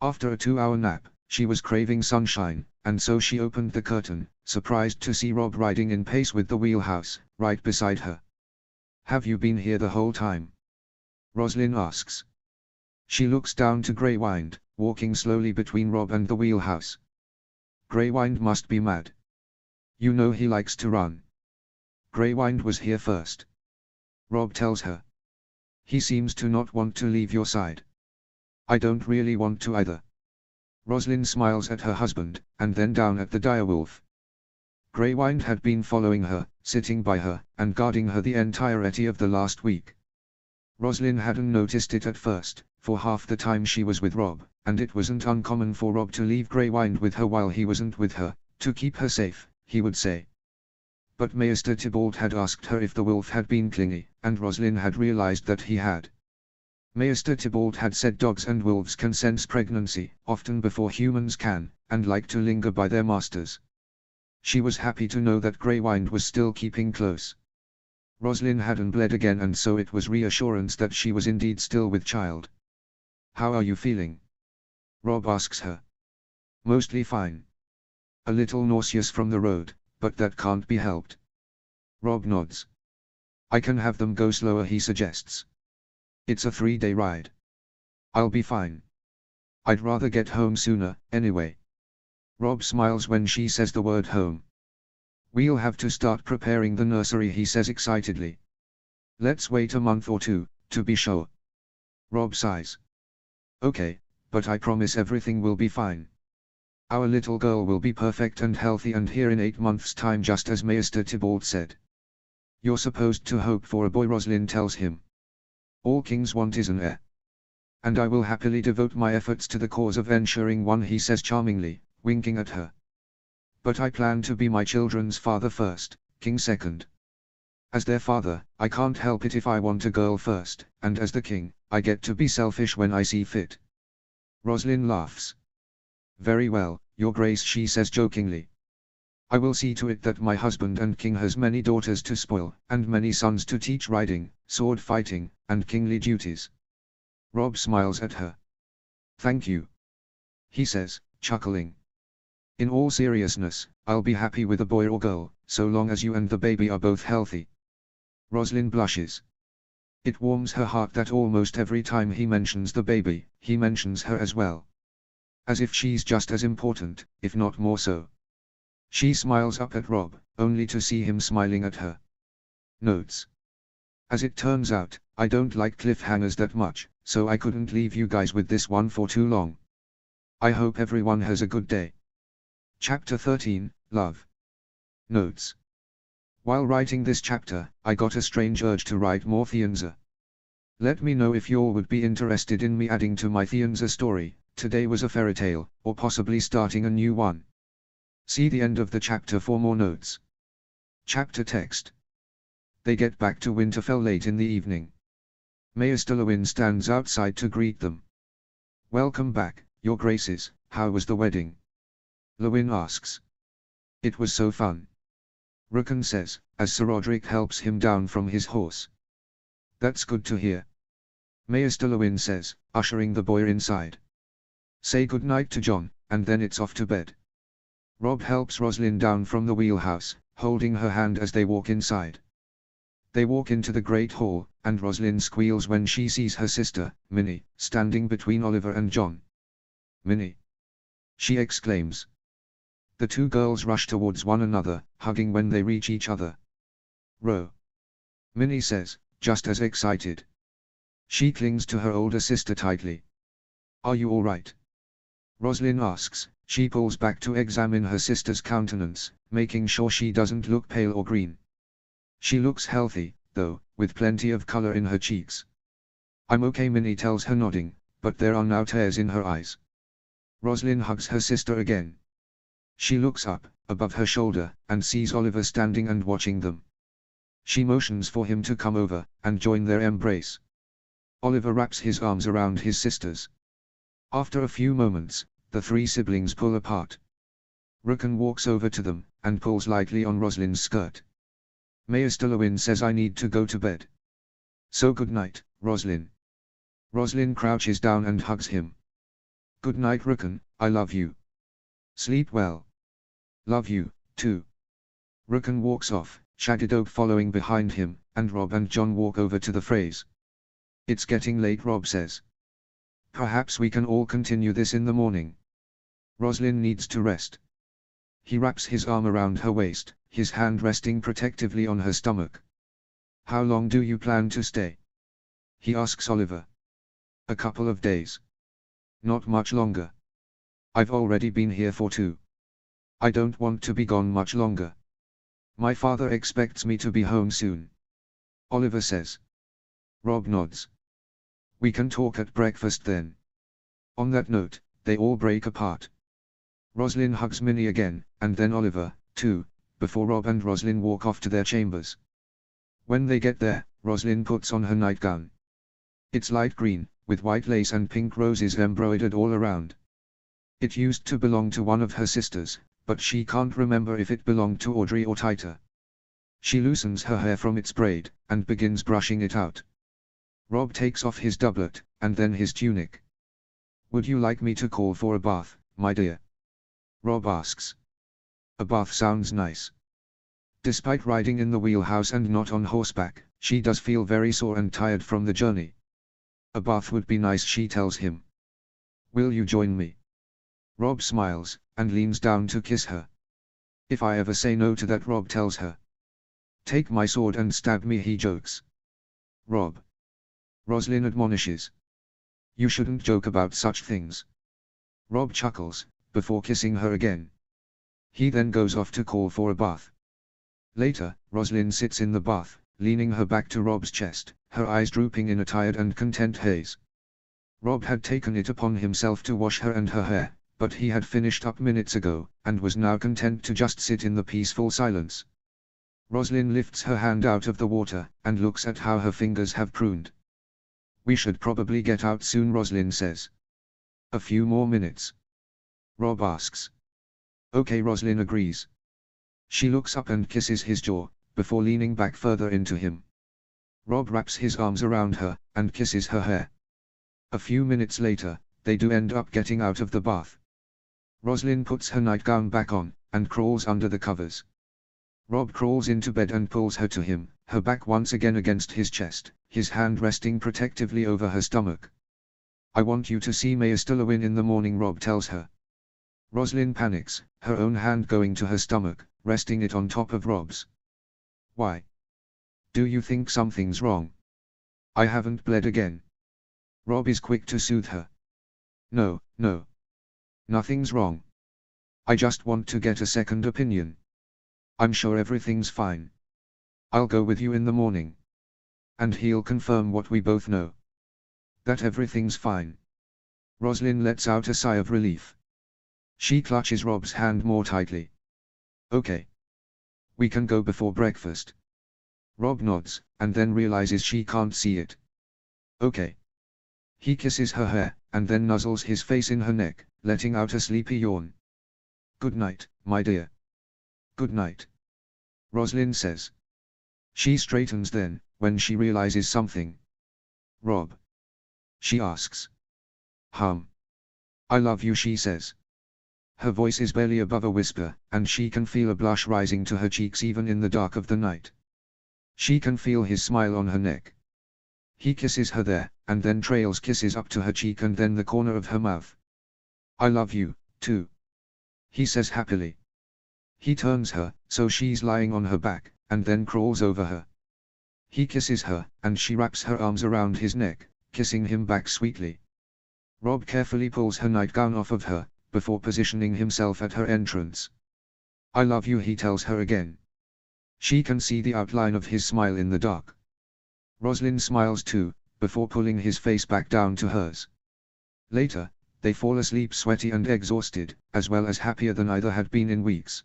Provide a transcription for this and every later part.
After a 2-hour nap, she was craving sunshine, and so she opened the curtain, surprised to see Rob riding in pace with the wheelhouse, right beside her. "Have you been here the whole time?" Roslyn asks. She looks down to Greywind, walking slowly between Rob and the wheelhouse. Greywind must be mad. You know he likes to run. Greywind was here first. Rob tells her. He seems to not want to leave your side. I don't really want to either. Roslyn smiles at her husband, and then down at the direwolf. Greywind had been following her, sitting by her, and guarding her the entirety of the last week. Roslyn hadn't noticed it at first, for half the time she was with Rob, and it wasn't uncommon for Rob to leave Greywind with her while he wasn't with her, to keep her safe, he would say. But Maester Tybalt had asked her if the wolf had been clingy, and Roslyn had realized that he had. Maester Tybalt had said dogs and wolves can sense pregnancy, often before humans can, and like to linger by their masters. She was happy to know that Greywind was still keeping close. Roslyn hadn't bled again, and so it was reassurance that she was indeed still with child. "How are you feeling?" Rob asks her. "Mostly fine. A little nauseous from the road, but that can't be helped." Rob nods. "I can have them go slower," he suggests. "It's a 3-day ride. I'll be fine. I'd rather get home sooner, anyway." Rob smiles when she says the word home. "We'll have to start preparing the nursery," he says excitedly. "Let's wait a month or two, to be sure." Rob sighs. "Okay, but I promise everything will be fine. Our little girl will be perfect and healthy and here in 8 months' time, just as Maester Tybalt said." "You're supposed to hope for a boy," Roslyn tells him. "All kings want is an heir. And I will happily devote my efforts to the cause of ensuring one," he says charmingly, winking at her. "But I plan to be my children's father first, king second. As their father, I can't help it if I want a girl first, and as the king, I get to be selfish when I see fit." Roslyn laughs. "Very well, Your Grace," she says jokingly. "I will see to it that my husband and king has many daughters to spoil, and many sons to teach riding, sword fighting, and kingly duties." Rob smiles at her. "Thank you," he says, chuckling. "In all seriousness, I'll be happy with a boy or girl, so long as you and the baby are both healthy." Roslyn blushes. It warms her heart that almost every time he mentions the baby, he mentions her as well. As if she's just as important, if not more so. She smiles up at Rob, only to see him smiling at her. Notes. "As it turns out, I don't like cliffhangers that much, so I couldn't leave you guys with this one for too long. I hope everyone has a good day." Chapter 13, Love. Notes. While writing this chapter, I got a strange urge to write more Thienza. Let me know if y'all would be interested in me adding to my Thienza story. Today was a fairy tale, or possibly starting a new one. See the end of the chapter for more notes. Chapter text. They get back to Winterfell late in the evening. Maester Lewin stands outside to greet them. "Welcome back, Your Graces, how was the wedding?" Lewin asks. "It was so fun," Rickon says, as Sir Roderick helps him down from his horse. "That's good to hear," Maester Lewin says, ushering the boy inside. "Say good night to Jon, and then it's off to bed." Rob helps Roslyn down from the wheelhouse, holding her hand as they walk inside. They walk into the Great Hall, and Roslyn squeals when she sees her sister, Minnie, standing between Oliver and Jon. "Minnie!" she exclaims. The two girls rush towards one another, hugging when they reach each other. "Ro!" Minnie says, just as excited. She clings to her older sister tightly. "Are you all right?" Roslyn asks. She pulls back to examine her sister's countenance, making sure she doesn't look pale or green. She looks healthy, though, with plenty of color in her cheeks. "I'm okay," Minnie tells her, nodding, but there are now tears in her eyes. Roslyn hugs her sister again. She looks up, above her shoulder, and sees Oliver standing and watching them. She motions for him to come over, and join their embrace. Oliver wraps his arms around his sisters. After a few moments, the three siblings pull apart. Rickon walks over to them, and pulls lightly on Roslyn's skirt. Maester Lewin says, "I need to go to bed." "So good night, Roslyn." Roslyn crouches down and hugs him. Good night Rukun, I love you. Sleep well. Love you, too. Rukun walks off, Shadidope following behind him, and Rob and John walk over to the phrase. It's getting late, Rob says. Perhaps we can all continue this in the morning. Roslyn needs to rest. He wraps his arm around her waist, his hand resting protectively on her stomach. How long do you plan to stay? He asks Oliver. A couple of days. Not much longer. I've already been here for 2. I don't want to be gone much longer. My father expects me to be home soon. Oliver says. Rob nods. We can talk at breakfast then. On that note, they all break apart. Roslyn hugs Minnie again, and then Oliver, too, before Rob and Roslyn walk off to their chambers. When they get there, Roslyn puts on her nightgown. It's light green, with white lace and pink roses embroidered all around. It used to belong to one of her sisters, but she can't remember if it belonged to Audrey or Tita. She loosens her hair from its braid, and begins brushing it out. Rob takes off his doublet, and then his tunic. Would you like me to call for a bath, my dear? Rob asks. A bath sounds nice. Despite riding in the wheelhouse and not on horseback, she does feel very sore and tired from the journey. A bath would be nice, she tells him. Will you join me? Rob smiles, and leans down to kiss her. If I ever say no to that, Rob tells her. Take my sword and stab me, he jokes. Rob. Roslyn admonishes. You shouldn't joke about such things. Rob chuckles, before kissing her again. He then goes off to call for a bath. Later, Roslyn sits in the bath, leaning her back to Rob's chest, her eyes drooping in a tired and content haze. Rob had taken it upon himself to wash her and her hair, but he had finished up minutes ago, and was now content to just sit in the peaceful silence. Roslyn lifts her hand out of the water, and looks at how her fingers have pruned. We should probably get out soon, Roslyn says. A few more minutes. Rob asks. Okay, Roslyn agrees. She looks up and kisses his jaw, before leaning back further into him. Rob wraps his arms around her, and kisses her hair. A few minutes later, they do end up getting out of the bath. Roslyn puts her nightgown back on, and crawls under the covers. Rob crawls into bed and pulls her to him, her back once again against his chest, his hand resting protectively over her stomach. I want you to see Maya Stillowin in the morning, Rob tells her. Roslyn panics, her own hand going to her stomach, resting it on top of Rob's. Why? Do you think something's wrong? I haven't bled again. Rob is quick to soothe her. No, no. Nothing's wrong. I just want to get a second opinion. I'm sure everything's fine. I'll go with you in the morning. And he'll confirm what we both know. That everything's fine. Roslyn lets out a sigh of relief. She clutches Rob's hand more tightly. Okay. We can go before breakfast. Rob nods, and then realizes she can't see it. Okay. He kisses her hair, and then nuzzles his face in her neck, letting out a sleepy yawn. Good night, my dear. Good night. Roslyn says. She straightens then, when she realizes something. Rob? She asks. I love you, she says. Her voice is barely above a whisper, and she can feel a blush rising to her cheeks even in the dark of the night. She can feel his smile on her neck. He kisses her there, and then trails kisses up to her cheek and then the corner of her mouth. I love you, too. He says happily. He turns her, so she's lying on her back, and then crawls over her. He kisses her, and she wraps her arms around his neck, kissing him back sweetly. Rob carefully pulls her nightgown off of her, before positioning himself at her entrance. I love you, he tells her again. She can see the outline of his smile in the dark. Roslyn smiles too, before pulling his face back down to hers. Later, they fall asleep sweaty and exhausted, as well as happier than either had been in weeks.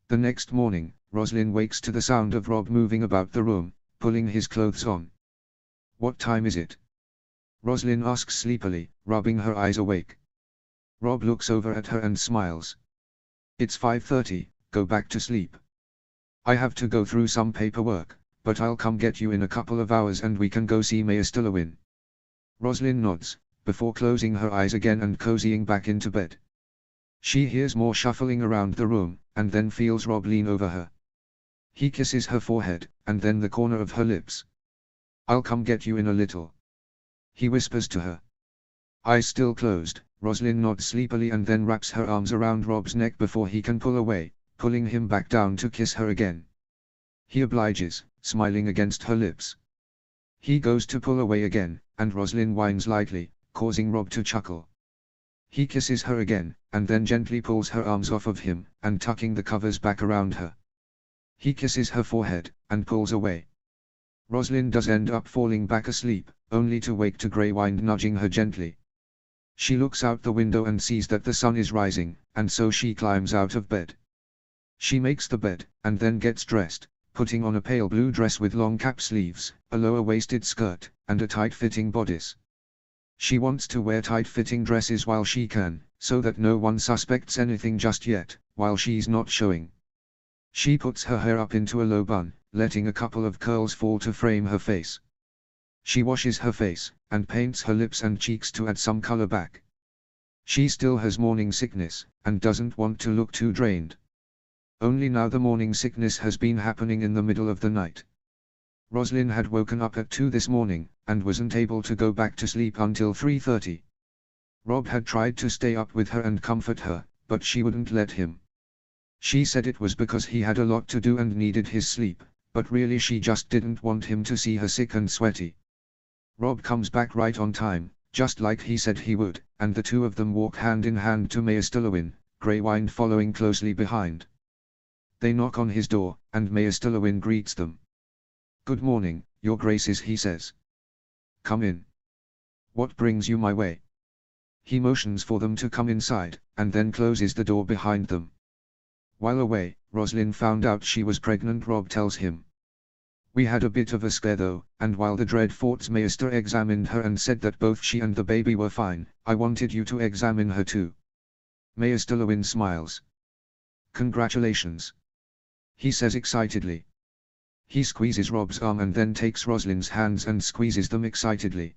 The next morning, Roslyn wakes to the sound of Rob moving about the room, pulling his clothes on. What time is it? Roslyn asks sleepily, rubbing her eyes awake. Rob looks over at her and smiles. It's 5:30, go back to sleep. I have to go through some paperwork, but I'll come get you in a couple of hours and we can go see Maya Stillowin. Roslyn nods, before closing her eyes again and cozying back into bed. She hears more shuffling around the room, and then feels Rob lean over her. He kisses her forehead, and then the corner of her lips. "I'll come get you in a little," he whispers to her. Eyes still closed, Rosalind nods sleepily and then wraps her arms around Rob's neck before he can pull away, pulling him back down to kiss her again. He obliges, smiling against her lips. He goes to pull away again, and Rosalind whines lightly, causing Rob to chuckle. He kisses her again, and then gently pulls her arms off of him, and tucking the covers back around her. He kisses her forehead, and pulls away. Rosalind does end up falling back asleep, only to wake to Greywind nudging her gently. She looks out the window and sees that the sun is rising, and so she climbs out of bed. She makes the bed, and then gets dressed, putting on a pale blue dress with long cap sleeves, a lower-waisted skirt, and a tight-fitting bodice. She wants to wear tight-fitting dresses while she can, so that no one suspects anything just yet, while she's not showing. She puts her hair up into a low bun, letting a couple of curls fall to frame her face. She washes her face, and paints her lips and cheeks to add some color back. She still has morning sickness, and doesn't want to look too drained. Only now the morning sickness has been happening in the middle of the night. Rosalind had woken up at 2 this morning, and wasn't able to go back to sleep until 3:30. Rob had tried to stay up with her and comfort her, but she wouldn't let him. She said it was because he had a lot to do and needed his sleep, but really she just didn't want him to see her sick and sweaty. Rob comes back right on time, just like he said he would, and the two of them walk hand in hand to Mayor Stillowin, Greywind following closely behind. They knock on his door, and Mayor Stillowin greets them. "Good morning, Your Graces," he says. "Come in. What brings you my way?" He motions for them to come inside, and then closes the door behind them. While away, Rosalind found out she was pregnant, Rob tells him. "We had a bit of a scare though, and while the Dreadfort's Maester examined her and said that both she and the baby were fine, I wanted you to examine her too." Mayor Stillowin smiles. "Congratulations," he says excitedly. He squeezes Rob's arm and then takes Rosalind's hands and squeezes them excitedly.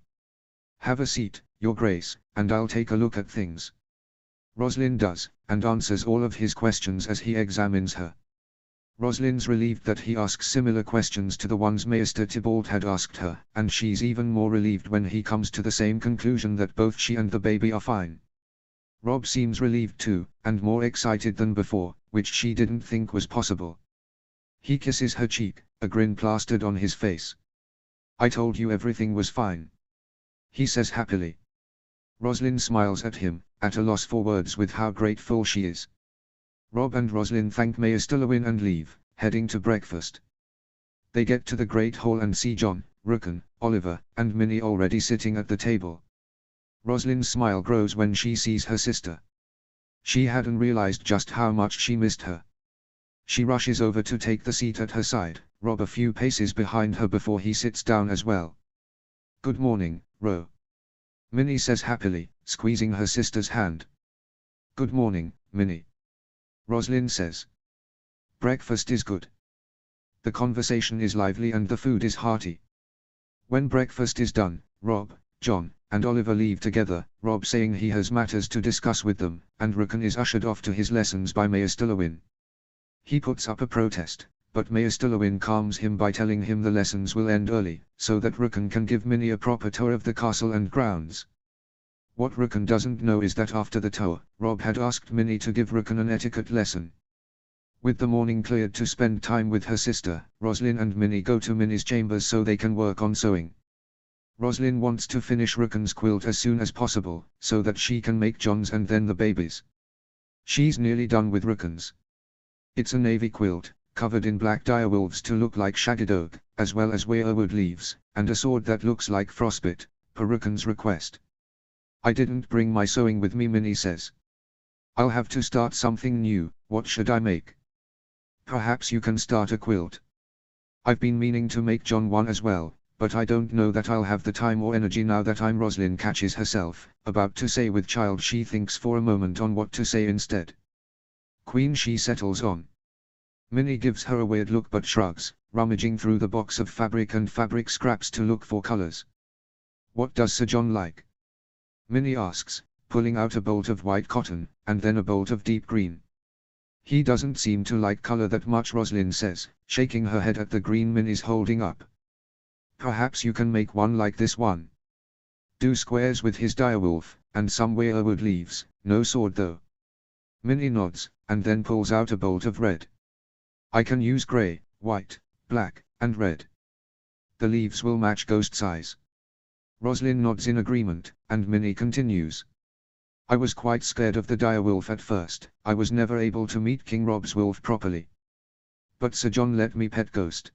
"Have a seat, Your Grace, and I'll take a look at things." Rosalind does, and answers all of his questions as he examines her. Rosalind's relieved that he asks similar questions to the ones Maester Tybalt had asked her, and she's even more relieved when he comes to the same conclusion that both she and the baby are fine. Rob seems relieved too, and more excited than before, which she didn't think was possible. He kisses her cheek, a grin plastered on his face. "I told you everything was fine," he says happily. Rosalind smiles at him, at a loss for words with how grateful she is. Rob and Rosalind thank Mayor Stillowin and leave, heading to breakfast. They get to the Great Hall and see John, Rookon, Oliver, and Minnie already sitting at the table. Rosalind's smile grows when she sees her sister. She hadn't realized just how much she missed her. She rushes over to take the seat at her side, Rob a few paces behind her before he sits down as well. "Good morning, Ro," Minnie says happily, squeezing her sister's hand. "Good morning, Minnie," Rosalind says. "Breakfast is good. The conversation is lively and the food is hearty." When breakfast is done, Rob, John, and Oliver leave together, Rob saying he has matters to discuss with them, and Rookon is ushered off to his lessons by Mayor Stillowin. He puts up a protest, but Mayor Stillowin calms him by telling him the lessons will end early, so that Rookon can give Minnie a proper tour of the castle and grounds. What Rookon doesn't know is that after the tour, Rob had asked Minnie to give Rookon an etiquette lesson. With the morning cleared to spend time with her sister, Rosalind and Minnie go to Minnie's chambers so they can work on sewing. Rosalind wants to finish Rookon's quilt as soon as possible, so that she can make John's and then the baby's. She's nearly done with Rookon's. It's a navy quilt, covered in black direwolves to look like shaggy oak, as well as weirwood leaves, and a sword that looks like frostbite, per Rookon's request. "I didn't bring my sewing with me," Minnie says. "I'll have to start something new. What should I make?" "Perhaps you can start a quilt. I've been meaning to make John one as well, but I don't know that I'll have the time or energy now that I'm." Rosalind catches herself, about to say with child. She thinks for a moment on what to say instead. "Queen," she settles on. Minnie gives her a weird look but shrugs, rummaging through the box of fabric and fabric scraps to look for colors. "What does Sir John like?" Minnie asks, pulling out a bolt of white cotton, and then a bolt of deep green. He doesn't seem to like color that much, Rosalind says, shaking her head at the green Minnie's holding up. Perhaps you can make one like this one. Do squares with his direwolf, and some weirwood leaves, no sword though. Minnie nods, and then pulls out a bolt of red. I can use gray, white, black, and red. The leaves will match Ghost's eyes. Rosalind nods in agreement, and Minnie continues. I was quite scared of the direwolf at first. I was never able to meet King Rob's wolf properly. But Sir John let me pet Ghost.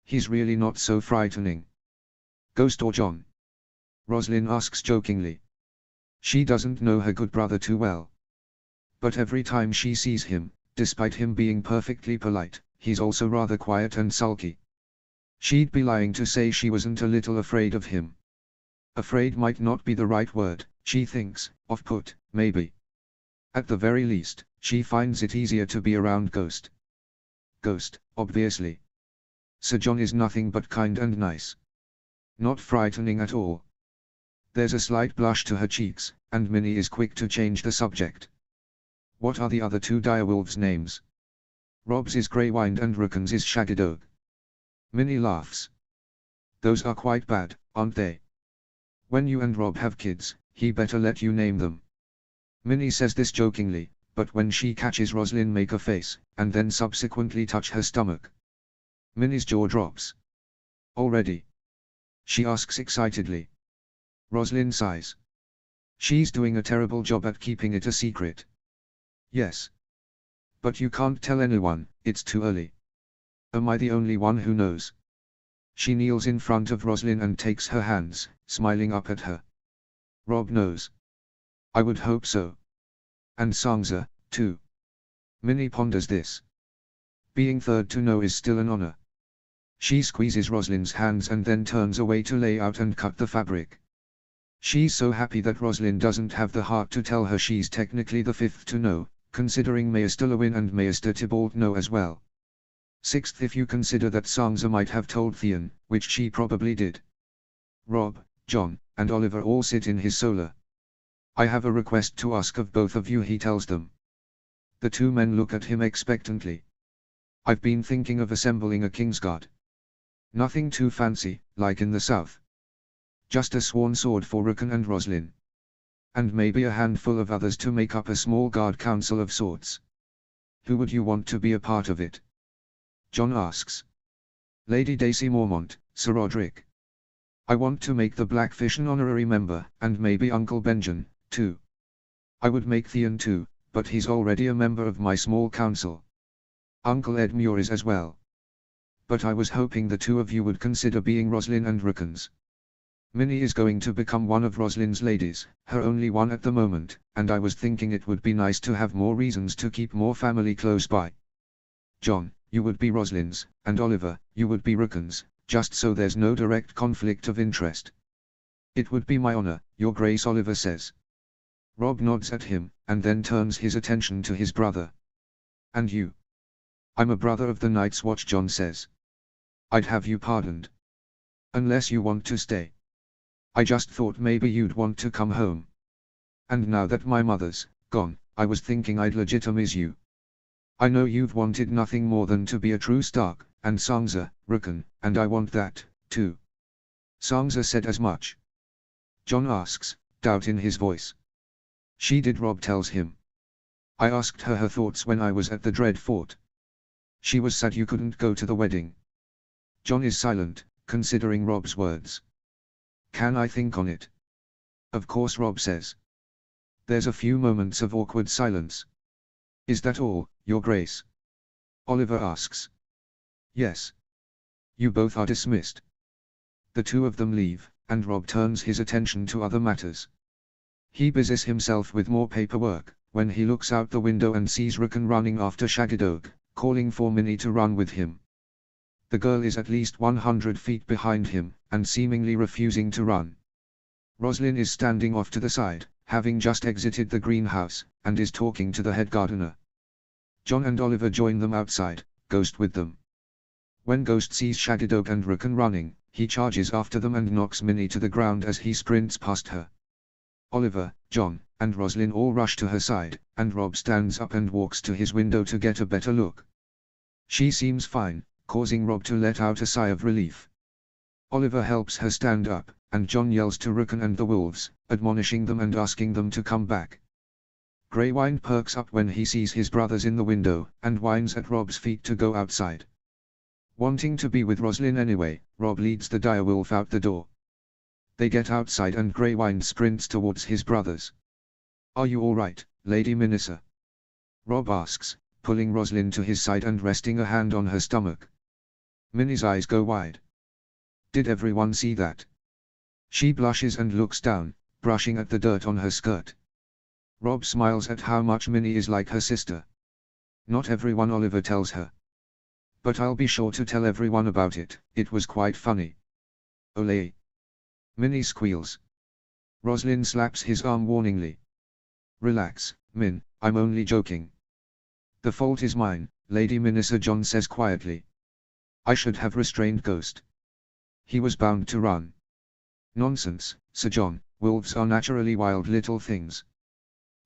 He's really not so frightening. Ghost or John? Rosalind asks jokingly. She doesn't know her good brother too well. But every time she sees him, despite him being perfectly polite, he's also rather quiet and sulky. She'd be lying to say she wasn't a little afraid of him. Afraid might not be the right word, she thinks, off-put, maybe. At the very least, she finds it easier to be around Ghost. Ghost, obviously. Sir John is nothing but kind and nice. Not frightening at all. There's a slight blush to her cheeks, and Minnie is quick to change the subject. What are the other two direwolves' names? Rob's is Greywind and Rooken's is Shaggydog. Minnie laughs. Those are quite bad, aren't they? When you and Rob have kids, he better let you name them. Minnie says this jokingly, but when she catches Rosalind make a face, and then subsequently touch her stomach, Minnie's jaw drops. Already? She asks excitedly. Rosalind sighs. She's doing a terrible job at keeping it a secret. Yes. But you can't tell anyone, it's too early. Am I the only one who knows? She kneels in front of Rosalind and takes her hands, smiling up at her. Rob knows. I would hope so. And Sansa, too. Minnie ponders this. Being third to know is still an honor. She squeezes Rosalind's hands and then turns away to lay out and cut the fabric. She's so happy that Rosalind doesn't have the heart to tell her she's technically the fifth to know, considering Maester Lewin and Maester Tybalt know as well. Sixth if you consider that Sansa might have told Theon, which she probably did. Rob, John, and Oliver all sit in his solar. I have a request to ask of both of you, he tells them. The two men look at him expectantly. I've been thinking of assembling a Kingsguard. Nothing too fancy, like in the south. Just a sworn sword for Rookon and Rosalind. And maybe a handful of others to make up a small guard council of sorts. Who would you want to be a part of it? John asks. Lady Dacey Mormont, Sir Roderick. I want to make the Blackfish an honorary member, and maybe Uncle Benjen, too. I would make Theon too, but he's already a member of my small council. Uncle Edmure is as well. But I was hoping the two of you would consider being Rosalind and Rookon's. Minnie is going to become one of Rosalind's ladies, her only one at the moment, and I was thinking it would be nice to have more reasons to keep more family close by. John, you would be Rosalind's, and Oliver, you would be Rookon's, just so there's no direct conflict of interest. It would be my honor, Your Grace, Oliver says. Rob nods at him, and then turns his attention to his brother. And you? I'm a brother of the Night's Watch, John says. I'd have you pardoned. Unless you want to stay. I just thought maybe you'd want to come home. And now that my mother's gone, I was thinking I'd legitimize you. I know you've wanted nothing more than to be a true Stark, and Sansa, Rookon, and I want that, too. Sansa said as much. John asks, doubt in his voice. She did, Rob tells him. I asked her thoughts when I was at the Dread Fort. She was sad you couldn't go to the wedding. John is silent, considering Rob's words. Can I think on it? Of course, Rob says. There's a few moments of awkward silence. Is that all, Your Grace? Oliver asks. Yes. You both are dismissed. The two of them leave, and Rob turns his attention to other matters. He busies himself with more paperwork, when he looks out the window and sees Rookon running after Shaggydog, calling for Minnie to run with him. The girl is at least 100 feet behind him, and seemingly refusing to run. Rosalind is standing off to the side, having just exited the greenhouse, and is talking to the head gardener. John and Oliver join them outside, Ghost with them. When Ghost sees Shaggydog and Rookon running, he charges after them and knocks Minnie to the ground as he sprints past her. Oliver, John, and Roslyn all rush to her side, and Rob stands up and walks to his window to get a better look. She seems fine, causing Rob to let out a sigh of relief. Oliver helps her stand up, and John yells to Rookon and the wolves, admonishing them and asking them to come back. Greywind perks up when he sees his brothers in the window, and whines at Rob's feet to go outside. Wanting to be with Roslyn anyway, Rob leads the direwolf out the door. They get outside and Greywind sprints towards his brothers. "Are you alright, Lady Minissa?" Rob asks, pulling Roslyn to his side and resting a hand on her stomach. Minnie's eyes go wide. "Did everyone see that?" She blushes and looks down, brushing at the dirt on her skirt. Rob smiles at how much Minnie is like her sister. "Not everyone," Oliver tells her. "But I'll be sure to tell everyone about it, it was quite funny." "Olé!" Minnie squeals. Roslyn slaps his arm warningly. "Relax, Min, I'm only joking." "The fault is mine, Lady Minissa," John says quietly. "I should have restrained Ghost. He was bound to run." "Nonsense, Sir John, wolves are naturally wild little things.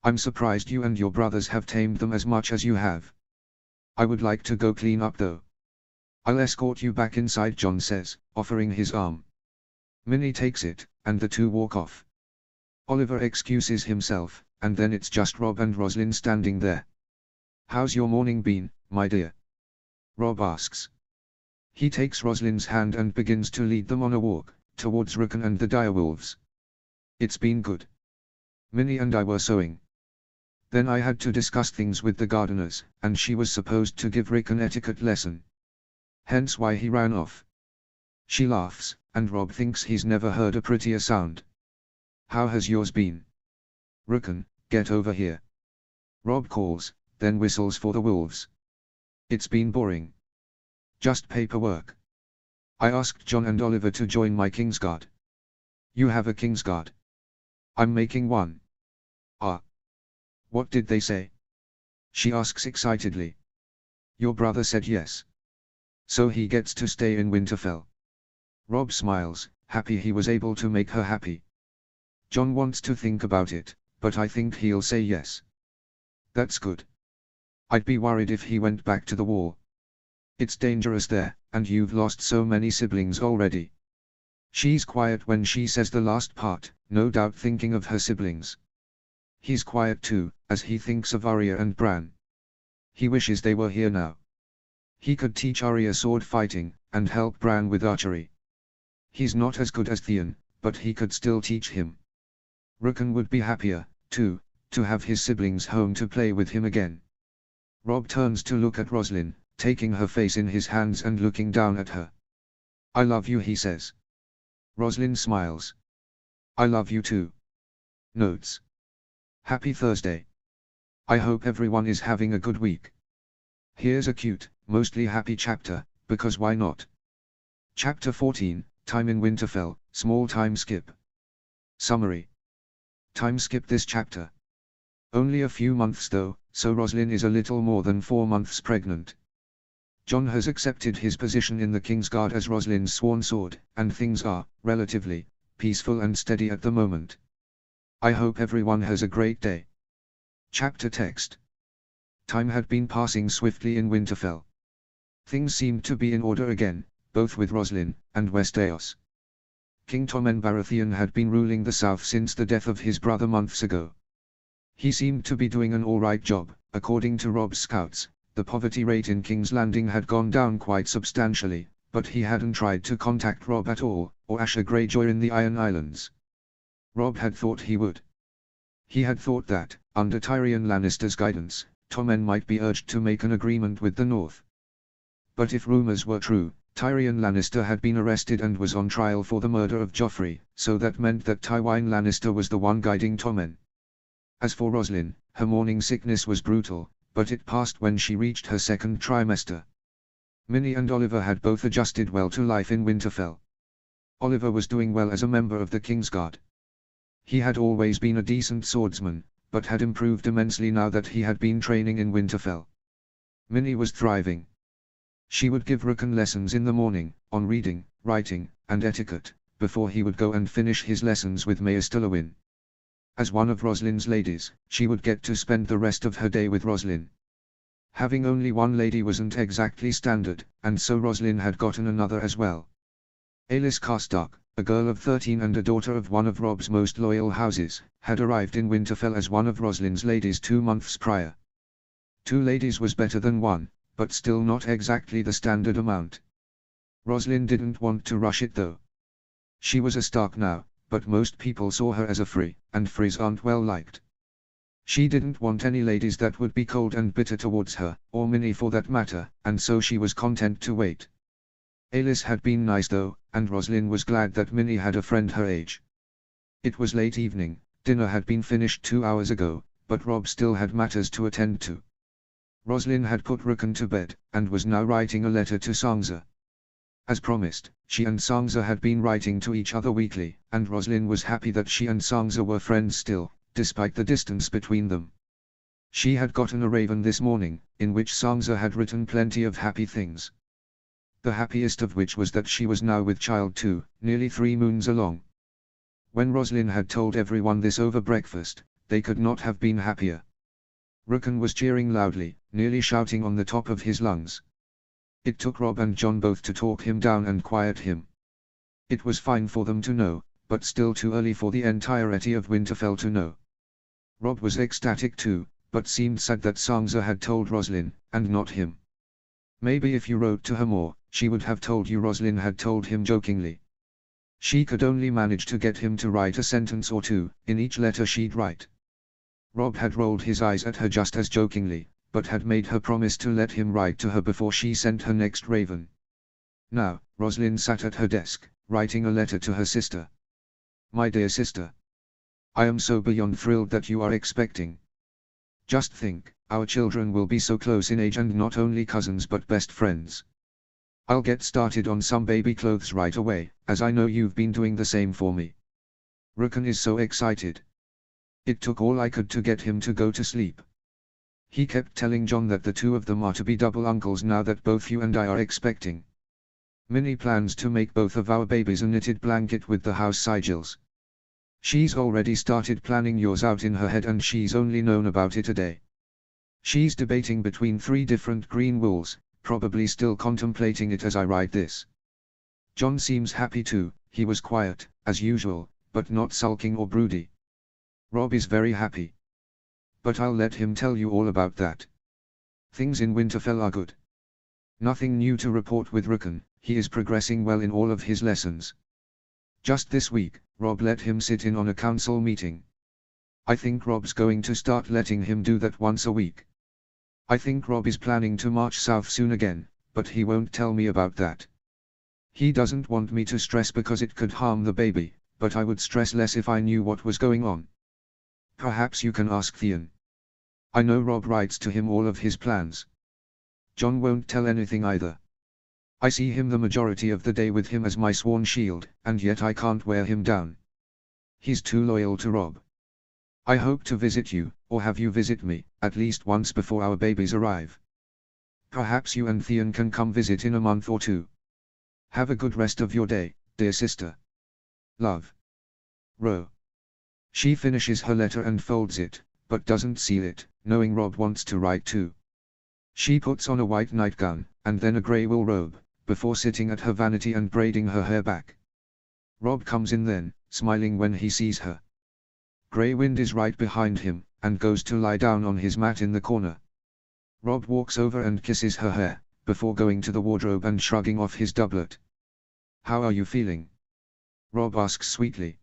I'm surprised you and your brothers have tamed them as much as you have. I would like to go clean up though." "I'll escort you back inside," John says, offering his arm. Minnie takes it, and the two walk off. Oliver excuses himself, and then it's just Rob and Roslyn standing there. "How's your morning been, my dear?" Rob asks. He takes Roslyn's hand and begins to lead them on a walk, towards Rookon and the direwolves. "It's been good. Minnie and I were sewing. Then I had to discuss things with the gardeners, and she was supposed to give Rick an etiquette lesson. Hence why he ran off." She laughs, and Rob thinks he's never heard a prettier sound. "How has yours been?" "Rookon, get over here," Rob calls, then whistles for the wolves. "It's been boring. Just paperwork. I asked John and Oliver to join my Kingsguard." "You have a Kingsguard?" "I'm making one." "Ah. What did they say?" she asks excitedly. "Your brother said yes. So he gets to stay in Winterfell." Rob smiles, happy he was able to make her happy. "John wants to think about it, but I think he'll say yes." "That's good. I'd be worried if he went back to the war. It's dangerous there, and you've lost so many siblings already." She's quiet when she says the last part, no doubt thinking of her siblings. He's quiet too, as he thinks of Arya and Bran. He wishes they were here now. He could teach Arya sword fighting, and help Bran with archery. He's not as good as Theon, but he could still teach him. Rookon would be happier, too, to have his siblings home to play with him again. Rob turns to look at Roslyn, taking her face in his hands and looking down at her. "I love you," he says. Roslyn smiles. "I love you too." Notes. Happy Thursday. I hope everyone is having a good week. Here's a cute, mostly happy chapter, because why not? Chapter 14, Time in Winterfell, Small Time Skip. Summary. Time skip this chapter. Only a few months though, so Roslyn is a little more than 4 months pregnant. John has accepted his position in the Kingsguard as Roslyn's sworn sword, and things are, relatively, peaceful and steady at the moment. I hope everyone has a great day. Chapter text. Time had been passing swiftly in Winterfell. Things seemed to be in order again, both with Roslyn and Westeros. King Tommen Baratheon had been ruling the south since the death of his brother months ago. He seemed to be doing an alright job. According to Rob's scouts, the poverty rate in King's Landing had gone down quite substantially, but he hadn't tried to contact Robb at all, or Asher Greyjoy in the Iron Islands. Robb had thought he would. He had thought that, under Tyrion Lannister's guidance, Tommen might be urged to make an agreement with the North. But if rumors were true, Tyrion Lannister had been arrested and was on trial for the murder of Joffrey, so that meant that Tywin Lannister was the one guiding Tommen. As for Roslyn, her morning sickness was brutal, but it passed when she reached her second trimester. Minnie and Oliver had both adjusted well to life in Winterfell. Oliver was doing well as a member of the Kingsguard. He had always been a decent swordsman, but had improved immensely now that he had been training in Winterfell. Minnie was thriving. She would give Rookon lessons in the morning, on reading, writing, and etiquette, before he would go and finish his lessons with Maester Luwin. As one of Roslyn's ladies, she would get to spend the rest of her day with Roslyn. Having only one lady wasn't exactly standard, and so Roslyn had gotten another as well. Alice Carstock, a girl of 13 and a daughter of one of Rob's most loyal houses, had arrived in Winterfell as one of Roslyn's ladies 2 months prior. 2 ladies was better than 1, but still not exactly the standard amount. Roslyn didn't want to rush it though. She was a Stark now, but most people saw her as a Free, and Frees aren't well liked. She didn't want any ladies that would be cold and bitter towards her, or Minnie for that matter, and so she was content to wait. Alice had been nice though, and Roslyn was glad that Minnie had a friend her age. It was late evening, dinner had been finished 2 hours ago, but Rob still had matters to attend to. Roslyn had put Rickon to bed, and was now writing a letter to Sansa. As promised, she and Sansa had been writing to each other weekly, and Roslyn was happy that she and Sansa were friends still, despite the distance between them. She had gotten a raven this morning, in which Sansa had written plenty of happy things. The happiest of which was that she was now with child too, nearly 3 moons along. When Roslyn had told everyone this over breakfast, they could not have been happier. Rickon was cheering loudly, nearly shouting on the top of his lungs. It took Rob and Jon both to talk him down and quiet him. It was fine for them to know, but still too early for the entirety of Winterfell to know. Rob was ecstatic too, but seemed sad that Sansa had told Roslyn, and not him. Maybe if you wrote to her more, she would have told you Roslyn had told him jokingly. She could only manage to get him to write a sentence or two, in each letter she'd write. Rob had rolled his eyes at her just as jokingly, but had made her promise to let him write to her before she sent her next raven. Now, Roslyn sat at her desk, writing a letter to her sister. My dear sister. I am so beyond thrilled that you are expecting. Just think, our children will be so close in age and not only cousins but best friends. I'll get started on some baby clothes right away, as I know you've been doing the same for me. Rickon is so excited. It took all I could to get him to go to sleep. He kept telling Jon that the 2 of them are to be double uncles now that both you and I are expecting. Minnie plans to make both of our babies a knitted blanket with the house sigils. She's already started planning yours out in her head and she's only known about it a day. She's debating between 3 different green wools, probably still contemplating it as I write this. Jon seems happy too. He was quiet, as usual, but not sulking or broody. Rob is very happy. But I'll let him tell you all about that. Things in Winterfell are good. Nothing new to report with Rickon, he is progressing well in all of his lessons. Just this week, Rob let him sit in on a council meeting. I think Rob's going to start letting him do that once a week. I think Rob is planning to march south soon again, but he won't tell me about that. He doesn't want me to stress because it could harm the baby, but I would stress less if I knew what was going on. Perhaps you can ask Theon. I know Rob writes to him all of his plans. Jon won't tell anything either. I see him the majority of the day with him as my sworn shield, and yet I can't wear him down. He's too loyal to Rob. I hope to visit you, or have you visit me, at least once before our babies arrive. Perhaps you and Theon can come visit in a month or 2. Have a good rest of your day, dear sister. Love. Ro. She finishes her letter and folds it, but doesn't seal it, knowing Rob wants to write too. She puts on a white nightgown, and then a grey wool robe, before sitting at her vanity and braiding her hair back. Rob comes in then, smiling when he sees her. Grey Wind is right behind him, and goes to lie down on his mat in the corner. Rob walks over and kisses her hair, before going to the wardrobe and shrugging off his doublet. How are you feeling? Rob asks sweetly.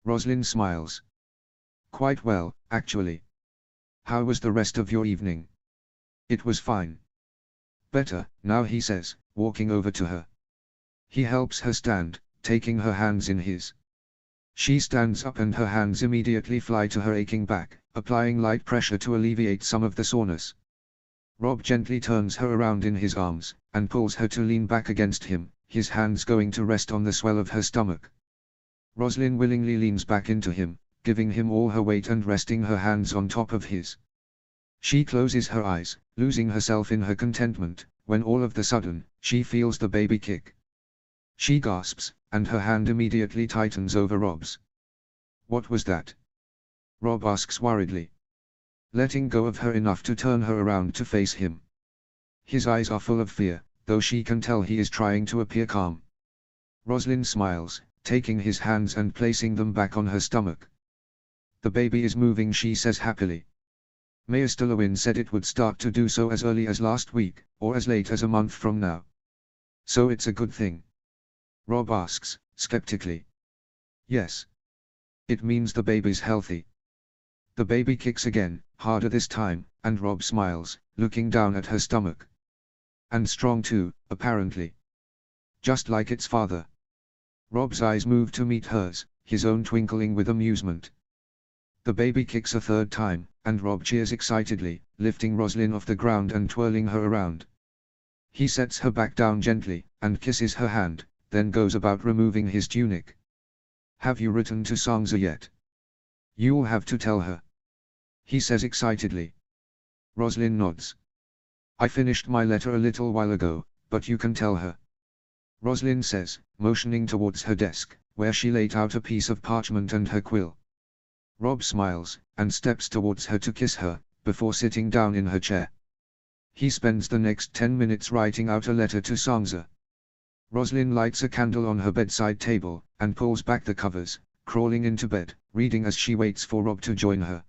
Roslyn smiles. Quite well, actually. How was the rest of your evening? It was fine. Better, now he says, walking over to her. He helps her stand, taking her hands in his. She stands up and her hands immediately fly to her aching back, applying light pressure to alleviate some of the soreness. Rob gently turns her around in his arms, and pulls her to lean back against him, his hands going to rest on the swell of her stomach. Roslyn willingly leans back into him, giving him all her weight and resting her hands on top of his. She closes her eyes, losing herself in her contentment, when all of the sudden, she feels the baby kick. She gasps, and her hand immediately tightens over Rob's. What was that? Rob asks worriedly, letting go of her enough to turn her around to face him. His eyes are full of fear, though she can tell he is trying to appear calm. Rosalind smiles, taking his hands and placing them back on her stomach. The baby is moving, she says happily. Maester Lewin said it would start to do so as early as last week, or as late as a month from now. So it's a good thing? Rob asks, skeptically. Yes. It means the baby's healthy. The baby kicks again, harder this time, and Rob smiles, looking down at her stomach. And strong too, apparently. Just like its father. Rob's eyes move to meet hers, his own twinkling with amusement. The baby kicks a third time, and Rob cheers excitedly, lifting Rosalind off the ground and twirling her around. He sets her back down gently, and kisses her hand, then goes about removing his tunic. Have you written to Sansa yet? You'll have to tell her. He says excitedly. Rosalind nods. I finished my letter a little while ago, but you can tell her. Rosalind says, motioning towards her desk, where she laid out a piece of parchment and her quill. Rob smiles, and steps towards her to kiss her, before sitting down in her chair. He spends the next 10 minutes writing out a letter to Sansa. Rosalind lights a candle on her bedside table, and pulls back the covers, crawling into bed, reading as she waits for Rob to join her.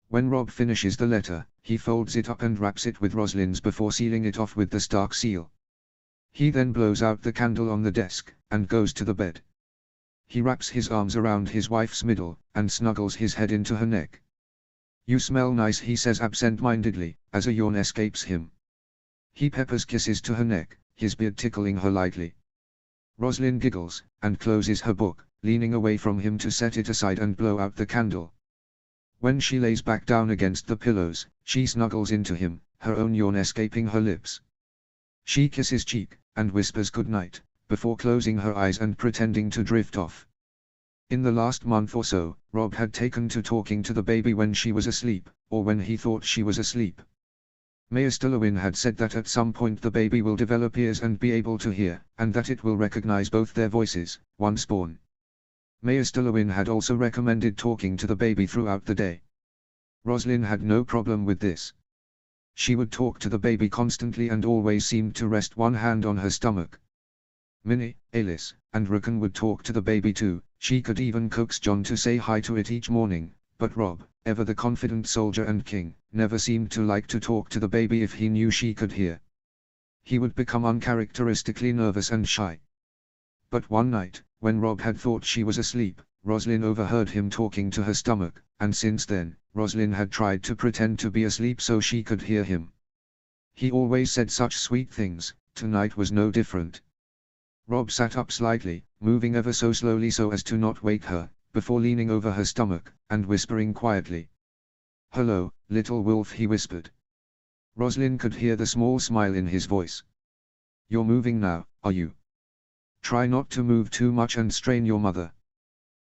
When Rob finishes the letter, he folds it up and wraps it with Rosalind's before sealing it off with the Stark seal. He then blows out the candle on the desk, and goes to the bed. He wraps his arms around his wife's middle, and snuggles his head into her neck. You smell nice, he says absent-mindedly, as a yawn escapes him. He peppers kisses to her neck, his beard tickling her lightly. Rosalind giggles, and closes her book, leaning away from him to set it aside and blow out the candle. When she lays back down against the pillows, she snuggles into him, her own yawn escaping her lips. She kisses cheek, and whispers good night, before closing her eyes and pretending to drift off. In the last month or so, Rob had taken to talking to the baby when she was asleep, or when he thought she was asleep. Maester Lewin had said that at some point the baby will develop ears and be able to hear, and that it will recognize both their voices, once born. Maester Lewin had also recommended talking to the baby throughout the day. Rosalind had no problem with this. She would talk to the baby constantly and always seemed to rest one hand on her stomach. Minnie, Alice, and Rickon would talk to the baby too. She could even coax John to say hi to it each morning, but Rob, ever the confident soldier and king, never seemed to like to talk to the baby if he knew she could hear. He would become uncharacteristically nervous and shy. But one night, when Rob had thought she was asleep, Rosalind overheard him talking to her stomach, and since then, Rosalind had tried to pretend to be asleep so she could hear him. He always said such sweet things, tonight was no different. Rob sat up slightly, moving ever so slowly so as to not wake her, before leaning over her stomach, and whispering quietly. Hello, little wolf, he whispered. Rosalind could hear the small smile in his voice. You're moving now, are you? Try not to move too much and strain your mother.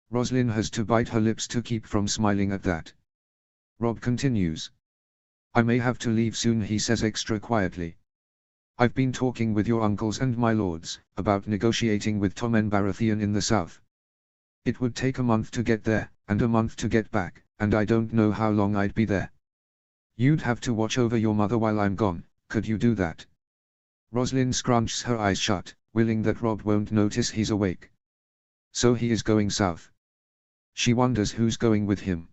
Rosalind has to bite her lips to keep from smiling at that. Rob continues. I may have to leave soon, he says extra quietly. I've been talking with your uncles and my lords, about negotiating with Tommen Baratheon in the south. It would take a month to get there, and a month to get back, and I don't know how long I'd be there. You'd have to watch over your mother while I'm gone, could you do that? Rosalind scrunches her eyes shut, willing that Rob won't notice he's awake. So he is going south. She wonders who's going with him.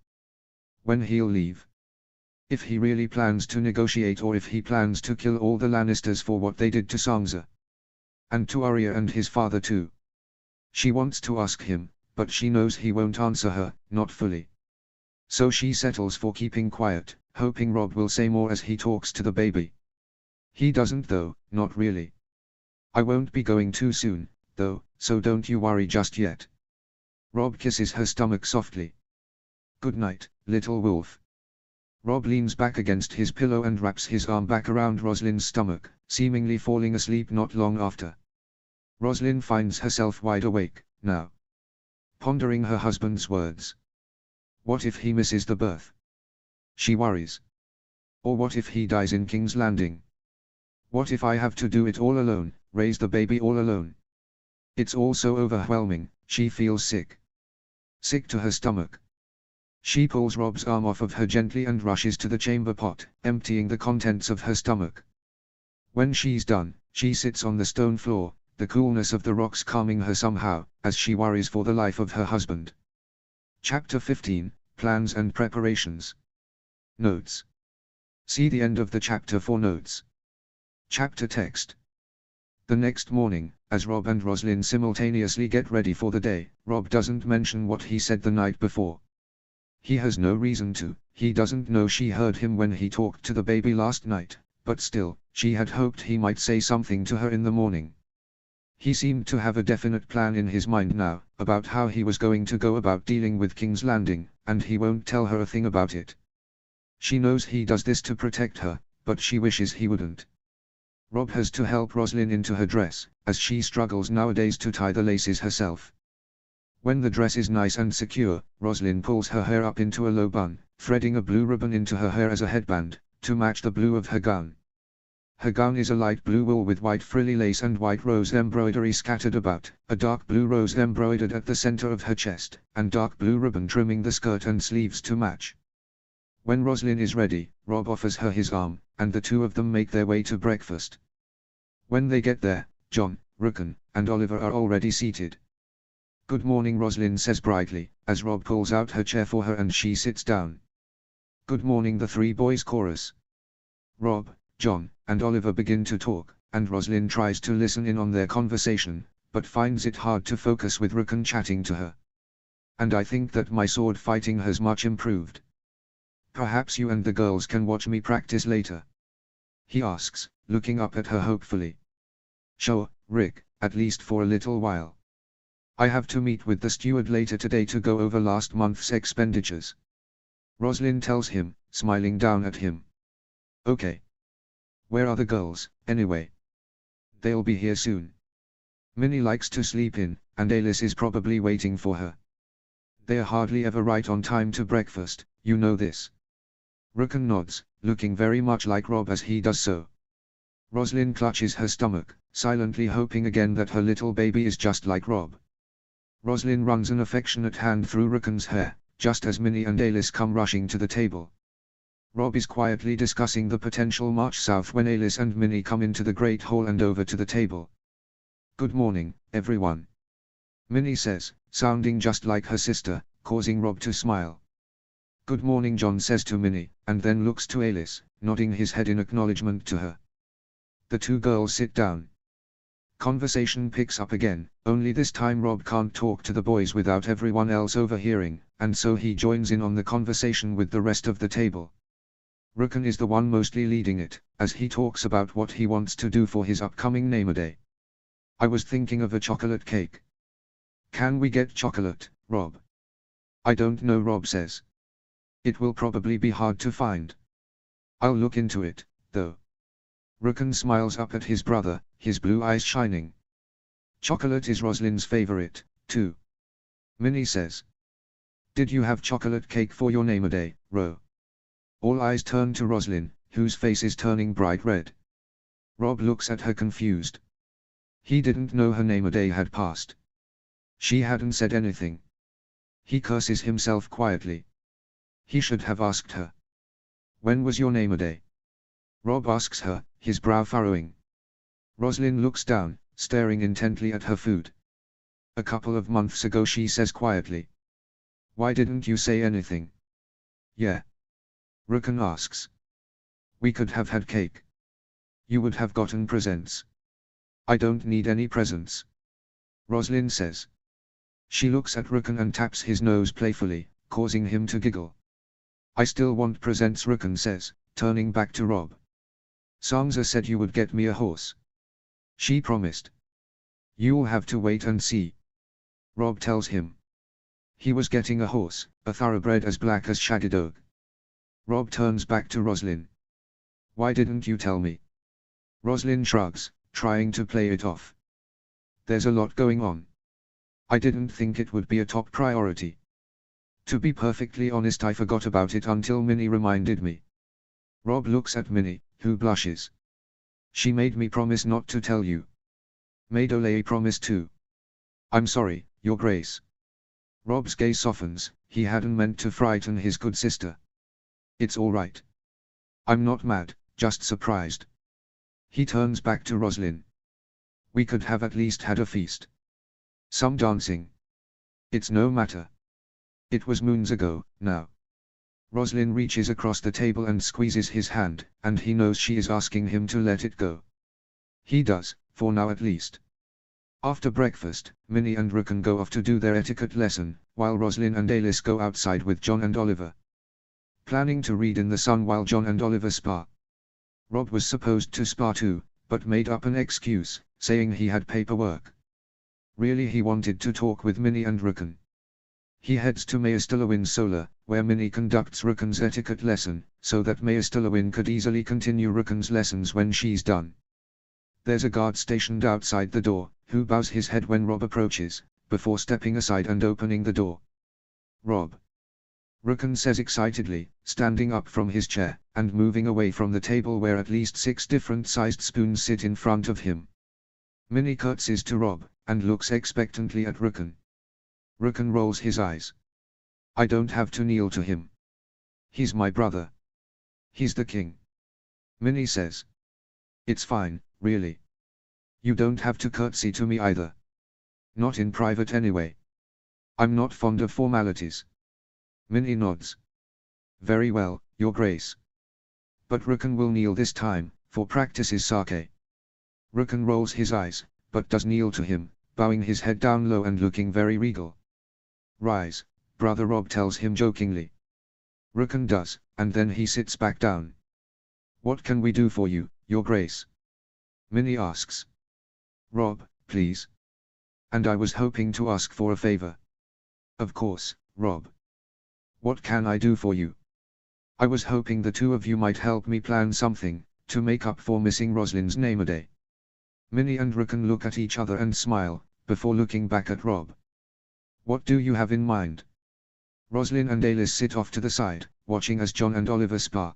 When he'll leave. If he really plans to negotiate or if he plans to kill all the Lannisters for what they did to Sansa. And to Arya and his father too. She wants to ask him, but she knows he won't answer her, not fully. So she settles for keeping quiet, hoping Rob will say more as he talks to the baby. He doesn't though, not really. I won't be going too soon, though, so don't you worry just yet. Rob kisses her stomach softly. Good night, little wolf. Rob leans back against his pillow and wraps his arm back around Rosalind's stomach, seemingly falling asleep not long after. Rosalind finds herself wide awake, now. Pondering her husband's words. What if he misses the birth? She worries. Or what if he dies in King's Landing? What if I have to do it all alone, raise the baby all alone? It's all so overwhelming, she feels sick. Sick to her stomach. She pulls Rob's arm off of her gently and rushes to the chamber pot, emptying the contents of her stomach. When she's done, she sits on the stone floor, the coolness of the rocks calming her somehow, as she worries for the life of her husband. Chapter 15, Plans and Preparations. Notes. See the end of the chapter for notes. Chapter text. The next morning, as Rob and Roslyn simultaneously get ready for the day, Rob doesn't mention what he said the night before. He has no reason to. He doesn't know she heard him when he talked to the baby last night, but still, she had hoped he might say something to her in the morning. He seemed to have a definite plan in his mind now, about how he was going to go about dealing with King's Landing, and he won't tell her a thing about it. She knows he does this to protect her, but she wishes he wouldn't. Rob has to help Roslyn into her dress, as she struggles nowadays to tie the laces herself. When the dress is nice and secure, Roslyn pulls her hair up into a low bun, threading a blue ribbon into her hair as a headband, to match the blue of her gown. Her gown is a light blue wool with white frilly lace and white rose embroidery scattered about, a dark blue rose embroidered at the center of her chest, and dark blue ribbon trimming the skirt and sleeves to match. When Roslyn is ready, Rob offers her his arm, and the two of them make their way to breakfast. When they get there, John, Rukun, and Oliver are already seated. "Good morning," Roslyn says brightly, as Rob pulls out her chair for her and she sits down. "Good morning," the three boys chorus. Rob, John, and Oliver begin to talk, and Roslyn tries to listen in on their conversation, but finds it hard to focus with Rukun chatting to her. "And I think that my sword fighting has much improved. Perhaps you and the girls can watch me practice later?" he asks, looking up at her hopefully. "Sure, Rick, at least for a little while. I have to meet with the steward later today to go over last month's expenditures," Roslyn tells him, smiling down at him. "Okay. Where are the girls, anyway?" "They'll be here soon. Minnie likes to sleep in, and Alice is probably waiting for her. They're hardly ever right on time to breakfast, you know this." Rukun nods, looking very much like Rob as he does so. Roslyn clutches her stomach, silently hoping again that her little baby is just like Rob. Roslyn runs an affectionate hand through Rukun's hair, just as Minnie and Alice come rushing to the table. Rob is quietly discussing the potential march south when Alice and Minnie come into the great hall and over to the table. "Good morning, everyone," Minnie says, sounding just like her sister, causing Rob to smile. "Good morning," John says to Minnie, and then looks to Alice, nodding his head in acknowledgement to her. The two girls sit down. Conversation picks up again, only this time Rob can't talk to the boys without everyone else overhearing, and so he joins in on the conversation with the rest of the table. Rukun is the one mostly leading it, as he talks about what he wants to do for his upcoming Namer Day. "I was thinking of a chocolate cake." "Can we get chocolate, Rob?" "I don't know," Rob says. "It will probably be hard to find. I'll look into it, though." Rukun smiles up at his brother, his blue eyes shining. "Chocolate is Roslyn's favorite, too," Minnie says. "Did you have chocolate cake for your Namer Day, Ro?" All eyes turn to Roslyn, whose face is turning bright red. Rob looks at her confused. He didn't know her Namer Day had passed. She hadn't said anything. He curses himself quietly. He should have asked her. "When was your Namer Day?" Rob asks her, his brow furrowing. Roslyn looks down, staring intently at her food. "A couple of months ago," she says quietly. "Why didn't you say anything?" "Yeah?" Rukun asks. "We could have had cake. You would have gotten presents." "I don't need any presents," Roslyn says. She looks at Rukun and taps his nose playfully, causing him to giggle. "I still want presents," Rukun says, turning back to Rob. "Sansa said you would get me a horse. She promised." "You'll have to wait and see," Rob tells him. He was getting a horse, a thoroughbred as black as Shaggy. Rob turns back to Roslyn. "Why didn't you tell me?" Roslyn shrugs, trying to play it off. "There's a lot going on. I didn't think it would be a top priority. To be perfectly honest, I forgot about it until Minnie reminded me." Rob looks at Minnie, who blushes. "She made me promise not to tell you." "Made Olay promise too." "I'm sorry, Your Grace." Rob's gaze softens, he hadn't meant to frighten his good sister. It's all right. I'm not mad, just surprised. He turns back to Roslyn. We could have at least had a feast. Some dancing. It's no matter. It was moons ago, now. Roslyn reaches across the table and squeezes his hand, and he knows she is asking him to let it go. He does, for now at least. After breakfast, Minnie and Rukun go off to do their etiquette lesson, while Roslyn and Alice go outside with John and Oliver. Planning to read in the sun while John and Oliver spar. Rob was supposed to spar too, but made up an excuse, saying he had paperwork. Really he wanted to talk with Minnie and Rukun. He heads to Mayastilawin Solar, where Minnie conducts Rukun's etiquette lesson, so that Mayastilawin could easily continue Rukun's lessons when she's done. There's a guard stationed outside the door, who bows his head when Rob approaches, before stepping aside and opening the door. Rob. Rukun says excitedly, standing up from his chair, and moving away from the table where at least 6 different-sized spoons sit in front of him. Minnie curtsies to Rob, and looks expectantly at Rukun. Rukun rolls his eyes. I don't have to kneel to him. He's my brother. He's the king. Minnie says. It's fine, really. You don't have to curtsy to me either. Not in private anyway. I'm not fond of formalities. Minnie nods. Very well, Your Grace. But Rukun will kneel this time, for practice's sake. Rukun rolls his eyes, but does kneel to him, bowing his head down low and looking very regal. Rise, Brother Rob tells him jokingly. Rukun does, and then he sits back down. What can we do for you, Your Grace? Minnie asks. Rob, please. And I was hoping to ask for a favor. Of course, Rob. What can I do for you? I was hoping the two of you might help me plan something, to make up for missing Roslyn's name-a-day. Minnie and Rukun look at each other and smile, before looking back at Rob. What do you have in mind? Roslyn and Alice sit off to the side, watching as John and Oliver spar.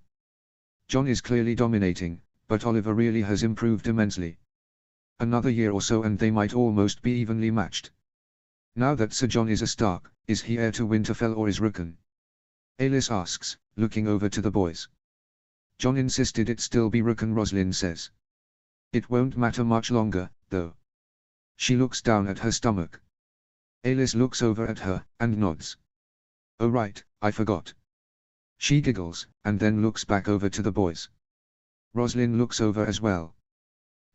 John is clearly dominating, but Oliver really has improved immensely. Another year or so and they might almost be evenly matched. Now that Sir John is a Stark, is he heir to Winterfell or is Rukun? Alice asks, looking over to the boys. John insisted it still be Rukun, Roslyn says. It won't matter much longer, though. She looks down at her stomach. Alice looks over at her, and nods. Oh right, I forgot. She giggles, and then looks back over to the boys. Roslyn looks over as well.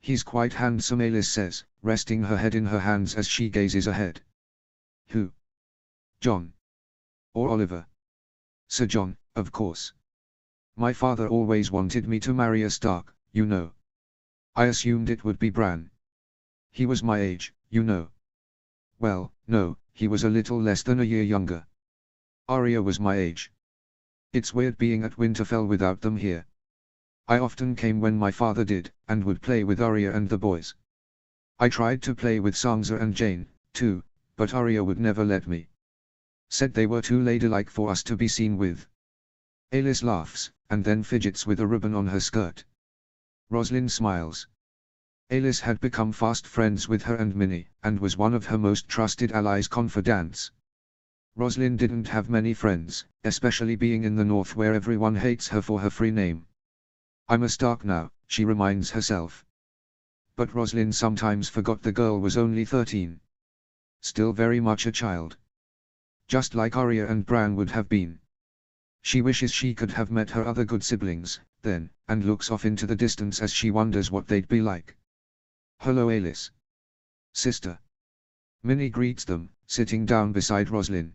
He's quite handsome, Alice says, resting her head in her hands as she gazes ahead. Who? John. Or Oliver? Sir John, of course. My father always wanted me to marry a Stark, you know. I assumed it would be Bran. He was my age, you know. Well, no, he was a little less than a year younger. Arya was my age. It's weird being at Winterfell without them here. I often came when my father did, and would play with Arya and the boys. I tried to play with Sansa and Jane, too, but Arya would never let me. Said they were too ladylike for us to be seen with. Alice laughs, and then fidgets with a ribbon on her skirt. Roslyn smiles. Alice had become fast friends with her and Minnie, and was one of her most trusted allies, confidants. Roslyn didn't have many friends, especially being in the north where everyone hates her for her free name. I'm a Stark now, she reminds herself. But Roslyn sometimes forgot the girl was only 13. Still very much a child. Just like Arya and Bran would have been. She wishes she could have met her other good siblings, then, and looks off into the distance as she wonders what they'd be like. Hello Alice. Sister. Minnie greets them, sitting down beside Roslyn.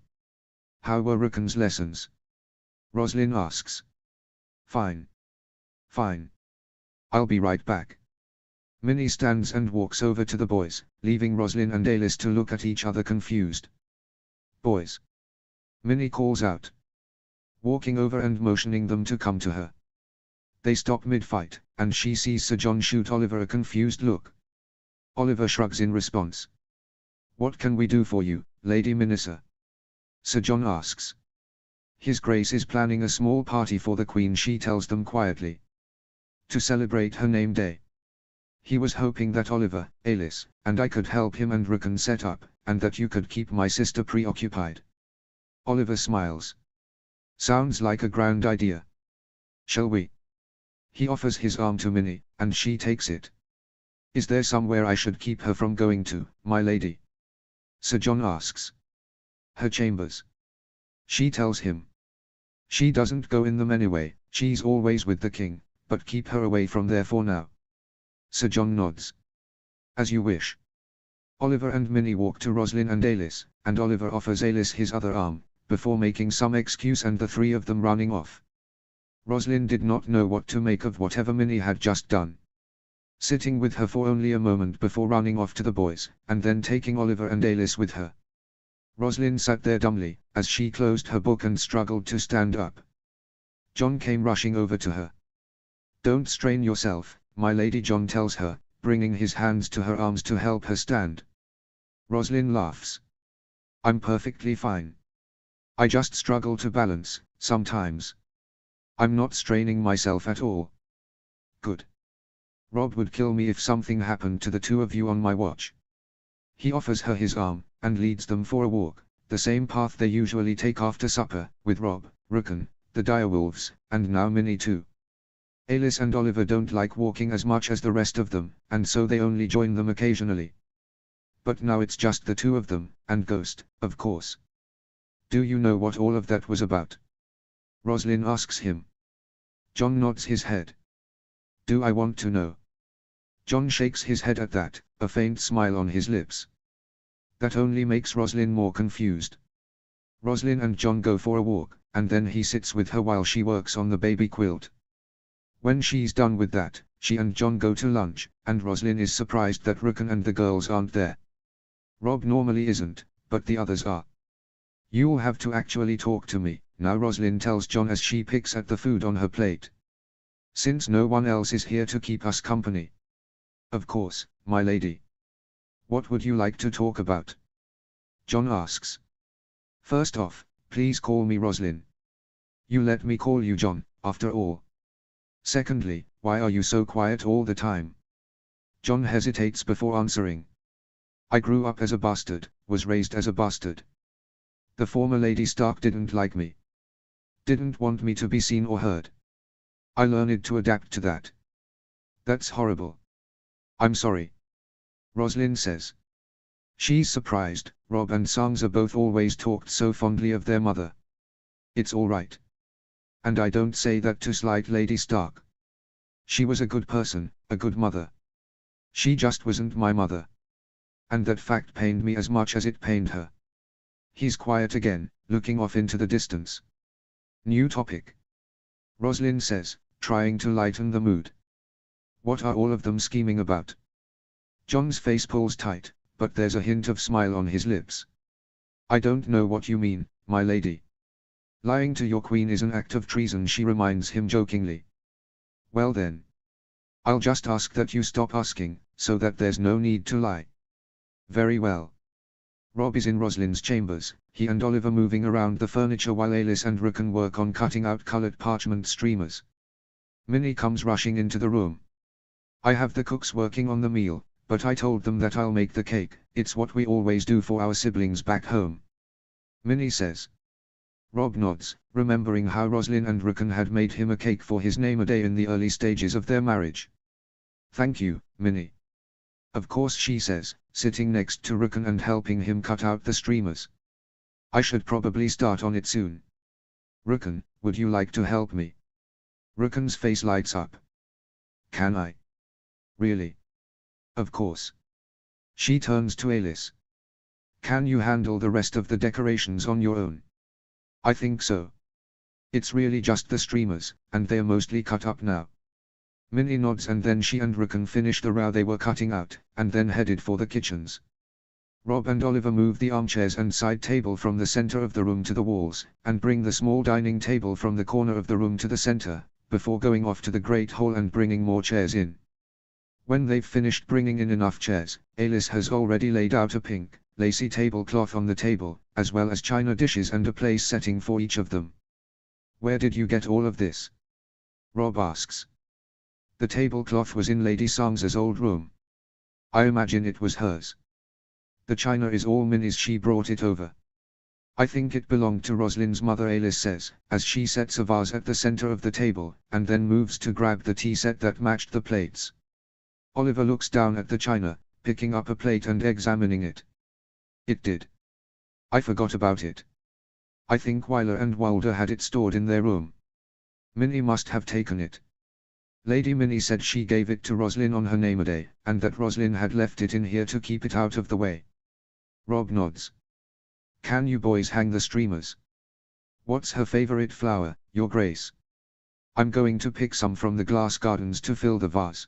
How were Rukun's lessons? Roslyn asks. Fine. Fine. I'll be right back. Minnie stands and walks over to the boys, leaving Roslyn and Alice to look at each other confused. Boys. Minnie calls out. Walking over and motioning them to come to her. They stop mid-fight, and she sees Sir John shoot Oliver a confused look. Oliver shrugs in response. What can we do for you, Lady Minissa? Sir John asks. His Grace is planning a small party for the Queen, she tells them quietly. To celebrate her name day. He was hoping that Oliver, Alice, and I could help him and Rukun set up, and that you could keep my sister preoccupied. Oliver smiles. Sounds like a grand idea. Shall we? He offers his arm to Minnie, and she takes it. Is there somewhere I should keep her from going to, my lady? Sir John asks. Her chambers. She tells him. She doesn't go in them anyway, she's always with the king, but keep her away from there for now. Sir John nods. As you wish. Oliver and Minnie walk to Roslin and Alice, and Oliver offers Alice his other arm, before making some excuse and the three of them running off. Roslin did not know what to make of whatever Minnie had just done. Sitting with her for only a moment before running off to the boys, and then taking Oliver and Alice with her. Roslin sat there dumbly, as she closed her book and struggled to stand up. John came rushing over to her. Don't strain yourself, my lady, John tells her, bringing his hands to her arms to help her stand. Roslin laughs. I'm perfectly fine. I just struggle to balance, sometimes. I'm not straining myself at all. Good. Rob would kill me if something happened to the two of you on my watch. He offers her his arm, and leads them for a walk, the same path they usually take after supper, with Rob, Rukan, the direwolves, and now Minnie too. Alice and Oliver don't like walking as much as the rest of them, and so they only join them occasionally. But now it's just the two of them, and Ghost, of course. Do you know what all of that was about? Roslin asks him. John nods his head. Do I want to know? John shakes his head at that, a faint smile on his lips. That only makes Roslin more confused. Roslin and John go for a walk, and then he sits with her while she works on the baby quilt. When she's done with that, she and John go to lunch, and Roslin is surprised that Rukan and the girls aren't there. Rob normally isn't, but the others are. You'll have to actually talk to me, now, Roslin tells John as she picks at the food on her plate. Since no one else is here to keep us company. Of course, my lady. What would you like to talk about? John asks. First off, please call me Roslin. You let me call you John, after all. Secondly, why are you so quiet all the time? John hesitates before answering. I grew up as a bastard, was raised as a bastard. The former Lady Stark didn't like me. Didn't want me to be seen or heard. I learned to adapt to that. That's horrible. I'm sorry. Roslin says. She's surprised, Rob and Sansa both always talked so fondly of their mother. It's all right. And I don't say that to slight Lady Stark. She was a good person, a good mother. She just wasn't my mother. And that fact pained me as much as it pained her. He's quiet again, looking off into the distance. New topic. Roslin says, trying to lighten the mood. What are all of them scheming about? John's face pulls tight, but there's a hint of smile on his lips. I don't know what you mean, my lady. Lying to your queen is an act of treason, she reminds him jokingly. Well then. I'll just ask that you stop asking, so that there's no need to lie. Very well. Rob is in Roslin's chambers, he and Oliver moving around the furniture while Alice and Rukan work on cutting out colored parchment streamers. Minnie comes rushing into the room. I have the cooks working on the meal, but I told them that I'll make the cake, it's what we always do for our siblings back home. Minnie says. Rob nods, remembering how Roslin and Rukan had made him a cake for his name a day in the early stages of their marriage. Thank you, Minnie. Of course, she says, sitting next to Rukan and helping him cut out the streamers. I should probably start on it soon. Rukan, would you like to help me? Rukan's face lights up. Can I? Really? Of course. She turns to Alice. Can you handle the rest of the decorations on your own? I think so. It's really just the streamers, and they're mostly cut up now. Minnie nods, and then she and Rukan finish the row they were cutting out, and then headed for the kitchens. Rob and Oliver move the armchairs and side table from the center of the room to the walls, and bring the small dining table from the corner of the room to the center, before going off to the great hall and bringing more chairs in. When they've finished bringing in enough chairs, Alice has already laid out a pink, lacy tablecloth on the table, as well as china dishes and a place setting for each of them. Where did you get all of this? Rob asks. The tablecloth was in Lady Sansa's old room. I imagine it was hers. The china is all Minnie's, she brought it over. I think it belonged to Rosalind's mother, Alice says, as she sets a vase at the center of the table, and then moves to grab the tea set that matched the plates. Oliver looks down at the china, picking up a plate and examining it. It did. I forgot about it. I think Wyler and Walder had it stored in their room. Minnie must have taken it. Lady Minnie said she gave it to Rosalind on her name-a-day, and that Rosalind had left it in here to keep it out of the way. Rob nods. Can you boys hang the streamers? What's her favorite flower, Your Grace? I'm going to pick some from the glass gardens to fill the vase.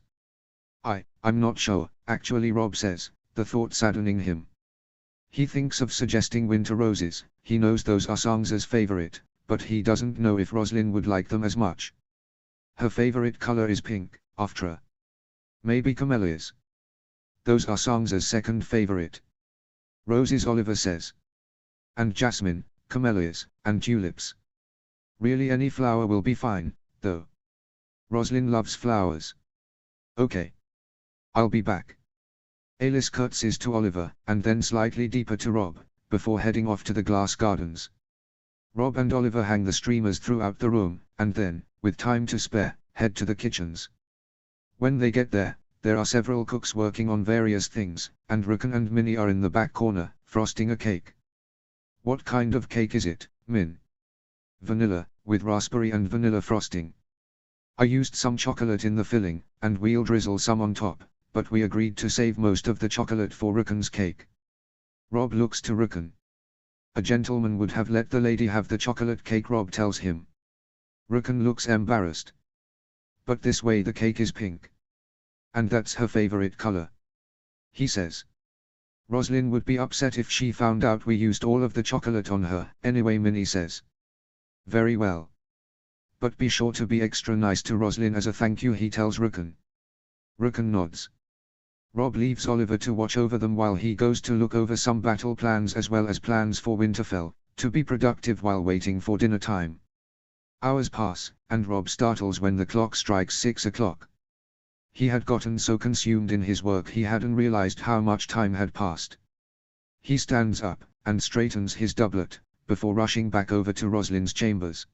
I'm not sure, actually, Rob says, the thought saddening him. He thinks of suggesting winter roses. He knows those are Sansa's favorite, but he doesn't know if Rosalind would like them as much. Her favorite color is pink, after her. Maybe camellias. Those are Sansa's second favorite. Roses, Oliver says. And jasmine, camellias, and tulips. Really, any flower will be fine, though. Rosalind loves flowers. Okay. I'll be back. Alice curtsies to Oliver, and then slightly deeper to Rob, before heading off to the glass gardens. Rob and Oliver hang the streamers throughout the room, and then, with time to spare, head to the kitchens. When they get there are several cooks working on various things, and Rickon and Minnie are in the back corner, frosting a cake. What kind of cake is it, Min? Vanilla, with raspberry and vanilla frosting. I used some chocolate in the filling, and we'll drizzle some on top, but we agreed to save most of the chocolate for Rickon's cake. Rob looks to Rickon. A gentleman would have let the lady have the chocolate cake, Rob tells him. Rickon looks embarrassed. But this way the cake is pink. And that's her favorite color. He says. Rosalind would be upset if she found out we used all of the chocolate on her, anyway, Minnie says. Very well. But be sure to be extra nice to Rosalind as a thank you, he tells Rickon. Rickon nods. Rob leaves Oliver to watch over them while he goes to look over some battle plans as well as plans for Winterfell, to be productive while waiting for dinner time. Hours pass, and Rob startles when the clock strikes 6 o'clock. He had gotten so consumed in his work he hadn't realized how much time had passed. He stands up, and straightens his doublet, before rushing back over to Rosalind's chambers.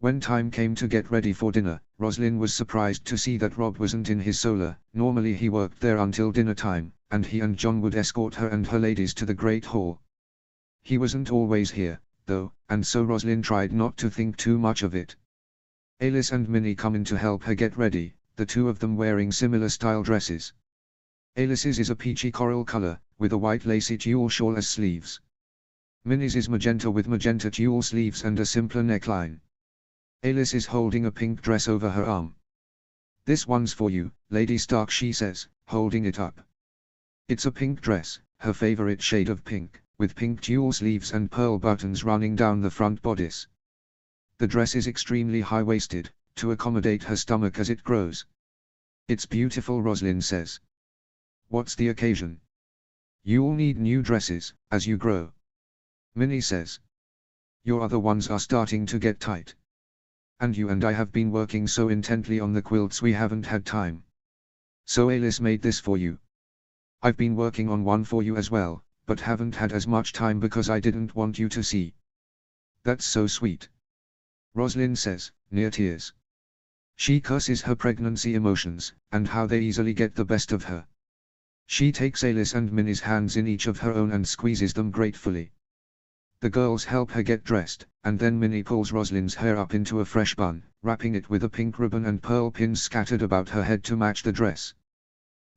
When time came to get ready for dinner, Rosalind was surprised to see that Rob wasn't in his solar. Normally he worked there until dinner time, and he and Jon would escort her and her ladies to the Great Hall. He wasn't always here, though, and so Rosalind tried not to think too much of it. Alice and Minnie come in to help her get ready, the two of them wearing similar style dresses. Alice's is a peachy coral color, with a white lacy tulle shawl as sleeves. Minnie's is magenta with magenta tulle sleeves and a simpler neckline. Alice is holding a pink dress over her arm. This one's for you, Lady Stark, she says, holding it up. It's a pink dress, her favorite shade of pink, with pink tulle sleeves and pearl buttons running down the front bodice. The dress is extremely high-waisted, to accommodate her stomach as it grows. It's beautiful, Rosalind says. What's the occasion? You'll need new dresses, as you grow. Minnie says. Your other ones are starting to get tight. And you and I have been working so intently on the quilts we haven't had time. So Alice made this for you. I've been working on one for you as well, but haven't had as much time because I didn't want you to see. That's so sweet. Rosalind says, near tears. She curses her pregnancy emotions, and how they easily get the best of her. She takes Alice and Minnie's hands in each of her own and squeezes them gratefully. The girls help her get dressed, and then Minnie pulls Rosalind's hair up into a fresh bun, wrapping it with a pink ribbon and pearl pins scattered about her head to match the dress.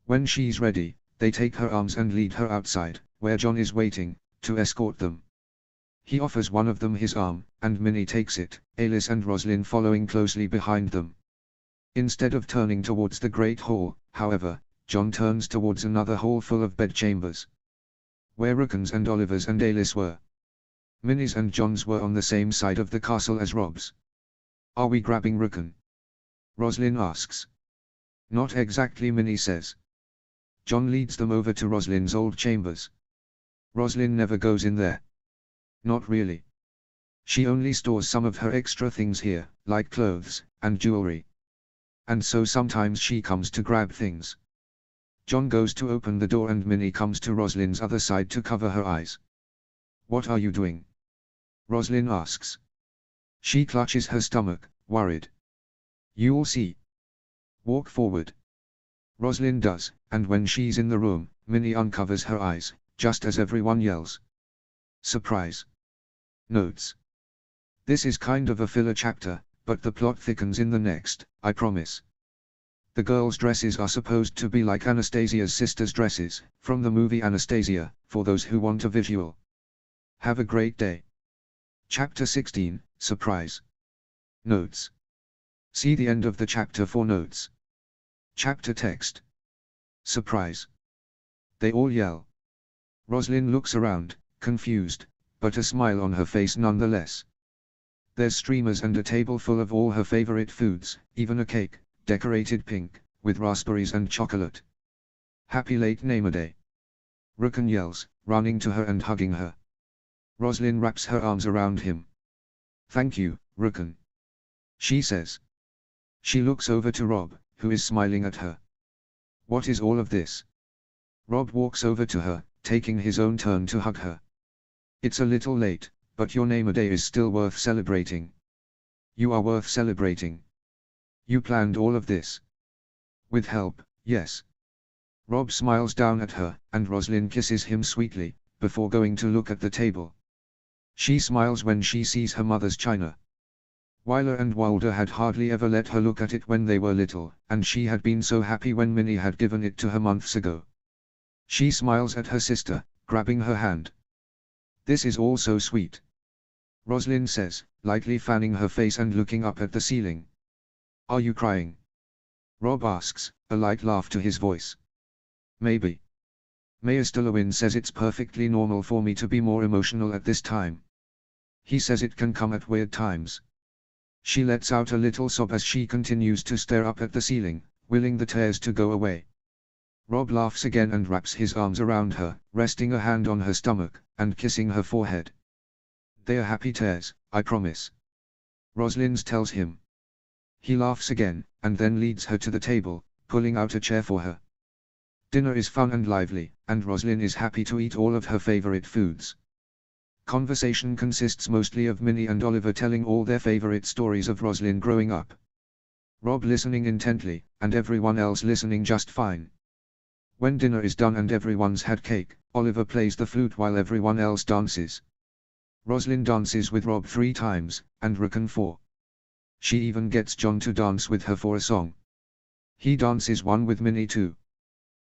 When she's ready, they take her arms and lead her outside, where Jon is waiting, to escort them. He offers one of them his arm, and Minnie takes it, Alice and Rosalind following closely behind them. Instead of turning towards the Great Hall, however, Jon turns towards another hall full of bedchambers. Where Rickon's and Oliver's and Alice were. Minnie's and Jon's were on the same side of the castle as Rob's. Are we grabbing Rickon? Rosalind asks. Not exactly, Minnie says. Jon leads them over to Rosalind's old chambers. Rosalind never goes in there. Not really. She only stores some of her extra things here, like clothes, and jewelry. And so sometimes she comes to grab things. Jon goes to open the door and Minnie comes to Rosalind's other side to cover her eyes. What are you doing? Roslyn asks. She clutches her stomach, worried. You'll see. Walk forward. Roslyn does, and when she's in the room, Minnie uncovers her eyes, just as everyone yells. Surprise. Notes. This is kind of a filler chapter, but the plot thickens in the next, I promise. The girls' dresses are supposed to be like Anastasia's sisters' dresses, from the movie Anastasia, for those who want a visual. Have a great day. Chapter 16, Surprise. Notes. See the end of the chapter for notes. Chapter text. Surprise. They all yell. Roslyn looks around, confused, but a smile on her face nonetheless. There's streamers and a table full of all her favorite foods, even a cake, decorated pink, with raspberries and chocolate. Happy late Namer Day. Rukun yells, running to her and hugging her. Roslyn wraps her arms around him. Thank you, Rukun. She says. She looks over to Rob, who is smiling at her. What is all of this? Rob walks over to her, taking his own turn to hug her. It's a little late, but your Namer Day is still worth celebrating. You are worth celebrating. You planned all of this. With help, yes. Rob smiles down at her, and Roslyn kisses him sweetly, before going to look at the table. She smiles when she sees her mother's china. Wyler and Wilder had hardly ever let her look at it when they were little, and she had been so happy when Minnie had given it to her months ago. She smiles at her sister, grabbing her hand. This is all so sweet. Roslyn says, lightly fanning her face and looking up at the ceiling. Are you crying? Rob asks, a light laugh to his voice. Maybe. Mayor Stillowin says it's perfectly normal for me to be more emotional at this time. He says it can come at weird times. She lets out a little sob as she continues to stare up at the ceiling, willing the tears to go away. Rob laughs again and wraps his arms around her, resting a hand on her stomach, and kissing her forehead. They are happy tears, I promise. Roslyn tells him. He laughs again, and then leads her to the table, pulling out a chair for her. Dinner is fun and lively, and Roslyn is happy to eat all of her favorite foods. Conversation consists mostly of Minnie and Oliver telling all their favorite stories of Roslyn growing up. Rob listening intently, and everyone else listening just fine. When dinner is done and everyone's had cake, Oliver plays the flute while everyone else dances. Roslyn dances with Rob 3 times, and Rukun 4. She even gets John to dance with her for a song. He dances one with Minnie too.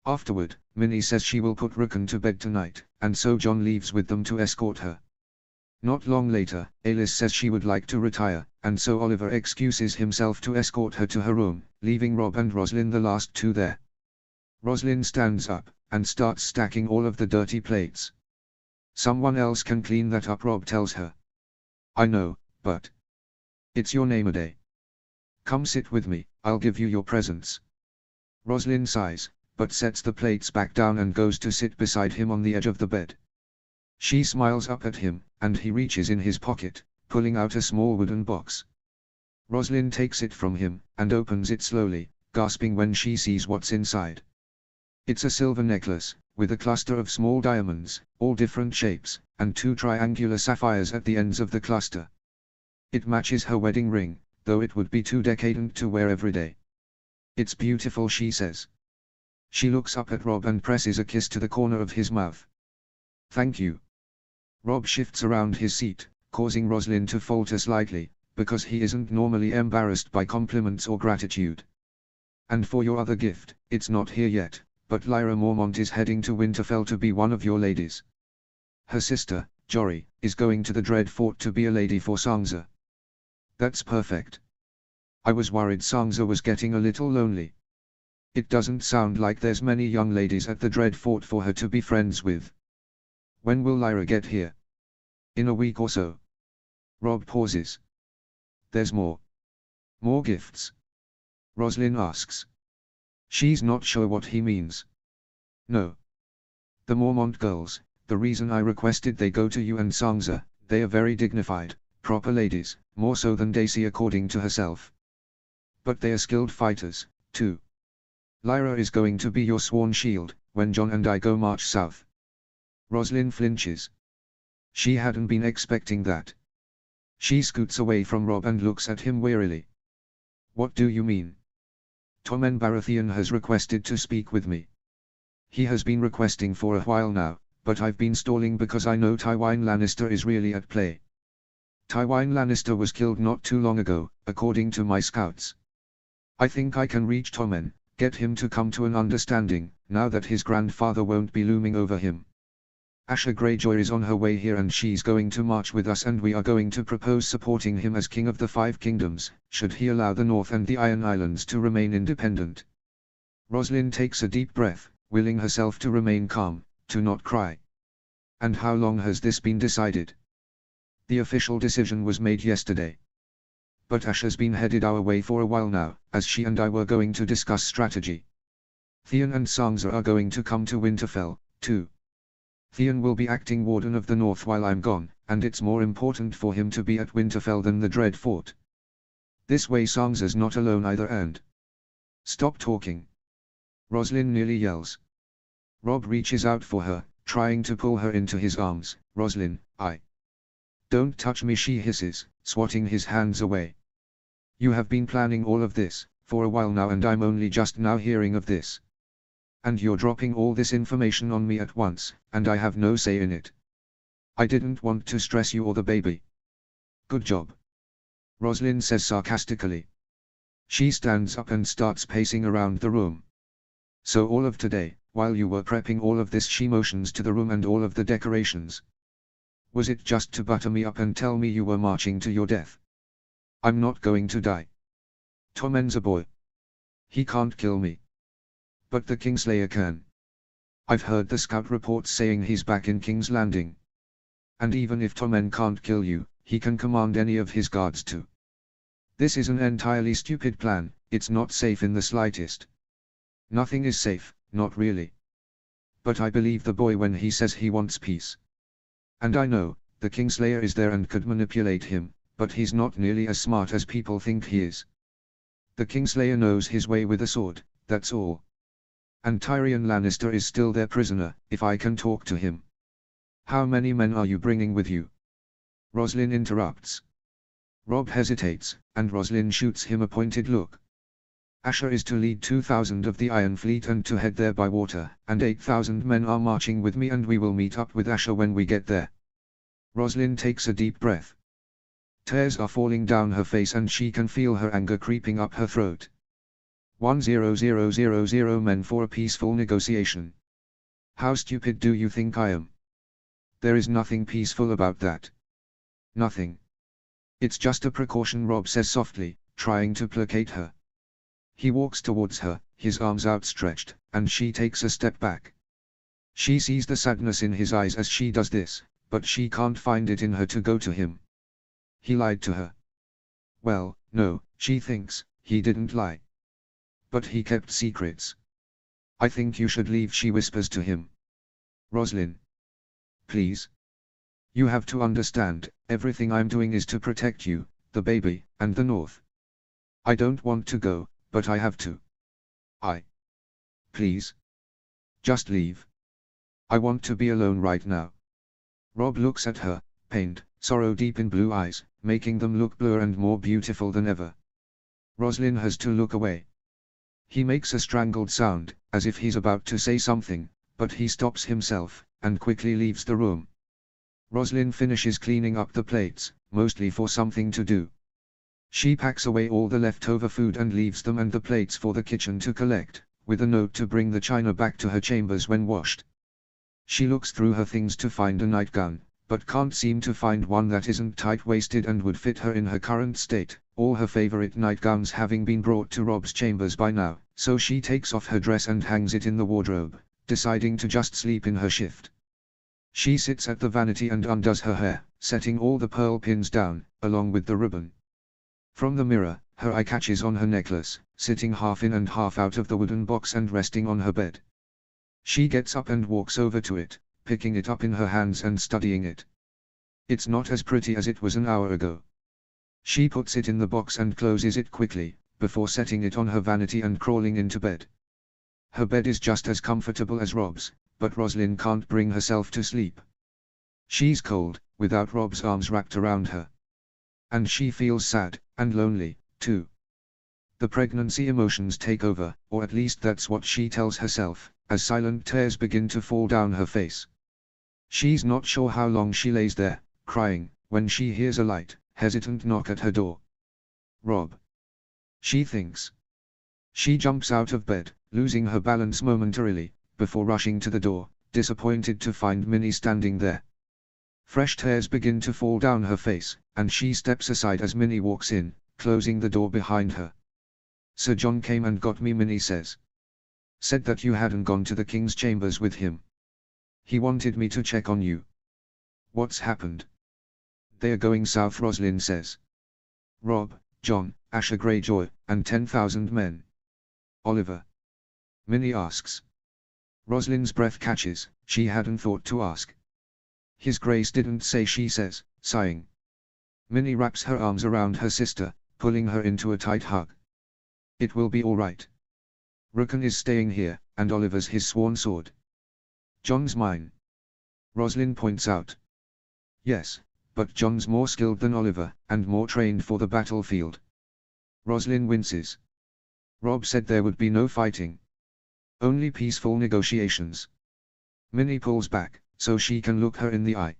Afterward, Minnie says she will put Rukun to bed tonight, and so John leaves with them to escort her. Not long later, Alice says she would like to retire, and so Oliver excuses himself to escort her to her room, leaving Rob and Roslyn the last 2 there. Roslyn stands up, and starts stacking all of the dirty plates. Someone else can clean that up, Rob tells her. I know, but it's your Namer Day. Come sit with me, I'll give you your presents. Roslyn sighs, but sets the plates back down and goes to sit beside him on the edge of the bed. She smiles up at him, and he reaches in his pocket, pulling out a small wooden box. Roslyn takes it from him, and opens it slowly, gasping when she sees what's inside. It's a silver necklace, with a cluster of small diamonds, all different shapes, and 2 triangular sapphires at the ends of the cluster. It matches her wedding ring, though it would be too decadent to wear every day. It's beautiful, she says. She looks up at Rob and presses a kiss to the corner of his mouth. Thank you. Rob shifts around his seat, causing Roslyn to falter slightly, because he isn't normally embarrassed by compliments or gratitude. And for your other gift, it's not here yet, but Lyra Mormont is heading to Winterfell to be one of your ladies. Her sister, Jory, is going to the Dreadfort to be a lady for Sansa. That's perfect. I was worried Sansa was getting a little lonely. It doesn't sound like there's many young ladies at the Dreadfort for her to be friends with. When will Lyra get here? In a week or so. Rob pauses. There's more. More gifts? Roslyn asks. She's not sure what he means. No. The Mormont girls, the reason I requested they go to you and Sansa, they are very dignified, proper ladies, more so than Daisy according to herself. But they are skilled fighters, too. Lyra is going to be your sworn shield, when John and I go march south. Roslyn flinches. She hadn't been expecting that, She scoots away from Rob and looks at him wearily. What do you mean? Tommen Baratheon has requested to speak with me. He has been requesting for a while now, but I've been stalling because I know Tywin Lannister is really at play. Tywin Lannister was killed not too long ago, according to my scouts. I think I can reach Tommen, get him to come to an understanding, now that his grandfather won't be looming over him. Asha Greyjoy is on her way here and she's going to march with us and we are going to propose supporting him as King of the Five Kingdoms, should he allow the North and the Iron Islands to remain independent. Roslyn takes a deep breath, willing herself to remain calm, to not cry. And how long has this been decided? The official decision was made yesterday. But Asha's been headed our way for a while now, as she and I were going to discuss strategy. Theon and Sansa are going to come to Winterfell, too. Theon will be acting Warden of the North while I'm gone, and it's more important for him to be at Winterfell than the Dread Fort. This way Sansa's not alone either and... Stop talking. Roslyn nearly yells. Rob reaches out for her, trying to pull her into his arms. Roslyn, Don't touch me, she hisses, swatting his hands away. You have been planning all of this, for a while now, and I'm only just now hearing of this. And you're dropping all this information on me at once, and I have no say in it. I didn't want to stress you or the baby. Good job. Roslyn says sarcastically. She stands up and starts pacing around the room. So all of today, while you were prepping all of this, she motions to the room and all of the decorations. Was it just to butter me up and tell me you were marching to your death? I'm not going to die. Tommen's a boy. He can't kill me. But the Kingslayer can. I've heard the scout reports saying he's back in King's Landing. And even if Tommen can't kill you, he can command any of his guards to. This is an entirely stupid plan, it's not safe in the slightest. Nothing is safe, not really. But I believe the boy when he says he wants peace. And I know, the Kingslayer is there and could manipulate him, but he's not nearly as smart as people think he is. The Kingslayer knows his way with a sword, that's all. And Tyrion Lannister is still their prisoner, if I can talk to him. How many men are you bringing with you? Roslyn interrupts. Rob hesitates, and Roslyn shoots him a pointed look. Asha is to lead 2,000 of the Iron Fleet and to head there by water, and 8,000 men are marching with me and we will meet up with Asha when we get there. Roslyn takes a deep breath. Tears are falling down her face and she can feel her anger creeping up her throat. 1,000 men for a peaceful negotiation. How stupid do you think I am? There is nothing peaceful about that. Nothing. It's just a precaution, Rob says softly, trying to placate her. He walks towards her, his arms outstretched, and she takes a step back. She sees the sadness in his eyes as she does this, but she can't find it in her to go to him. He lied to her. Well, no, she thinks, he didn't lie. But he kept secrets. I think you should leave, she whispers to him. Roslyn. Please. You have to understand, everything I'm doing is to protect you, the baby, and the North. I don't want to go, but I have to. Please. Just leave. I want to be alone right now. Rob looks at her, pained, sorrow deep in blue eyes, making them look bluer and more beautiful than ever. Roslyn has to look away. He makes a strangled sound, as if he's about to say something, but he stops himself, and quickly leaves the room. Roslyn finishes cleaning up the plates, mostly for something to do. She packs away all the leftover food and leaves them and the plates for the kitchen to collect, with a note to bring the china back to her chambers when washed. She looks through her things to find a nightgown, but can't seem to find one that isn't tight-waisted and would fit her in her current state, all her favorite nightgowns having been brought to Rob's chambers by now, so she takes off her dress and hangs it in the wardrobe, deciding to just sleep in her shift. She sits at the vanity and undoes her hair, setting all the pearl pins down, along with the ribbon. From the mirror, her eye catches on her necklace, sitting half in and half out of the wooden box and resting on her bed. She gets up and walks over to it, picking it up in her hands and studying it. It's not as pretty as it was an hour ago. She puts it in the box and closes it quickly, before setting it on her vanity and crawling into bed. Her bed is just as comfortable as Rob's, but Roslyn can't bring herself to sleep. She's cold, without Rob's arms wrapped around her. And she feels sad, and lonely, too. The pregnancy emotions take over, or at least that's what she tells herself, as silent tears begin to fall down her face. She's not sure how long she lays there, crying, when she hears a light, hesitant knock at her door. Rob. She thinks. She jumps out of bed, losing her balance momentarily, before rushing to the door, disappointed to find Minnie standing there. Fresh tears begin to fall down her face, and she steps aside as Minnie walks in, closing the door behind her. Sir John came and got me, Minnie says. Said that you hadn't gone to the king's chambers with him. He wanted me to check on you. What's happened? They're going south, Rosalind says. Rob, John, Asher Greyjoy, and 10,000 men. Oliver? Minnie asks. Rosalind's breath catches, she hadn't thought to ask. His Grace didn't say, she says, sighing. Minnie wraps her arms around her sister, pulling her into a tight hug. It will be all right. Rookon is staying here, and Oliver's his sworn sword. John's mine. Rosalind points out. Yes, but John's more skilled than Oliver, and more trained for the battlefield. Rosalind winces. Rob said there would be no fighting. Only peaceful negotiations. Minnie pulls back, so she can look her in the eye.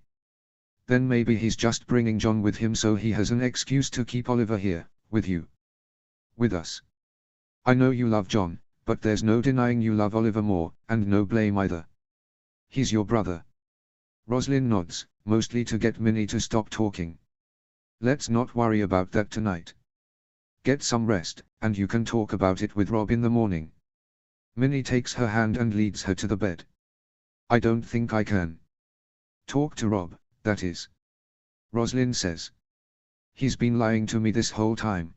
Then maybe he's just bringing John with him so he has an excuse to keep Oliver here, with you. With us. I know you love John, but there's no denying you love Oliver more, and no blame either. He's your brother. Rosalind nods, mostly to get Minnie to stop talking. Let's not worry about that tonight. Get some rest, and you can talk about it with Rob in the morning. Minnie takes her hand and leads her to the bed. I don't think I can. Talk to Rob, that is. Rosalind says. He's been lying to me this whole time.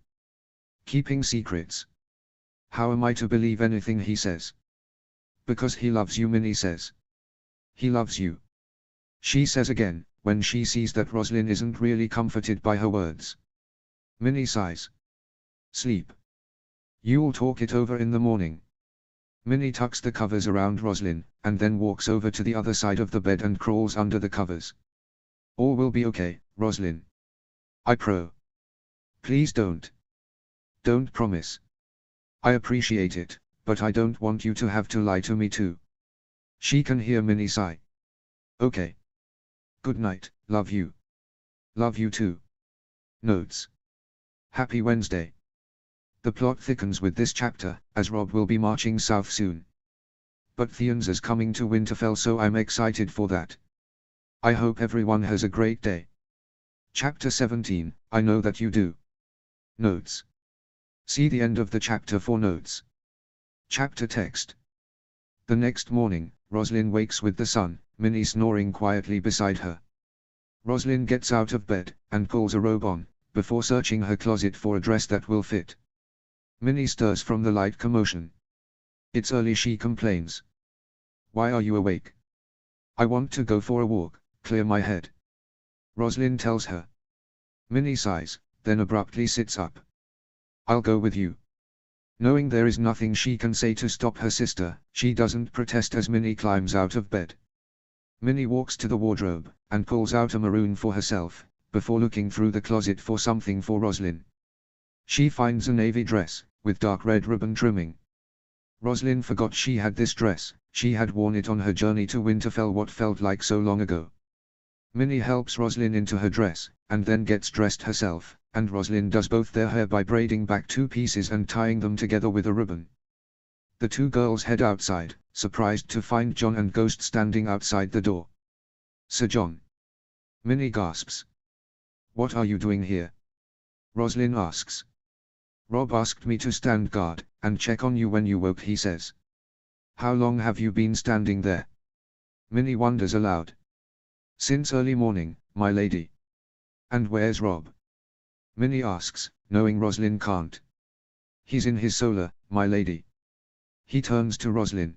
Keeping secrets. How am I to believe anything he says? Because he loves you, Minnie says. He loves you. She says again, when she sees that Rosalind isn't really comforted by her words. Minnie sighs. Sleep. You'll talk it over in the morning. Minnie tucks the covers around Rosalind, and then walks over to the other side of the bed and crawls under the covers. All will be okay, Rosalind. I pro. Please don't. Don't promise. I appreciate it, but I don't want you to have to lie to me too. She can hear Minnie sigh. Okay. Good night, love you. Love you too. Notes. Happy Wednesday. The plot thickens with this chapter, as Rob will be marching south soon. But Theon's is coming to Winterfell, so I'm excited for that. I hope everyone has a great day. Chapter 17, I know that you do. Notes. See the end of the chapter for notes. Chapter text. The next morning, Rosalind wakes with the sun, Minnie snoring quietly beside her. Rosalind gets out of bed, and pulls a robe on, before searching her closet for a dress that will fit. Minnie stirs from the light commotion. It's early, she complains. Why are you awake? I want to go for a walk, clear my head. Rosalind tells her. Minnie sighs, then abruptly sits up. I'll go with you. Knowing there is nothing she can say to stop her sister, she doesn't protest as Minnie climbs out of bed. Minnie walks to the wardrobe, and pulls out a maroon for herself, before looking through the closet for something for Rosalind. She finds a navy dress, with dark red ribbon trimming. Rosalind forgot she had this dress, she had worn it on her journey to Winterfell what felt like so long ago. Minnie helps Rosalind into her dress, and then gets dressed herself, and Rosalind does both their hair by braiding back 2 pieces and tying them together with a ribbon. The 2 girls head outside, surprised to find John and Ghost standing outside the door. Sir John. Minnie gasps. What are you doing here? Rosalind asks. Rob asked me to stand guard, and check on you when you woke, he says. How long have you been standing there? Minnie wonders aloud. Since early morning, my lady. And where's Rob? Minnie asks, knowing Rosalind can't. He's in his solar, my lady. He turns to Rosalind.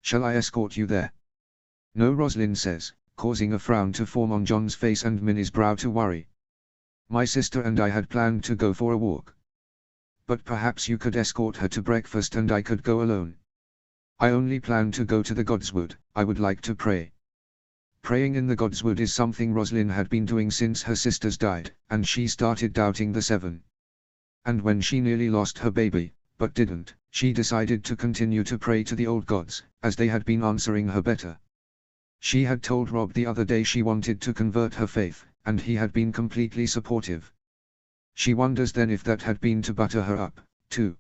Shall I escort you there? No, Rosalind says, causing a frown to form on John's face and Minnie's brow to worry. My sister and I had planned to go for a walk. But perhaps you could escort her to breakfast and I could go alone. I only plan to go to the Godswood, I would like to pray. Praying in the Godswood is something Roslyn had been doing since her sisters died, and she started doubting the seven. And when she nearly lost her baby, but didn't, she decided to continue to pray to the old gods, as they had been answering her better. She had told Rob the other day she wanted to convert her faith, and he had been completely supportive. She wonders then if that had been to butter her up, too.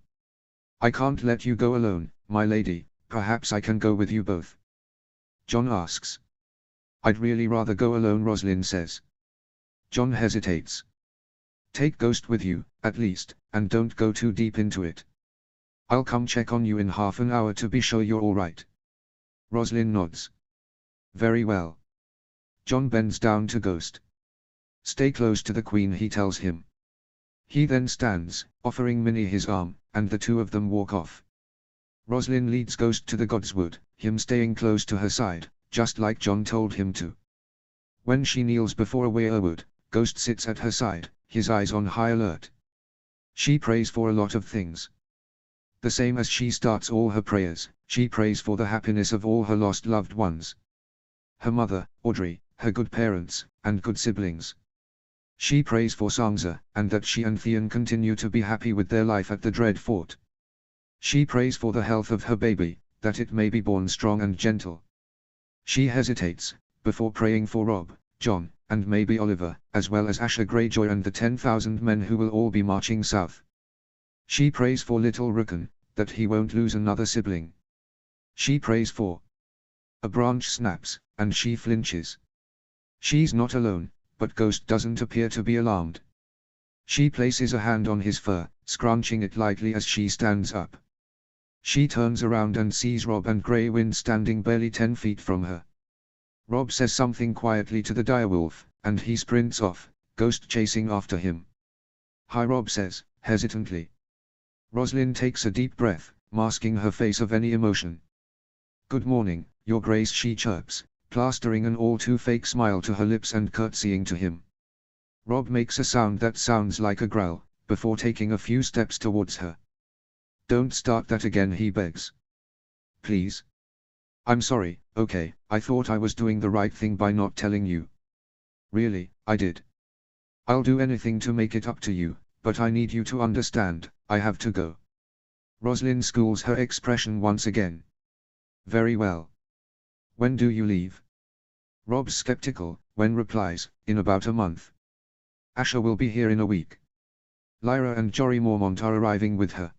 I can't let you go alone, my lady, perhaps I can go with you both. John asks. I'd really rather go alone, Roslyn says. John hesitates. Take Ghost with you, at least, and don't go too deep into it. I'll come check on you in half an hour to be sure you're alright. Roslyn nods. Very well. John bends down to Ghost. Stay close to the Queen, he tells him. He then stands, offering Minnie his arm, and the two of them walk off. Roslyn leads Ghost to the Godswood, him staying close to her side, just like John told him to. When she kneels before a weirwood, Ghost sits at her side, his eyes on high alert. She prays for a lot of things. The same as she starts all her prayers, she prays for the happiness of all her lost loved ones. Her mother, Audrey, her good parents, and good siblings. She prays for Sansa, and that she and Theon continue to be happy with their life at the Dread Fort. She prays for the health of her baby, that it may be born strong and gentle. She hesitates, before praying for Rob, John, and maybe Oliver, as well as Asher Greyjoy and the 10,000 men who will all be marching south. She prays for little Rickon, that he won't lose another sibling. She prays for... A branch snaps, and she flinches. She's not alone, but Ghost doesn't appear to be alarmed. She places a hand on his fur, scrunching it lightly as she stands up. She turns around and sees Rob and Grey Wind standing barely 10 feet from her. Rob says something quietly to the direwolf, and he sprints off, Ghost chasing after him. Hi, Rob says, hesitantly. Roslyn takes a deep breath, masking her face of any emotion. Good morning, Your Grace, she chirps, plastering an all-too-fake smile to her lips and curtsying to him. Rob makes a sound that sounds like a growl, before taking a few steps towards her. Don't start that again, he begs. Please. I'm sorry, okay, I thought I was doing the right thing by not telling you. Really, I did. I'll do anything to make it up to you, but I need you to understand, I have to go. Roslyn schools her expression once again. Very well. When do you leave? Rob's skeptical, when replies, in about a month. Asher will be here in a week. Lyra and Jory Mormont are arriving with her.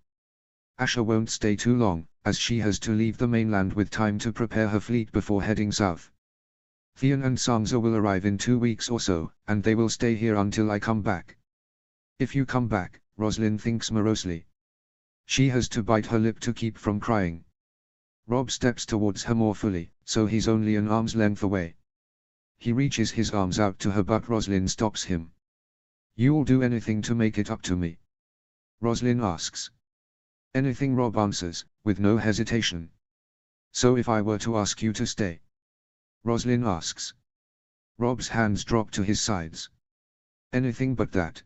Asher won't stay too long, as she has to leave the mainland with time to prepare her fleet before heading south. Theon and Sansa will arrive in 2 weeks or so, and they will stay here until I come back. If you come back, Roslyn thinks morosely. She has to bite her lip to keep from crying. Rob steps towards her more fully, so he's only an arm's length away. He reaches his arms out to her, but Roslyn stops him. You'll do anything to make it up to me? Roslyn asks. Anything, Rob answers, with no hesitation. So if I were to ask you to stay? Roslyn asks. Rob's hands drop to his sides. Anything but that.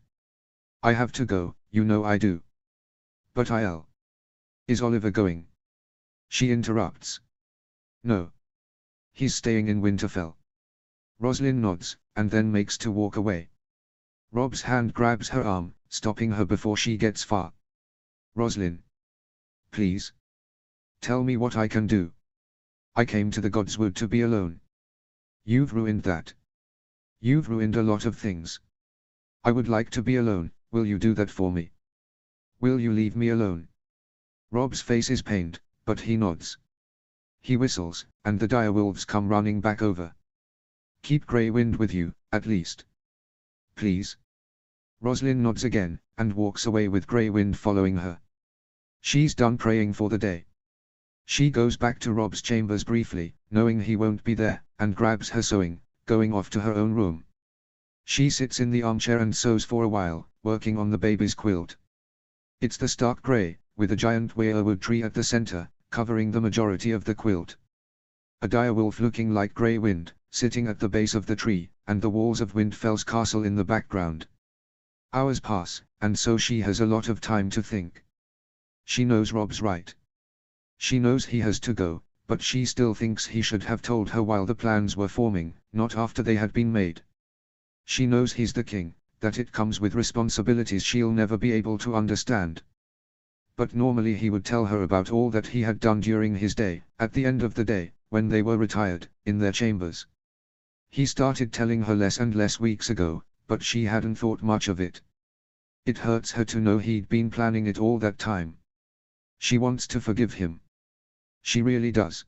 I have to go, you know I do. But I'll. Is Oliver going? She interrupts. No. He's staying in Winterfell. Roslyn nods, and then makes to walk away. Rob's hand grabs her arm, stopping her before she gets far. Roslyn. Please. Tell me what I can do. I came to the Godswood to be alone. You've ruined that. You've ruined a lot of things. I would like to be alone, will you do that for me? Will you leave me alone? Rob's face is pained, but he nods. He whistles, and the direwolves come running back over. Keep Grey Wind with you, at least. Please. Roslyn nods again, and walks away with Grey Wind following her. She's done praying for the day. She goes back to Rob's chambers briefly, knowing he won't be there, and grabs her sewing, going off to her own room. She sits in the armchair and sews for a while, working on the baby's quilt. It's the stark grey, with a giant weirwood tree at the center, covering the majority of the quilt. A direwolf looking like Grey Wind, sitting at the base of the tree, and the walls of Windfell's castle in the background. Hours pass, and so she has a lot of time to think. She knows Rob's right. She knows he has to go, but she still thinks he should have told her while the plans were forming, not after they had been made. She knows he's the king, that it comes with responsibilities she'll never be able to understand. But normally he would tell her about all that he had done during his day, at the end of the day, when they were retired, in their chambers. He started telling her less and less weeks ago, but she hadn't thought much of it. It hurts her to know he'd been planning it all that time. She wants to forgive him. She really does.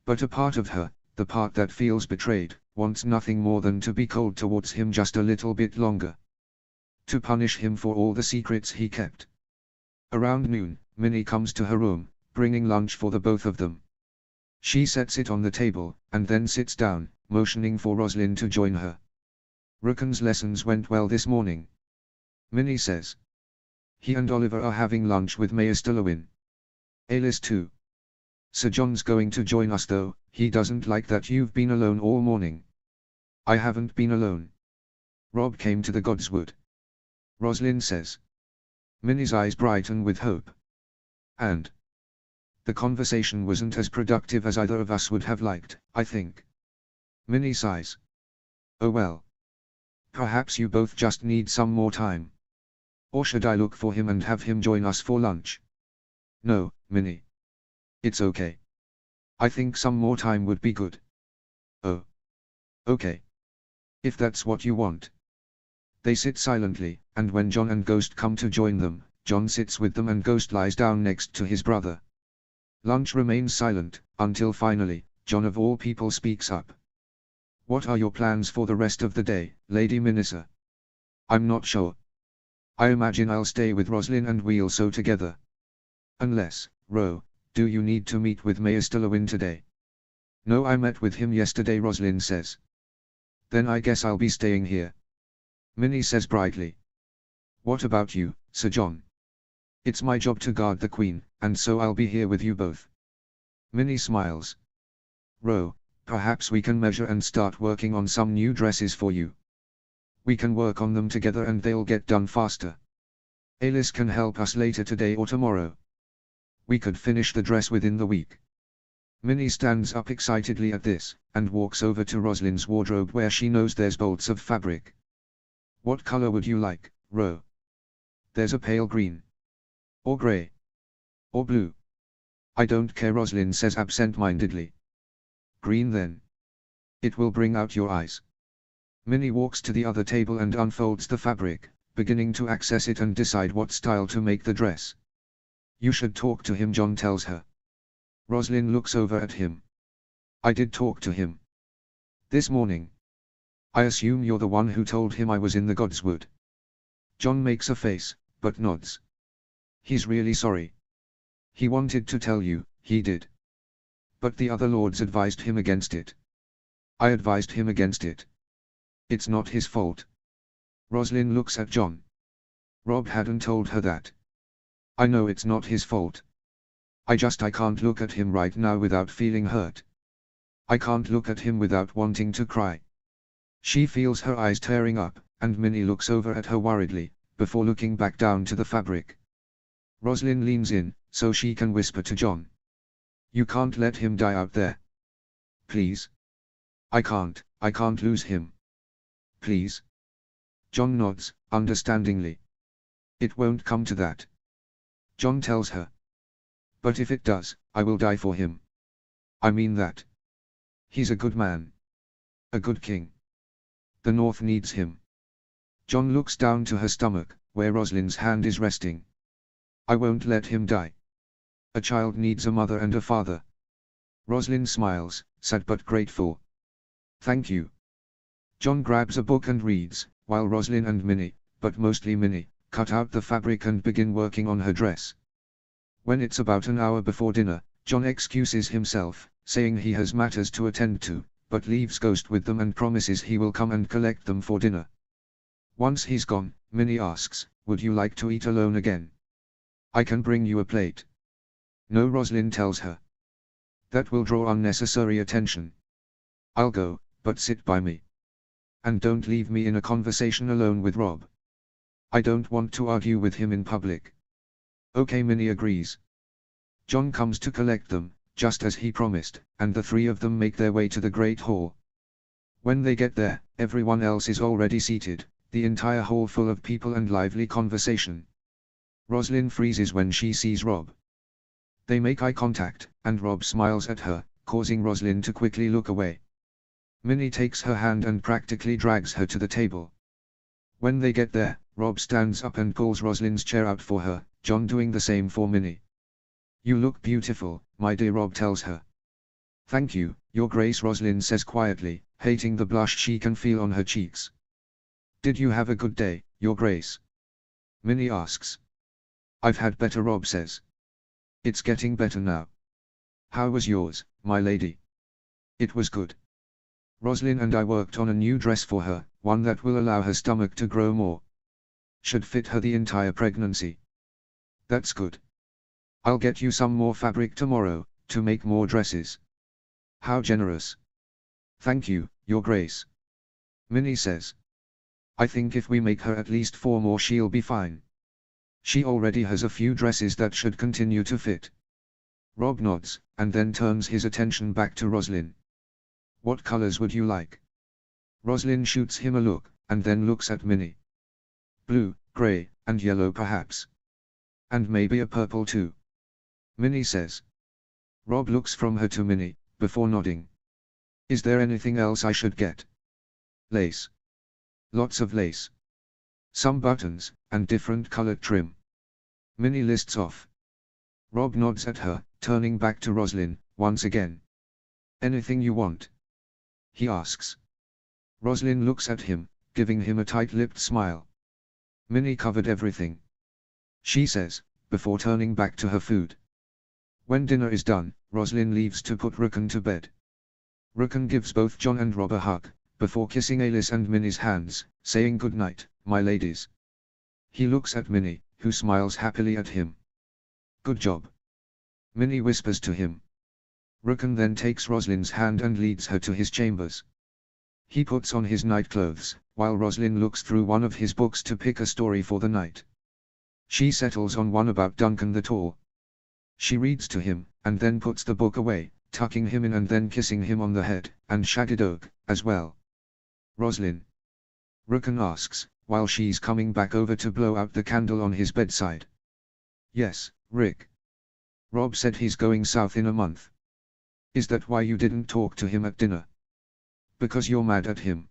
But a part of her, the part that feels betrayed, wants nothing more than to be cold towards him just a little bit longer. To punish him for all the secrets he kept. Around noon, Minnie comes to her room, bringing lunch for the both of them. She sets it on the table, and then sits down, motioning for Roslyn to join her. Rukun's lessons went well this morning, Minnie says. He and Oliver are having lunch with Maester Lewin. Alice too. Sir John's going to join us though, he doesn't like that you've been alone all morning. I haven't been alone. Rob came to the Godswood. Roslyn says. Minnie's eyes brighten with hope. And the conversation wasn't as productive as either of us would have liked, I think. Minnie sighs. Oh well. Perhaps you both just need some more time. Or should I look for him and have him join us for lunch? No, Minnie. It's okay. I think some more time would be good. Oh. Okay. If that's what you want. They sit silently, and when John and Ghost come to join them, John sits with them and Ghost lies down next to his brother. Lunch remains silent, until finally, John of all people speaks up. What are your plans for the rest of the day, Lady Minissa? I'm not sure. I imagine I'll stay with Roslyn and we'll sew together. Unless, Ro, do you need to meet with Maester Lewin today? No, I met with him yesterday, Roslyn says. Then I guess I'll be staying here. Minnie says brightly. What about you, Sir John? It's my job to guard the Queen, and so I'll be here with you both. Minnie smiles. Ro, perhaps we can measure and start working on some new dresses for you. We can work on them together and they'll get done faster. Alice can help us later today or tomorrow. We could finish the dress within the week. Minnie stands up excitedly at this, and walks over to Roslyn's wardrobe where she knows there's bolts of fabric. What color would you like, Ro? There's a pale green. Or grey. Or blue. I don't care, Roslyn says absent-mindedly. Green then. It will bring out your eyes. Minnie walks to the other table and unfolds the fabric, beginning to access it and decide what style to make the dress. You should talk to him, John tells her. Roslyn looks over at him. I did talk to him. This morning. I assume you're the one who told him I was in the Godswood. John makes a face, but nods. He's really sorry. He wanted to tell you, he did. But the other lords advised him against it. I advised him against it. It's not his fault. Roslyn looks at John. Rob hadn't told her that. I know it's not his fault. I can't look at him right now without feeling hurt. I can't look at him without wanting to cry. She feels her eyes tearing up, and Minnie looks over at her worriedly, before looking back down to the fabric. Roslyn leans in, so she can whisper to John. You can't let him die out there. Please. I can't lose him. Please. John nods, understandingly. It won't come to that. John tells her. But if it does, I will die for him. I mean that. He's a good man. A good king. The North needs him. John looks down to her stomach, where Roslyn's hand is resting. I won't let him die. A child needs a mother and a father. Roslyn smiles, sad but grateful. Thank you. John grabs a book and reads, while Roslyn and Minnie, but mostly Minnie, cut out the fabric and begin working on her dress. When it's about an hour before dinner, John excuses himself, saying he has matters to attend to, but leaves Ghost with them and promises he will come and collect them for dinner. Once he's gone, Minnie asks, would you like to eat alone again? I can bring you a plate. No, Roslyn tells her. That will draw unnecessary attention. I'll go, but sit by me. And don't leave me in a conversation alone with Rob. I don't want to argue with him in public. Okay, Minnie agrees. John comes to collect them, just as he promised, and the three of them make their way to the Great Hall. When they get there, everyone else is already seated, the entire hall full of people and lively conversation. Rosalind freezes when she sees Rob. They make eye contact, and Rob smiles at her, causing Rosalind to quickly look away. Minnie takes her hand and practically drags her to the table. When they get there, Rob stands up and pulls Rosalind's chair out for her, John doing the same for Minnie. "You look beautiful, my dear," Rob tells her. "Thank you, Your Grace," Rosalind says quietly, hating the blush she can feel on her cheeks. "Did you have a good day, Your Grace?" Minnie asks. "I've had better," Rob says. "It's getting better now." "How was yours, my lady?" "It was good. Rosalind and I worked on a new dress for her, one that will allow her stomach to grow more. Should fit her the entire pregnancy." "That's good. I'll get you some more fabric tomorrow, to make more dresses." "How generous." "Thank you, Your Grace." Minnie says. "I think if we make her at least 4 more she'll be fine. She already has a few dresses that should continue to fit." Rob nods, and then turns his attention back to Rosalind. "What colors would you like?" Rosalind shoots him a look, and then looks at Minnie. "Blue, gray, and yellow perhaps. And maybe a purple too," Minnie says. Rob looks from her to Minnie, before nodding. "Is there anything else I should get?" "Lace. Lots of lace. Some buttons, and different colored trim," Minnie lists off. Rob nods at her, turning back to Rosalind, once again. "Anything you want?" he asks. Rosalind looks at him, giving him a tight-lipped smile. "Minnie covered everything," she says, before turning back to her food. When dinner is done, Rosalind leaves to put Rukun to bed. Rukun gives both John and Rob a hug, before kissing Alice and Minnie's hands, saying "Good night, my ladies." He looks at Minnie, who smiles happily at him. "Good job," Minnie whispers to him. Rukun then takes Rosalind's hand and leads her to his chambers. He puts on his nightclothes, while Rosalind looks through one of his books to pick a story for the night. She settles on one about Duncan the Tall. She reads to him, and then puts the book away, tucking him in and then kissing him on the head, and Shaggydoag, as well. "Rosalind?" Rukun asks, while she's coming back over to blow out the candle on his bedside. "Yes, Rick. Rob said he's going south in a month. Is that why you didn't talk to him at dinner? Because you're mad at him?"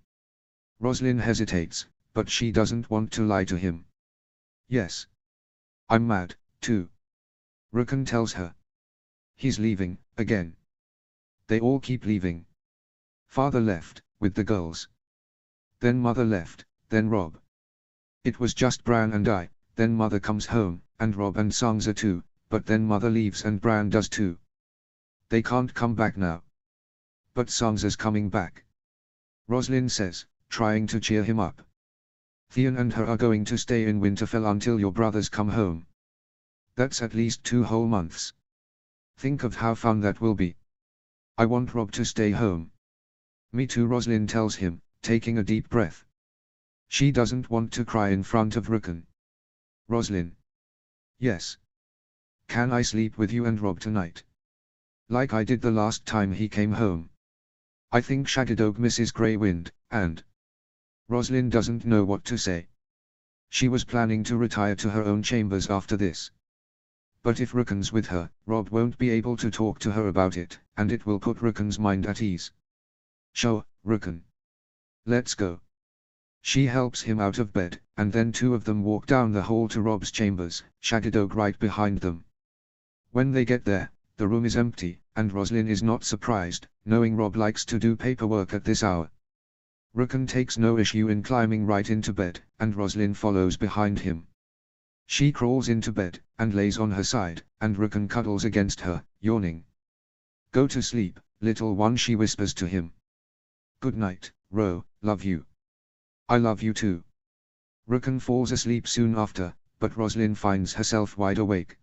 Rosalind hesitates, but she doesn't want to lie to him. "Yes. I'm mad, too," Rukun tells her. "He's leaving, again. They all keep leaving. Father left, with the girls. Then Mother left, then Rob. It was just Bran and I, then Mother comes home, and Rob and Sansa too, but then Mother leaves and Bran does too. They can't come back now. But Sansa's coming back," Rosalind says, trying to cheer him up. "Theon and her are going to stay in Winterfell until your brothers come home. That's at least 2 whole months. Think of how fun that will be. I want Rob to stay home." "Me too," Rosalind tells him, taking a deep breath. She doesn't want to cry in front of Rukun. "Rosalind." "Yes. Can I sleep with you and Rob tonight? Like I did the last time he came home? I think Shaggydoag misses Grey Wind, and..." Rosalind doesn't know what to say. She was planning to retire to her own chambers after this. But if Rukun's with her, Rob won't be able to talk to her about it, and it will put Rukun's mind at ease. "Sure, Rukun. Let's go." She helps him out of bed, and then 2 of them walk down the hall to Rob's chambers, Shaggydoag right behind them. When they get there, the room is empty, and Rosalind is not surprised, knowing Rob likes to do paperwork at this hour. Rukun takes no issue in climbing right into bed, and Rosalind follows behind him. She crawls into bed, and lays on her side, and Rukun cuddles against her, yawning. "Go to sleep, little one," she whispers to him. "Good night, Ro, love you." "I love you too." Rukun falls asleep soon after, but Rosalind finds herself wide awake.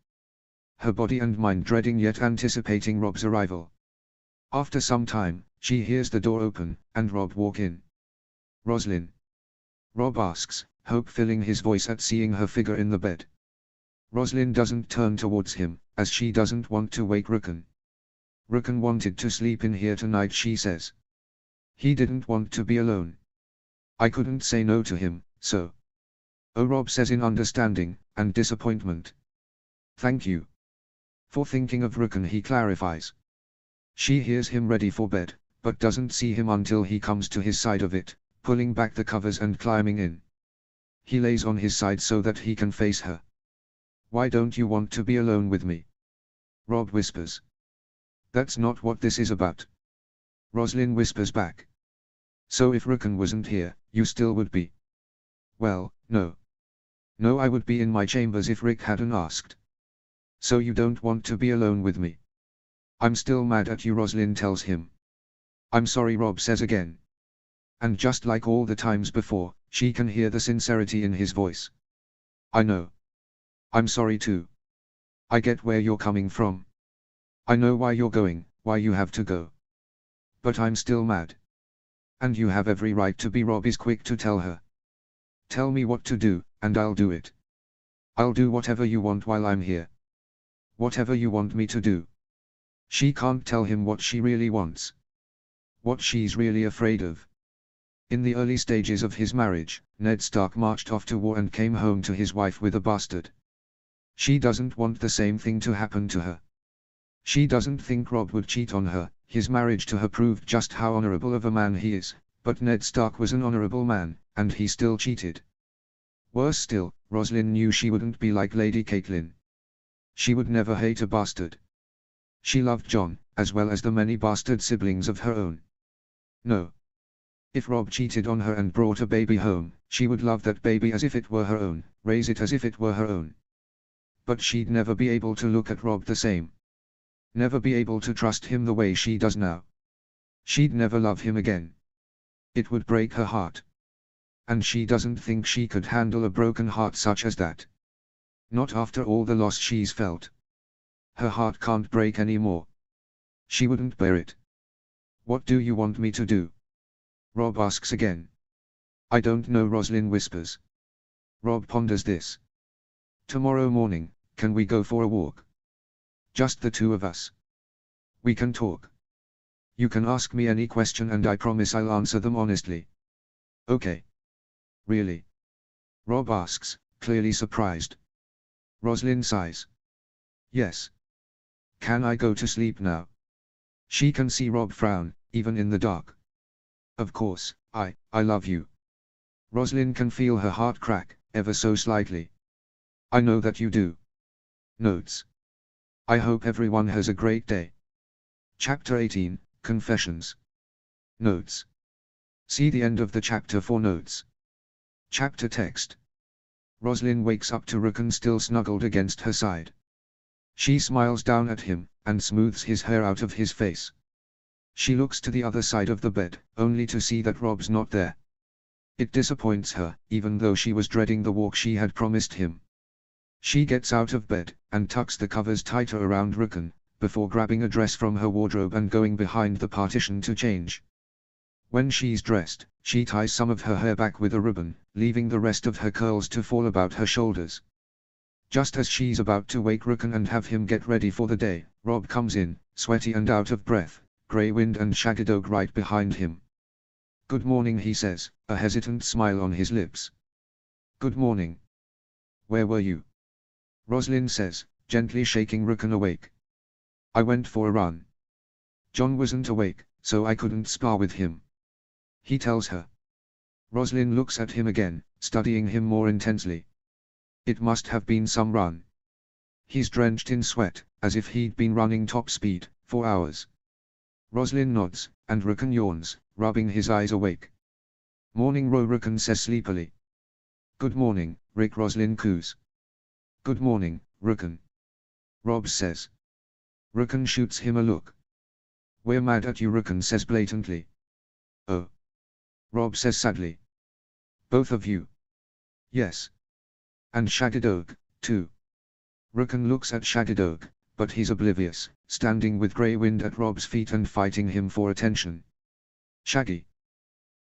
Her body and mind dreading yet anticipating Rob's arrival. After some time, she hears the door open, and Rob walk in. "Rosalind?" Rob asks, hope filling his voice at seeing her figure in the bed. Rosalind doesn't turn towards him, as she doesn't want to wake Rukun. Rukun wanted to sleep in here tonight, she says. He didn't want to be alone. I couldn't say no to him, so. Oh, Rob says in understanding and disappointment. Thank you for thinking of Rukun, he clarifies. She hears him ready for bed, but doesn't see him until he comes to his side of it, pulling back the covers and climbing in. He lays on his side so that he can face her. Why don't you want to be alone with me? Rob whispers. That's not what this is about. Roslyn whispers back. So if Rukun wasn't here, you still would be? Well, no. No, I would be in my chambers if Rick hadn't asked. So you don't want to be alone with me? I'm still mad at you, Roslyn tells him. I'm sorry, Rob says again. And just like all the times before, she can hear the sincerity in his voice. I know. I'm sorry too. I get where you're coming from. I know why you're going, why you have to go. But I'm still mad. And you have every right to be. Rob is quick to tell her. Tell me what to do, and I'll do it. I'll do whatever you want while I'm here. Whatever you want me to do. She can't tell him what she really wants. What she's really afraid of. In the early stages of his marriage, Ned Stark marched off to war and came home to his wife with a bastard. She doesn't want the same thing to happen to her. She doesn't think Rob would cheat on her. His marriage to her proved just how honorable of a man he is, but Ned Stark was an honorable man, and he still cheated. Worse still, Roslyn knew she wouldn't be like Lady Catelyn. She would never hate a bastard. She loved Jon, as well as the many bastard siblings of her own. No. If Rob cheated on her and brought a baby home, she would love that baby as if it were her own, raise it as if it were her own. But she'd never be able to look at Rob the same. Never be able to trust him the way she does now. She'd never love him again. It would break her heart. And she doesn't think she could handle a broken heart such as that. Not after all the loss she's felt. Her heart can't break anymore. She wouldn't bear it. What do you want me to do? Rob asks again. I don't know, Roslyn whispers. Rob ponders this. Tomorrow morning, can we go for a walk? Just the two of us. We can talk. You can ask me any question and I promise I'll answer them honestly. Okay. Really? Rob asks, clearly surprised. Roslyn sighs. Yes. Can I go to sleep now? She can see Rob frown, even in the dark. Of course, I love you. Roslyn can feel her heart crack, ever so slightly. I know that you do. Notes. I hope everyone has a great day. Chapter 18, Confessions. Notes. See the end of the chapter for notes. Chapter text. Roslyn wakes up to Rukun still snuggled against her side. She smiles down at him, and smooths his hair out of his face. She looks to the other side of the bed, only to see that Rob's not there. It disappoints her, even though she was dreading the walk she had promised him. She gets out of bed, and tucks the covers tighter around Rukun, before grabbing a dress from her wardrobe and going behind the partition to change. When she's dressed, she ties some of her hair back with a ribbon, leaving the rest of her curls to fall about her shoulders. Just as she's about to wake Rukun and have him get ready for the day, Rob comes in, sweaty and out of breath, Grey Wind and Shaggydoag right behind him. Good morning, he says, a hesitant smile on his lips. Good morning. Where were you? Roslyn says, gently shaking Rukun awake. I went for a run. Jon wasn't awake, so I couldn't spar with him. He tells her. Roslyn looks at him again, studying him more intensely. It must have been some run. He's drenched in sweat, as if he'd been running top speed, for hours. Roslyn nods, and Rukun yawns, rubbing his eyes awake. Morning, Rukun says sleepily. Good morning, Rick, Roslyn coos. Good morning, Rukun. Rob says. Rukun shoots him a look. We're mad at you, Rukun says blatantly. Oh. Rob says sadly. Both of you. Yes. And Shaggydoag, too. Rukun looks at Shaggydoag, but he's oblivious, standing with Grey Wind at Rob's feet and fighting him for attention. Shaggy.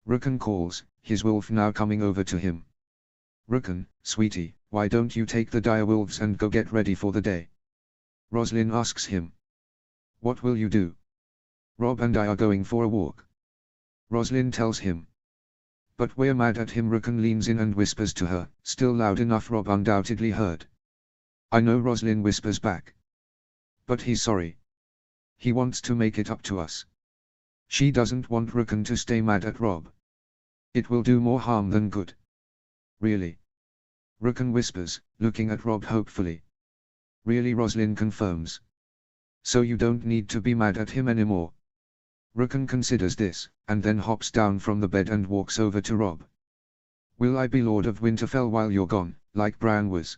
Rukun calls, his wolf now coming over to him. Rukun, sweetie, why don't you take the direwolves and go get ready for the day? Roslyn asks him. What will you do? Rob and I are going for a walk. Roslyn tells him. But we're mad at him. Rukun leans in and whispers to her, still loud enough Rob undoubtedly heard. I know, Roslyn whispers back. But he's sorry. He wants to make it up to us. She doesn't want Rukun to stay mad at Rob. It will do more harm than good. Really? Rukun whispers, looking at Rob hopefully. Really, Roslyn confirms. So you don't need to be mad at him anymore. Rukun considers this, and then hops down from the bed and walks over to Rob. Will I be Lord of Winterfell while you're gone, like Bran was?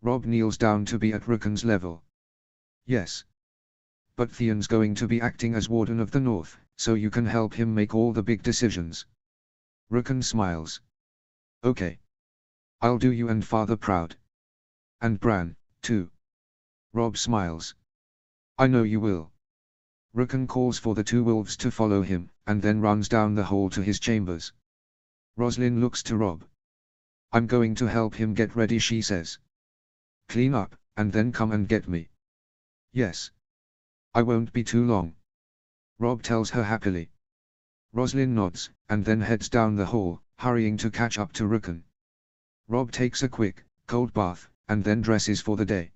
Rob kneels down to be at Rukun's level. Yes. But Theon's going to be acting as Warden of the North, so you can help him make all the big decisions. Rukun smiles. Okay. I'll do you and Father proud. And Bran, too. Rob smiles. I know you will. Rukun calls for the two wolves to follow him, and then runs down the hall to his chambers. Roslyn looks to Rob. I'm going to help him get ready, she says. Clean up, and then come and get me. Yes. I won't be too long. Rob tells her happily. Roslyn nods, and then heads down the hall, hurrying to catch up to Rukun. Rob takes a quick, cold bath, and then dresses for the day.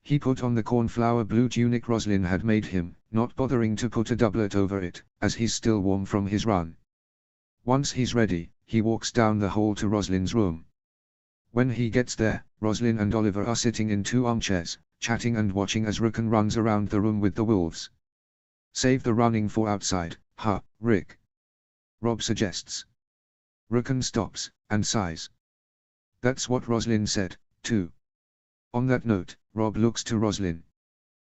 He put on the cornflower blue tunic Roslyn had made him, not bothering to put a doublet over it, as he's still warm from his run. Once he's ready, he walks down the hall to Roslyn's room. When he gets there, Roslyn and Oliver are sitting in two armchairs, chatting and watching as Rukun runs around the room with the wolves. Save the running for outside, huh, Rick? Rob suggests. Rukun stops, and sighs. That's what Roslyn said, too. On that note, Rob looks to Roslyn.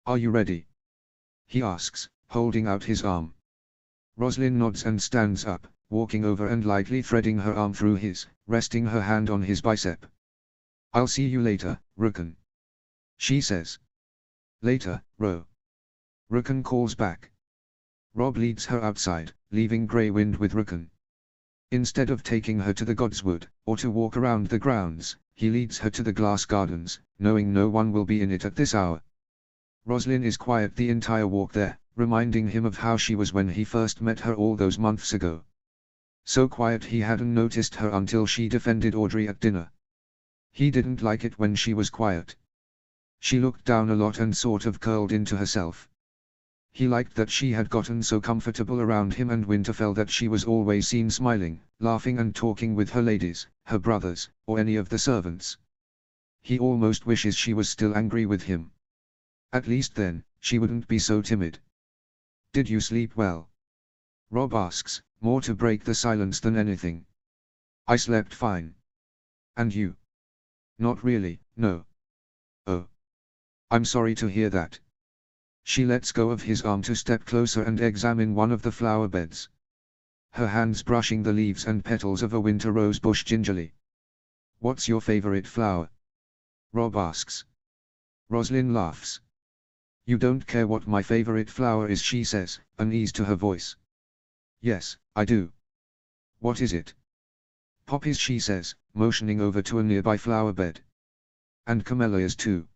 Are you ready? He asks, holding out his arm. Roslyn nods and stands up, walking over and lightly threading her arm through his, resting her hand on his bicep. I'll see you later, Rukun. She says. Later, Ro. Rukun calls back. Rob leads her outside, leaving Grey Wind with Rukun. Instead of taking her to the Godswood, or to walk around the grounds, he leads her to the glass gardens, knowing no one will be in it at this hour. Roslyn is quiet the entire walk there, reminding him of how she was when he first met her all those months ago. So quiet he hadn't noticed her until she defended Audrey at dinner. He didn't like it when she was quiet. She looked down a lot and sort of curled into herself. He liked that she had gotten so comfortable around him and Winterfell that she was always seen smiling, laughing and talking with her ladies, her brothers, or any of the servants. He almost wishes she was still angry with him. At least then, she wouldn't be so timid. Did you sleep well? Rob asks, more to break the silence than anything. I slept fine. And you? Not really, no. Oh. I'm sorry to hear that. She lets go of his arm to step closer and examine one of the flower beds. Her hands brushing the leaves and petals of a winter rose bush gingerly. What's your favorite flower? Rob asks. Roslyn laughs. You don't care what my favorite flower is, she says, unease to her voice. Yes, I do. What is it? Poppies, she says, motioning over to a nearby flower bed. And camellias too.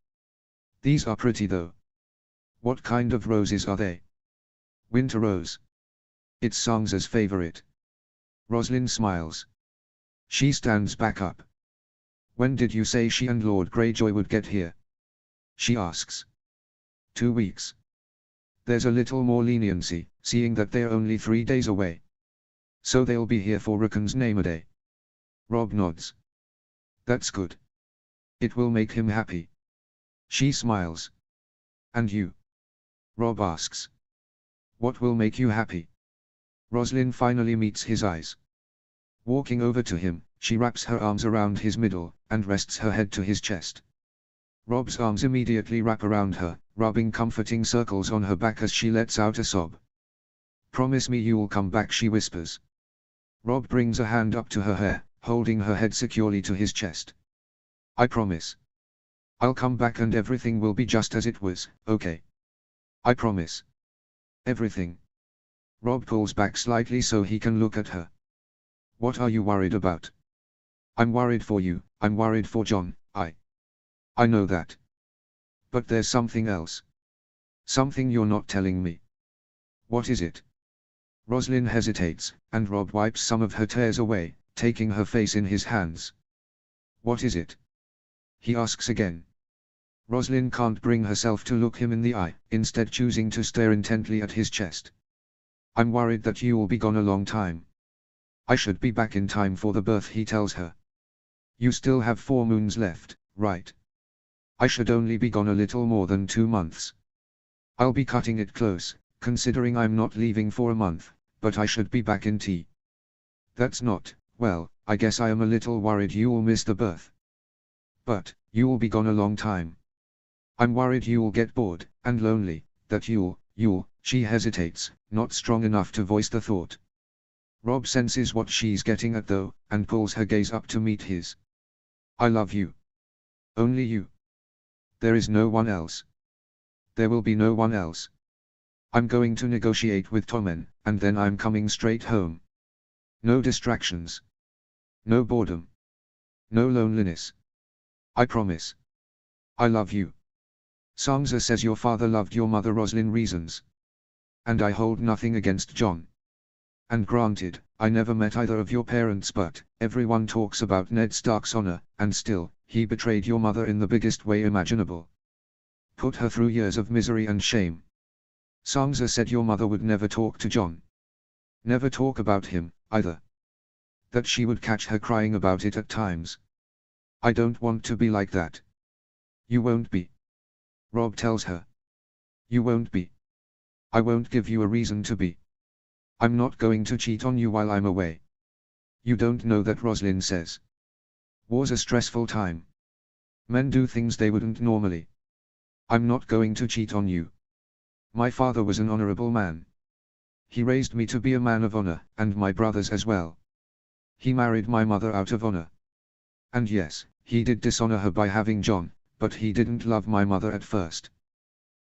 These are pretty though. What kind of roses are they? Winter rose. It's Sansa's favorite. Roslyn smiles. She stands back up. When did you say she and Lord Greyjoy would get here? She asks. 2 weeks. There's a little more leniency, seeing that they're only 3 days away. So they'll be here for Rukun's name day. Rob nods. That's good. It will make him happy. She smiles. And you? Rob asks. What will make you happy? Roslyn finally meets his eyes. Walking over to him, she wraps her arms around his middle, and rests her head to his chest. Rob's arms immediately wrap around her, rubbing comforting circles on her back as she lets out a sob. Promise me you'll come back, she whispers. Rob brings a hand up to her hair, holding her head securely to his chest. I promise. I'll come back and everything will be just as it was, okay? I promise. Everything. Rob pulls back slightly so he can look at her. What are you worried about? I'm worried for you, I'm worried for Jon, I know that. But there's something else. Something you're not telling me. What is it? Rosalind hesitates, and Rob wipes some of her tears away, taking her face in his hands. What is it? He asks again. Rosalind can't bring herself to look him in the eye, instead choosing to stare intently at his chest. I'm worried that you'll be gone a long time. I should be back in time for the birth, he tells her. You still have 4 moons left, right? I should only be gone a little more than 2 months. I'll be cutting it close, considering I'm not leaving for a month, but I should be back in tea. That's not, well, I guess I am a little worried you'll miss the birth. But, you'll be gone a long time. I'm worried you'll get bored, and lonely, that you'll, she hesitates, not strong enough to voice the thought. Rob senses what she's getting at though, and pulls her gaze up to meet his. I love you. Only you. There is no one else. There will be no one else. I'm going to negotiate with Tommen, and then I'm coming straight home. No distractions. No boredom. No loneliness. I promise. I love you. Sansa says your father loved your mother, Rosalind reasons. And I hold nothing against Jon. And granted, I never met either of your parents, but everyone talks about Ned Stark's honor, and still, he betrayed your mother in the biggest way imaginable. Put her through years of misery and shame. Sansa said your mother would never talk to Jon. Never talk about him, either. That she would catch her crying about it at times. I don't want to be like that. You won't be. Rob tells her. You won't be. I won't give you a reason to be. I'm not going to cheat on you while I'm away. You don't know that, Rosalind says. War's a stressful time. Men do things they wouldn't normally. I'm not going to cheat on you. My father was an honorable man. He raised me to be a man of honor, and my brothers as well. He married my mother out of honor. And yes, he did dishonor her by having Jon, but he didn't love my mother at first.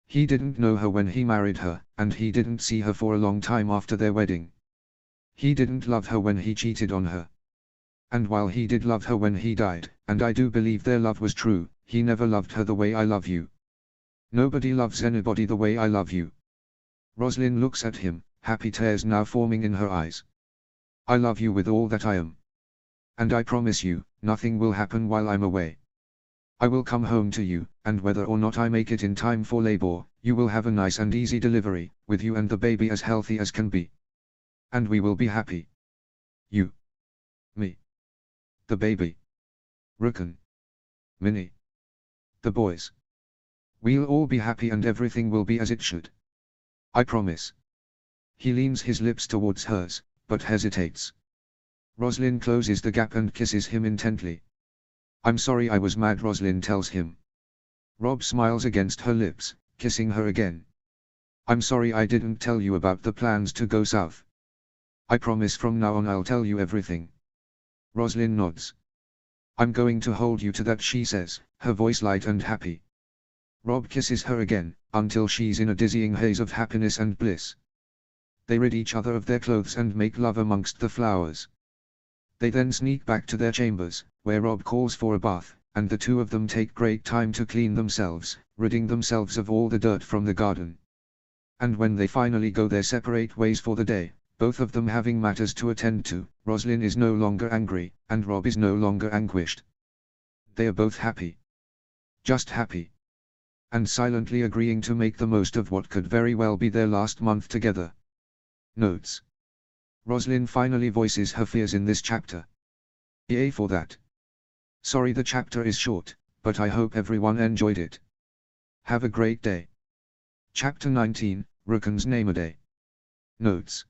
He didn't know her when he married her, and he didn't see her for a long time after their wedding. He didn't love her when he cheated on her. And while he did love her when he died, and I do believe their love was true, he never loved her the way I love you. Nobody loves anybody the way I love you. Rosalind looks at him, happy tears now forming in her eyes. I love you with all that I am. And I promise you, nothing will happen while I'm away. I will come home to you, and whether or not I make it in time for labor, you will have a nice and easy delivery, with you and the baby as healthy as can be. And we will be happy. You. Me. The baby. Rickon. Minnie. The boys. We'll all be happy and everything will be as it should. I promise. He leans his lips towards hers, but hesitates. Rosalind closes the gap and kisses him intently. I'm sorry I was mad, Rosalind tells him. Rob smiles against her lips, kissing her again. I'm sorry I didn't tell you about the plans to go south. I promise from now on I'll tell you everything. Rosalind nods. I'm going to hold you to that, she says, her voice light and happy. Rob kisses her again, until she's in a dizzying haze of happiness and bliss. They rid each other of their clothes and make love amongst the flowers. They then sneak back to their chambers, where Rob calls for a bath, and the two of them take great time to clean themselves, ridding themselves of all the dirt from the garden. And when they finally go their separate ways for the day, both of them having matters to attend to, Rosalind is no longer angry, and Rob is no longer anguished. They are both happy. Just happy. And silently agreeing to make the most of what could very well be their last month together. Notes. Rosalind finally voices her fears in this chapter. Yay for that. Sorry the chapter is short, but I hope everyone enjoyed it. Have a great day. Chapter 19, Rickon's Name-a-Day. Notes.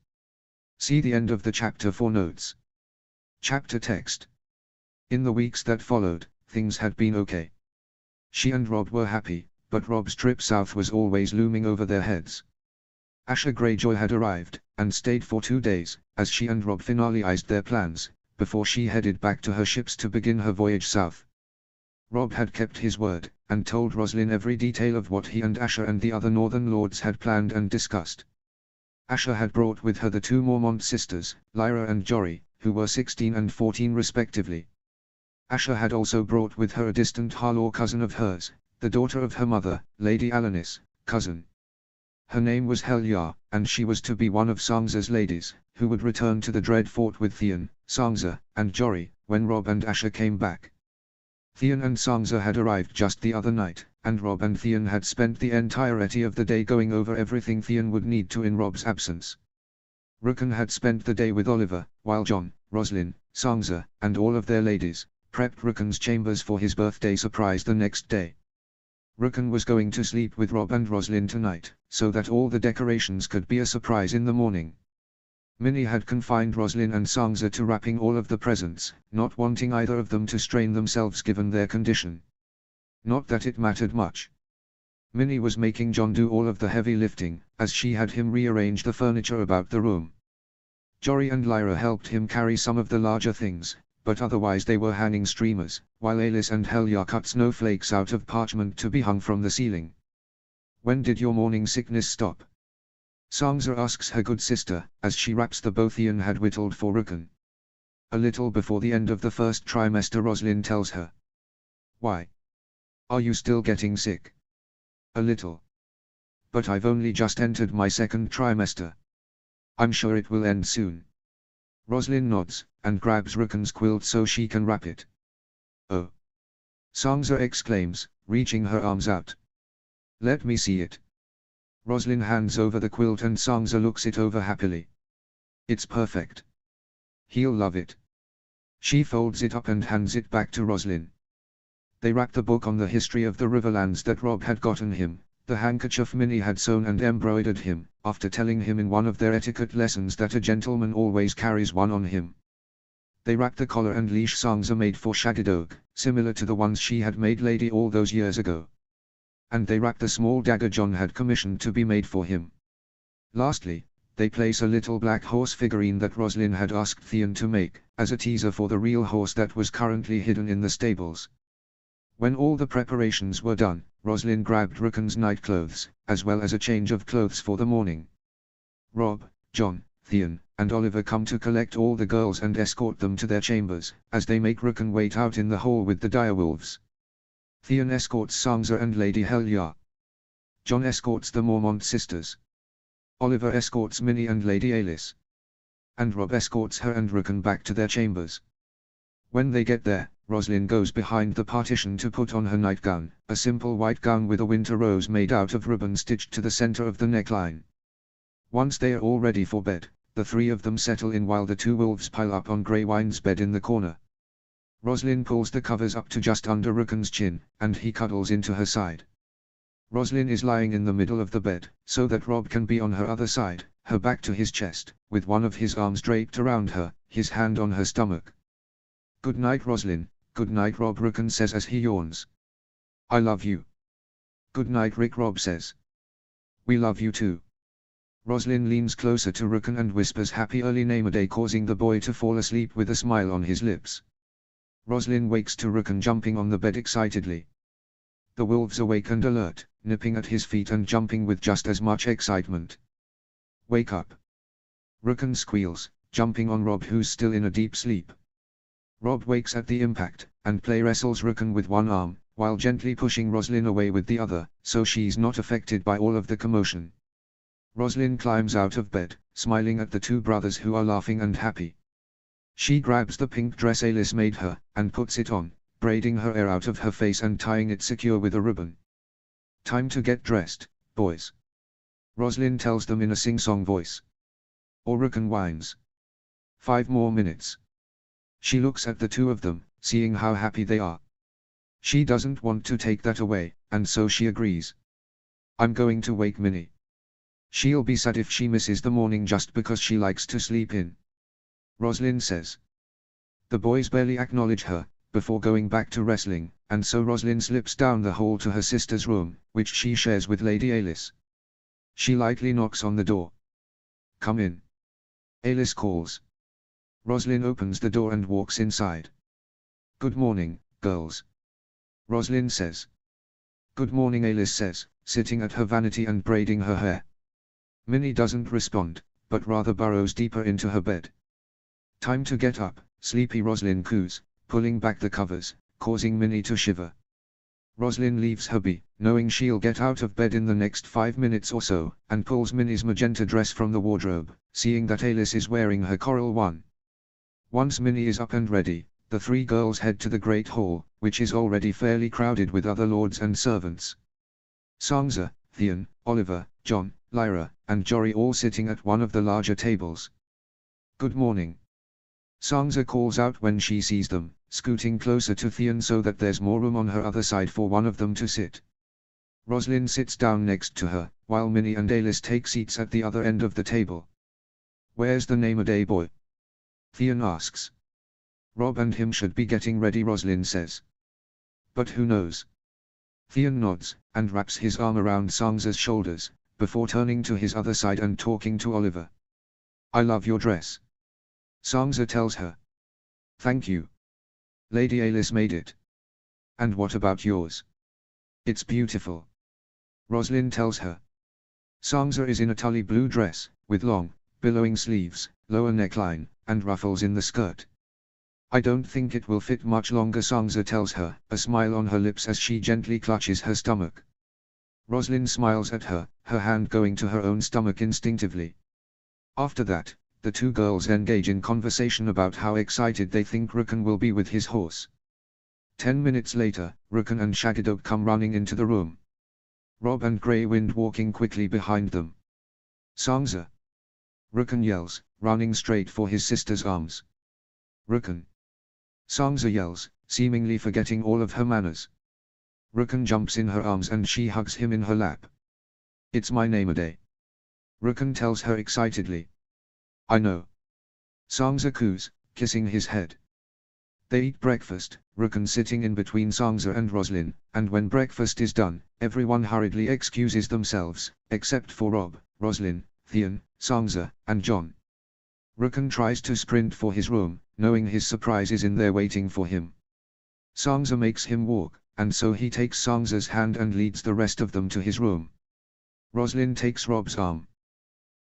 See the end of the chapter for notes. Chapter text. In the weeks that followed, things had been okay. She and Rob were happy, but Rob's trip south was always looming over their heads. Asha Greyjoy had arrived, and stayed for 2 days, as she and Rob finalized their plans, before she headed back to her ships to begin her voyage south. Rob had kept his word, and told Rosalind every detail of what he and Asha and the other Northern Lords had planned and discussed. Asha had brought with her the 2 Mormont sisters, Lyra and Jory, who were 16 and 14 respectively. Asha had also brought with her a distant Harlaw cousin of hers, the daughter of her mother, Lady Alanis, cousin. Her name was Helya, and she was to be one of Sangza's ladies, who would return to the Dread Fort with Theon, Sangza, and Jory, when Rob and Asher came back. Theon and Sangza had arrived just the other night, and Rob and Theon had spent the entirety of the day going over everything Theon would need to in Rob's absence. Rukun had spent the day with Oliver, while John, Roslyn, Sangza, and all of their ladies, prepped Rukun's chambers for his birthday surprise the next day. Rukun was going to sleep with Rob and Roslyn tonight, so that all the decorations could be a surprise in the morning. Minnie had confined Roslyn and Sangza to wrapping all of the presents, not wanting either of them to strain themselves given their condition. Not that it mattered much. Minnie was making John do all of the heavy lifting, as she had him rearrange the furniture about the room. Jory and Lyra helped him carry some of the larger things, but otherwise they were hanging streamers, while Alice and Helya cut snowflakes out of parchment to be hung from the ceiling. "When did your morning sickness stop?" Sangza asks her good sister, as she wraps the bow Theon had whittled for Rukun. "A little before the end of the first trimester," Roslyn tells her. "Why? Are you still getting sick?" "A little. But I've only just entered my second trimester. I'm sure it will end soon." Roslyn nods, and grabs Rukun's quilt so she can wrap it. "Oh!" Sangza exclaims, reaching her arms out. "Let me see it." Roslyn hands over the quilt and Sangza looks it over happily. "It's perfect. He'll love it." She folds it up and hands it back to Roslyn. They wrap the book on the history of the Riverlands that Rob had gotten him, the handkerchief Minnie had sewn and embroidered him, after telling him in one of their etiquette lessons that a gentleman always carries one on him. They wrap the collar and leash Sangza made for Shaggydoag, similar to the ones she had made Lady all those years ago. And they wrap the small dagger John had commissioned to be made for him. Lastly, they place a little black horse figurine that Roslyn had asked Theon to make, as a teaser for the real horse that was currently hidden in the stables. When all the preparations were done, Roslyn grabbed Rukun's nightclothes, as well as a change of clothes for the morning. Rob, John, Theon, and Oliver come to collect all the girls and escort them to their chambers, as they make Rukun wait out in the hall with the direwolves. Theon escorts Sangza and Lady Helya. John escorts the Mormont sisters. Oliver escorts Minnie and Lady Alice. And Rob escorts her and Rukun back to their chambers. When they get there, Roslyn goes behind the partition to put on her nightgown, a simple white gown with a winter rose made out of ribbon stitched to the center of the neckline. Once they are all ready for bed, the three of them settle in while the two wolves pile up on Greywine's bed in the corner. Roslyn pulls the covers up to just under Rukun's chin, and he cuddles into her side. Roslyn is lying in the middle of the bed, so that Rob can be on her other side, her back to his chest, with one of his arms draped around her, his hand on her stomach. "Good night, Roslyn." "Good night, Rob," Rukun says as he yawns. "I love you." "Good night, Rick," Rob says. "We love you too." Roslyn leans closer to Rukun and whispers happy early Namaday, causing the boy to fall asleep with a smile on his lips. Roslyn wakes to Rukun jumping on the bed excitedly. The wolves awake and alert, nipping at his feet and jumping with just as much excitement. "Wake up!" Rukun squeals, jumping on Rob, who's still in a deep sleep. Rob wakes at the impact, and play wrestles Rukun with one arm, while gently pushing Roslyn away with the other, so she's not affected by all of the commotion. Roslyn climbs out of bed, smiling at the two brothers who are laughing and happy. She grabs the pink dress Alice made her, and puts it on, braiding her hair out of her face and tying it secure with a ribbon. "Time to get dressed, boys," Roslyn tells them in a sing-song voice. Or Rukun whines. 5 more minutes. She looks at the two of them, seeing how happy they are. She doesn't want to take that away, and so she agrees. "I'm going to wake Minnie. She'll be sad if she misses the morning just because she likes to sleep in," Roslyn says. The boys barely acknowledge her, before going back to wrestling, and so Roslyn slips down the hall to her sister's room, which she shares with Lady Alice. She lightly knocks on the door. "Come in," Alice calls. Roslyn opens the door and walks inside. "Good morning, girls," Roslyn says. "Good morning," Alice says, sitting at her vanity and braiding her hair. Minnie doesn't respond, but rather burrows deeper into her bed. "Time to get up," sleepy Roslyn coos, pulling back the covers, causing Minnie to shiver. Roslyn leaves her be, knowing she'll get out of bed in the next 5 minutes or so, and pulls Minnie's magenta dress from the wardrobe, seeing that Alice is wearing her coral one. Once Minnie is up and ready, the three girls head to the Great Hall, which is already fairly crowded with other lords and servants. Sansa, Theon, Oliver, Jon, Lyra, and Jory all sitting at one of the larger tables. "Good morning." Sansa calls out when she sees them, scooting closer to Theon so that there's more room on her other side for one of them to sit. Roslyn sits down next to her, while Minnie and Alice take seats at the other end of the table. "Where's the name-a-day boy?" Theon asks. "Robb and him should be getting ready," Roslyn says. "But who knows?" Theon nods, and wraps his arm around Sansa's shoulders, before turning to his other side and talking to Oliver. "I love your dress." Sansa tells her. "Thank you. Lady Alice made it." "And what about yours?" "It's beautiful." Roslyn tells her. Sansa is in a tully blue dress, with long, billowing sleeves, lower neckline, and ruffles in the skirt. "I don't think it will fit much longer," Sansa tells her, a smile on her lips as she gently clutches her stomach. Roslyn smiles at her, her hand going to her own stomach instinctively. After that, the two girls engage in conversation about how excited they think Rukan will be with his horse. 10 minutes later, Rukan and Shaggydoke come running into the room. Robb and Grey Wind walking quickly behind them. "Sansa!" Rukan yells, running straight for his sister's arms. "Rukan!" Sansa yells, seemingly forgetting all of her manners. Rukan jumps in her arms and she hugs him in her lap. "It's my name-a-day." Rukan tells her excitedly. "I know." Sansa coos, kissing his head. They eat breakfast, Rukan sitting in between Sansa and Roslyn, and when breakfast is done, everyone hurriedly excuses themselves, except for Robb, Roslyn, Theon, Sansa, and Jon. Rukan tries to sprint for his room, knowing his surprise is in there waiting for him. Sansa makes him walk, and so he takes Sansa's hand and leads the rest of them to his room. Roslyn takes Robb's arm.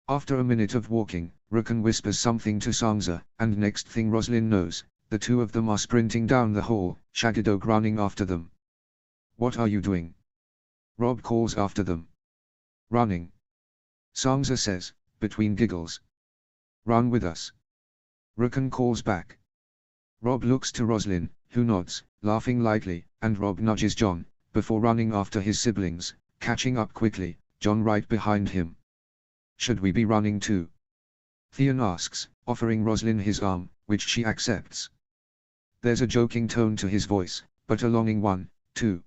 After a minute of walking, Rukan whispers something to Sansa, and next thing Roslyn knows, the two of them are sprinting down the hall, Shaggydoke running after them. "What are you doing?" Robb calls after them. "Running," Sansa says, between giggles. "Run with us," Rukan calls back. Robb looks to Roslyn, who nods, laughing lightly, and Robb nudges Jon, before running after his siblings, catching up quickly, Jon right behind him. "Should we be running too?" Theon asks, offering Roslyn his arm, which she accepts. There's a joking tone to his voice, but a longing one, too.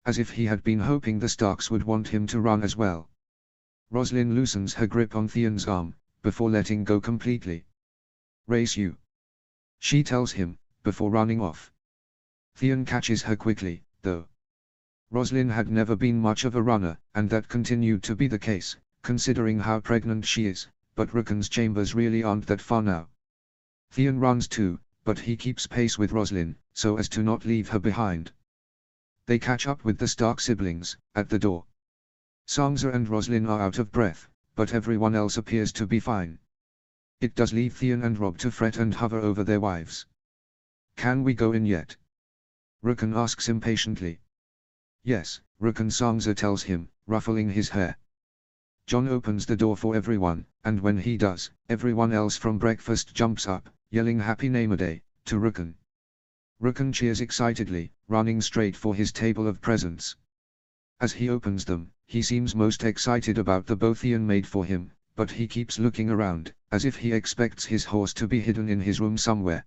As if he had been hoping the Starks would want him to run as well. Roslyn loosens her grip on Theon's arm, before letting go completely. "Race you," she tells him, before running off. Theon catches her quickly, though. Roslyn had never been much of a runner, and that continued to be the case, considering how pregnant she is, but Rukan's chambers really aren't that far now. Theon runs too, but he keeps pace with Roslyn, so as to not leave her behind. They catch up with the Stark siblings, at the door. Sansa and Roslyn are out of breath, but everyone else appears to be fine. It does leave Theon and Robb to fret and hover over their wives. "Can we go in yet?" Rukan asks impatiently. "Yes," Rukan, Sansa tells him, ruffling his hair. Jon opens the door for everyone, and when he does, everyone else from breakfast jumps up, yelling "Happy Name-a-Day" to Rukan. Rukan cheers excitedly, running straight for his table of presents. As he opens them, he seems most excited about the bow Theon made for him, but he keeps looking around, as if he expects his horse to be hidden in his room somewhere.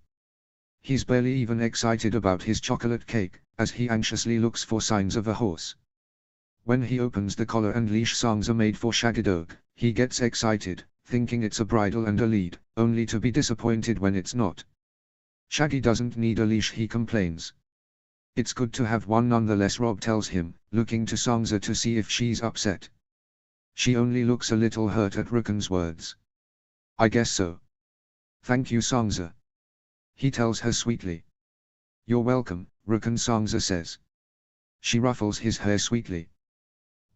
He's barely even excited about his chocolate cake, as he anxiously looks for signs of a horse. When he opens the collar and leash Sansa made for Shaggydoke, he gets excited, thinking it's a bridle and a lead, only to be disappointed when it's not. Shaggy doesn't need a leash, he complains. "It's good to have one nonetheless," Robb tells him, looking to Sansa to see if she's upset. She only looks a little hurt at Rukan's words. "I guess so. Thank you, Sansa," he tells her sweetly. "You're welcome, Rukan," Sansa says. She ruffles his hair sweetly.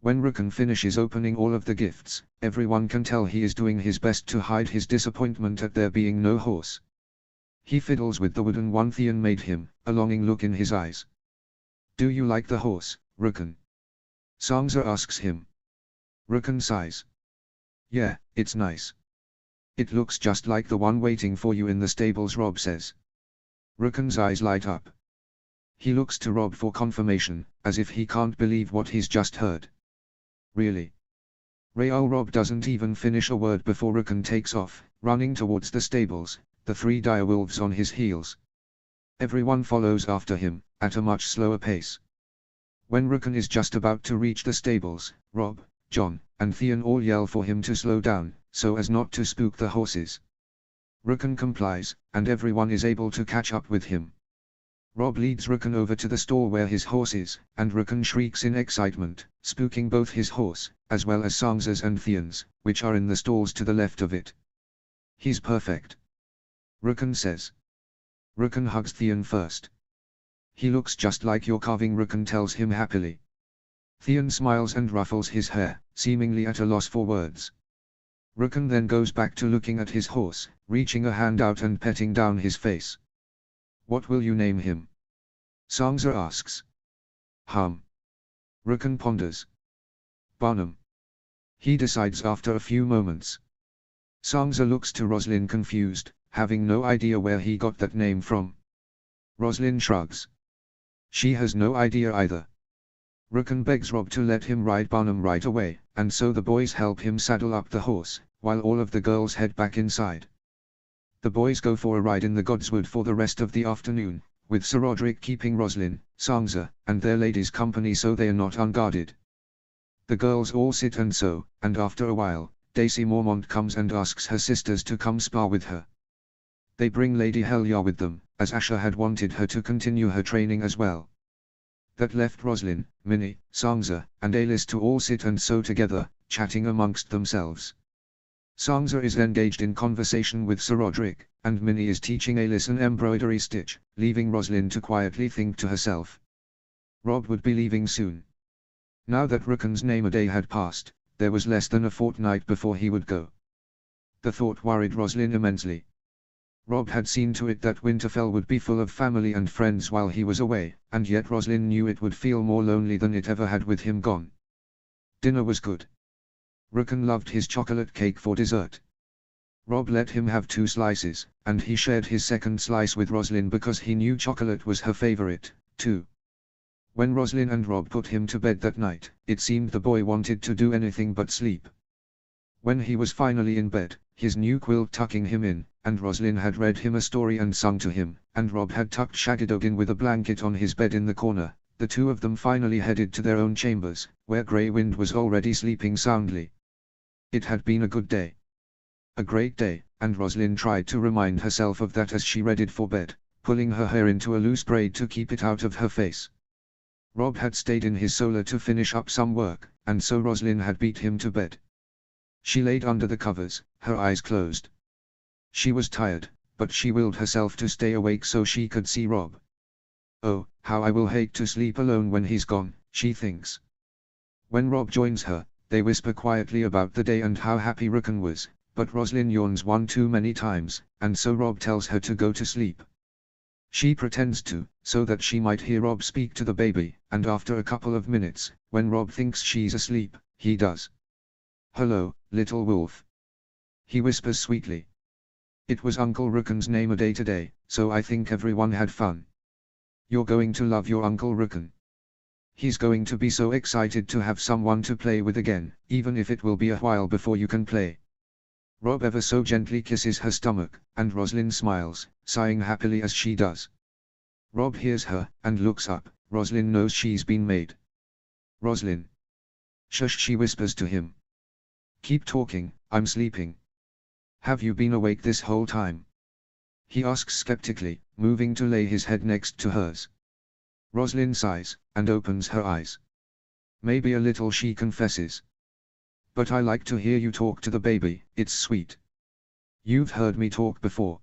When Rukan finishes opening all of the gifts, everyone can tell he is doing his best to hide his disappointment at there being no horse. He fiddles with the wooden one Theon made him, a longing look in his eyes. "Do you like the horse, Rukan?" Sangza asks him. Rukun sighs. Yeah, it's nice. It looks just like the one waiting for you in the stables, Rob says. Rukun's eyes light up. He looks to Rob for confirmation, as if he can't believe what he's just heard. Really? Raoul. Rob doesn't even finish a word before Rukun takes off, running towards the stables, the three direwolves on his heels. Everyone follows after him, at a much slower pace. When Rukun is just about to reach the stables, Rob, John, and Theon all yell for him to slow down, so as not to spook the horses. Rukun complies, and everyone is able to catch up with him. Rob leads Rukun over to the stall where his horse is, and Rukun shrieks in excitement, spooking both his horse, as well as Sangza's and Theon's, which are in the stalls to the left of it. He's perfect, Rukun says. Rukun hugs Theon first. He looks just like your carving, Rukun tells him happily. Theon smiles and ruffles his hair, seemingly at a loss for words. Rukun then goes back to looking at his horse, reaching a hand out and petting down his face. What will you name him? Sangza asks. Rukun ponders. Barnum. He decides after a few moments. Sangza looks to Roslyn confused, having no idea where he got that name from. Roslyn shrugs. She has no idea either. Rukun begs Rob to let him ride Barnum right away, and so the boys help him saddle up the horse, while all of the girls head back inside. The boys go for a ride in the Godswood for the rest of the afternoon, with Sir Roderick keeping Roslyn, Sangza, and their ladies company so they are not unguarded. The girls all sit and sew, and after a while, Daisy Mormont comes and asks her sisters to come spar with her. They bring Lady Helya with them, as Asha had wanted her to continue her training as well. That left Roslyn, Minnie, Sangza, and Alice to all sit and sew together, chatting amongst themselves. Sangza is engaged in conversation with Sir Roderick, and Minnie is teaching Alice an embroidery stitch, leaving Roslyn to quietly think to herself. Rob would be leaving soon. Now that Rukun's name-a-day had passed, there was less than a fortnight before he would go. The thought worried Roslyn immensely. Rob had seen to it that Winterfell would be full of family and friends while he was away, and yet Roslyn knew it would feel more lonely than it ever had with him gone. Dinner was good. Rukun loved his chocolate cake for dessert. Rob let him have 2 slices, and he shared his second slice with Roslyn because he knew chocolate was her favorite, too. When Roslyn and Rob put him to bed that night, it seemed the boy wanted to do anything but sleep. When he was finally in bed, his new quilt tucking him in, and Roslyn had read him a story and sung to him, and Rob had tucked Shaggydog in with a blanket on his bed in the corner, the two of them finally headed to their own chambers, where Grey Wind was already sleeping soundly. It had been a good day. A great day, and Roslyn tried to remind herself of that as she readied for bed, pulling her hair into a loose braid to keep it out of her face. Rob had stayed in his solar to finish up some work, and so Roslyn had beat him to bed. She laid under the covers, her eyes closed. She was tired, but she willed herself to stay awake so she could see Rob. Oh, how I will hate to sleep alone when he's gone, she thinks. When Rob joins her, they whisper quietly about the day and how happy Rukun was, but Roslyn yawns one too many times, and so Rob tells her to go to sleep. She pretends to, so that she might hear Rob speak to the baby, and after a couple of minutes, when Rob thinks she's asleep, he does. "Hello, little wolf," he whispers sweetly. "It was Uncle Rukun's name-a-day today, so I think everyone had fun. You're going to love your Uncle Rukun. He's going to be so excited to have someone to play with again, even if it will be a while before you can play." Rob ever so gently kisses her stomach, and Roslyn smiles, sighing happily as she does. Rob hears her, and looks up. Roslyn knows she's been made. "Roslyn. Shush," she whispers to him. "Keep talking, I'm sleeping." "Have you been awake this whole time?" he asks skeptically, moving to lay his head next to hers. Roslyn sighs, and opens her eyes. "Maybe a little," she confesses. "But I like to hear you talk to the baby, it's sweet." "You've heard me talk before?"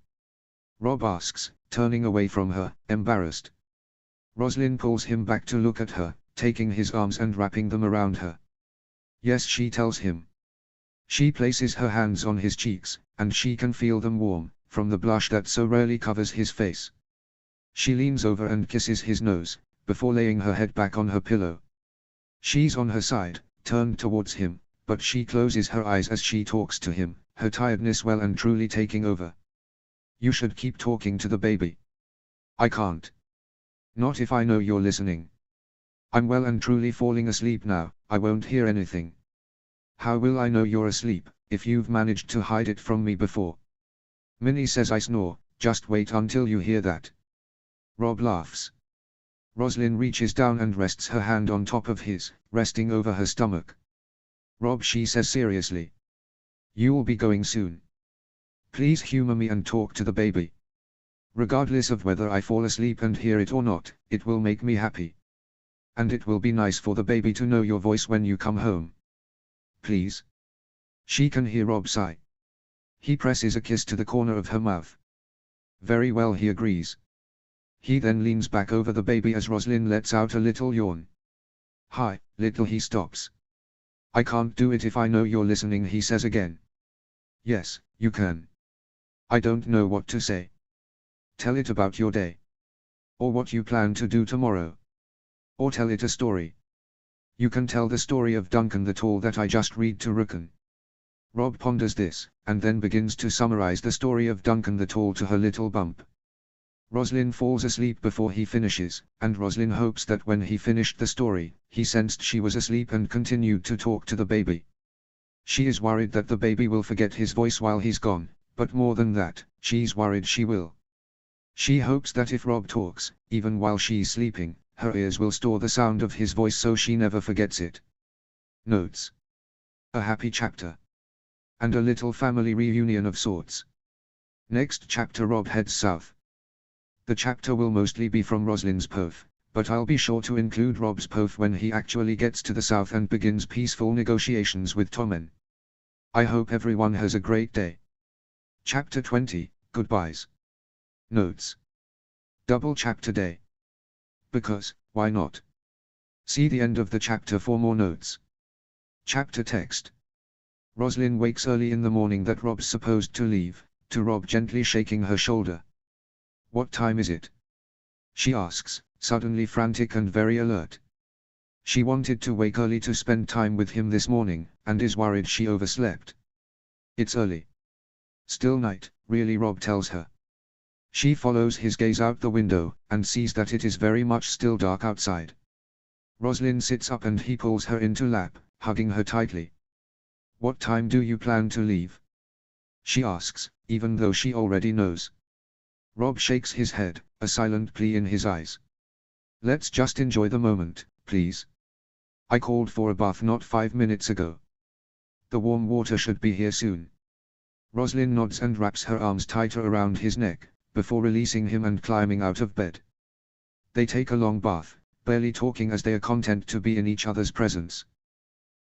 Rob asks, turning away from her, embarrassed. Roslyn pulls him back to look at her, taking his arms and wrapping them around her. "Yes," she tells him. She places her hands on his cheeks, and she can feel them warm, from the blush that so rarely covers his face. She leans over and kisses his nose, before laying her head back on her pillow. She's on her side, turned towards him, but she closes her eyes as she talks to him, her tiredness well and truly taking over. You should keep talking to the baby. I can't. Not if I know you're listening. I'm well and truly falling asleep now, I won't hear anything. How will I know you're asleep, if you've managed to hide it from me before? Minnie says I snore, just wait until you hear that. Rob laughs. Roslyn reaches down and rests her hand on top of his, resting over her stomach. Rob, she says seriously. You'll be going soon. Please humor me and talk to the baby. Regardless of whether I fall asleep and hear it or not, it will make me happy. And it will be nice for the baby to know your voice when you come home. Please. She can hear Rob sigh. He presses a kiss to the corner of her mouth. Very well, he agrees. He then leans back over the baby as Roslyn lets out a little yawn. Hi, little, he stops. I can't do it if I know you're listening, he says again. Yes, you can. I don't know what to say. Tell it about your day. Or what you plan to do tomorrow. Or tell it a story. You can tell the story of Duncan the Tall that I just read to Rukun. Rob ponders this, and then begins to summarize the story of Duncan the Tall to her little bump. Roslyn falls asleep before he finishes, and Roslyn hopes that when he finished the story, he sensed she was asleep and continued to talk to the baby. She is worried that the baby will forget his voice while he's gone, but more than that, she's worried she will. She hopes that if Rob talks, even while she's sleeping, her ears will store the sound of his voice so she never forgets it. Notes. A happy chapter. And a little family reunion of sorts. Next chapter, Rob heads south. The chapter will mostly be from Roslyn's POV, but I'll be sure to include Rob's POV when he actually gets to the south and begins peaceful negotiations with Tommen. I hope everyone has a great day. Chapter 20, Goodbyes. Notes. Double chapter day. Because, why not? See the end of the chapter for more notes. Chapter text. Roslyn wakes early in the morning that Rob's supposed to leave, to Rob gently shaking her shoulder. What time is it? She asks, suddenly frantic and very alert. She wanted to wake early to spend time with him this morning, and is worried she overslept. It's early. Still night, really, Rob tells her. She follows his gaze out the window, and sees that it is very much still dark outside. Roslyn sits up and he pulls her into lap, hugging her tightly. What time do you plan to leave? She asks, even though she already knows. Rob shakes his head, a silent plea in his eyes. Let's just enjoy the moment, please. I called for a bath not 5 minutes ago. The warm water should be here soon. Roslyn nods and wraps her arms tighter around his neck, before releasing him and climbing out of bed. They take a long bath, barely talking as they are content to be in each other's presence.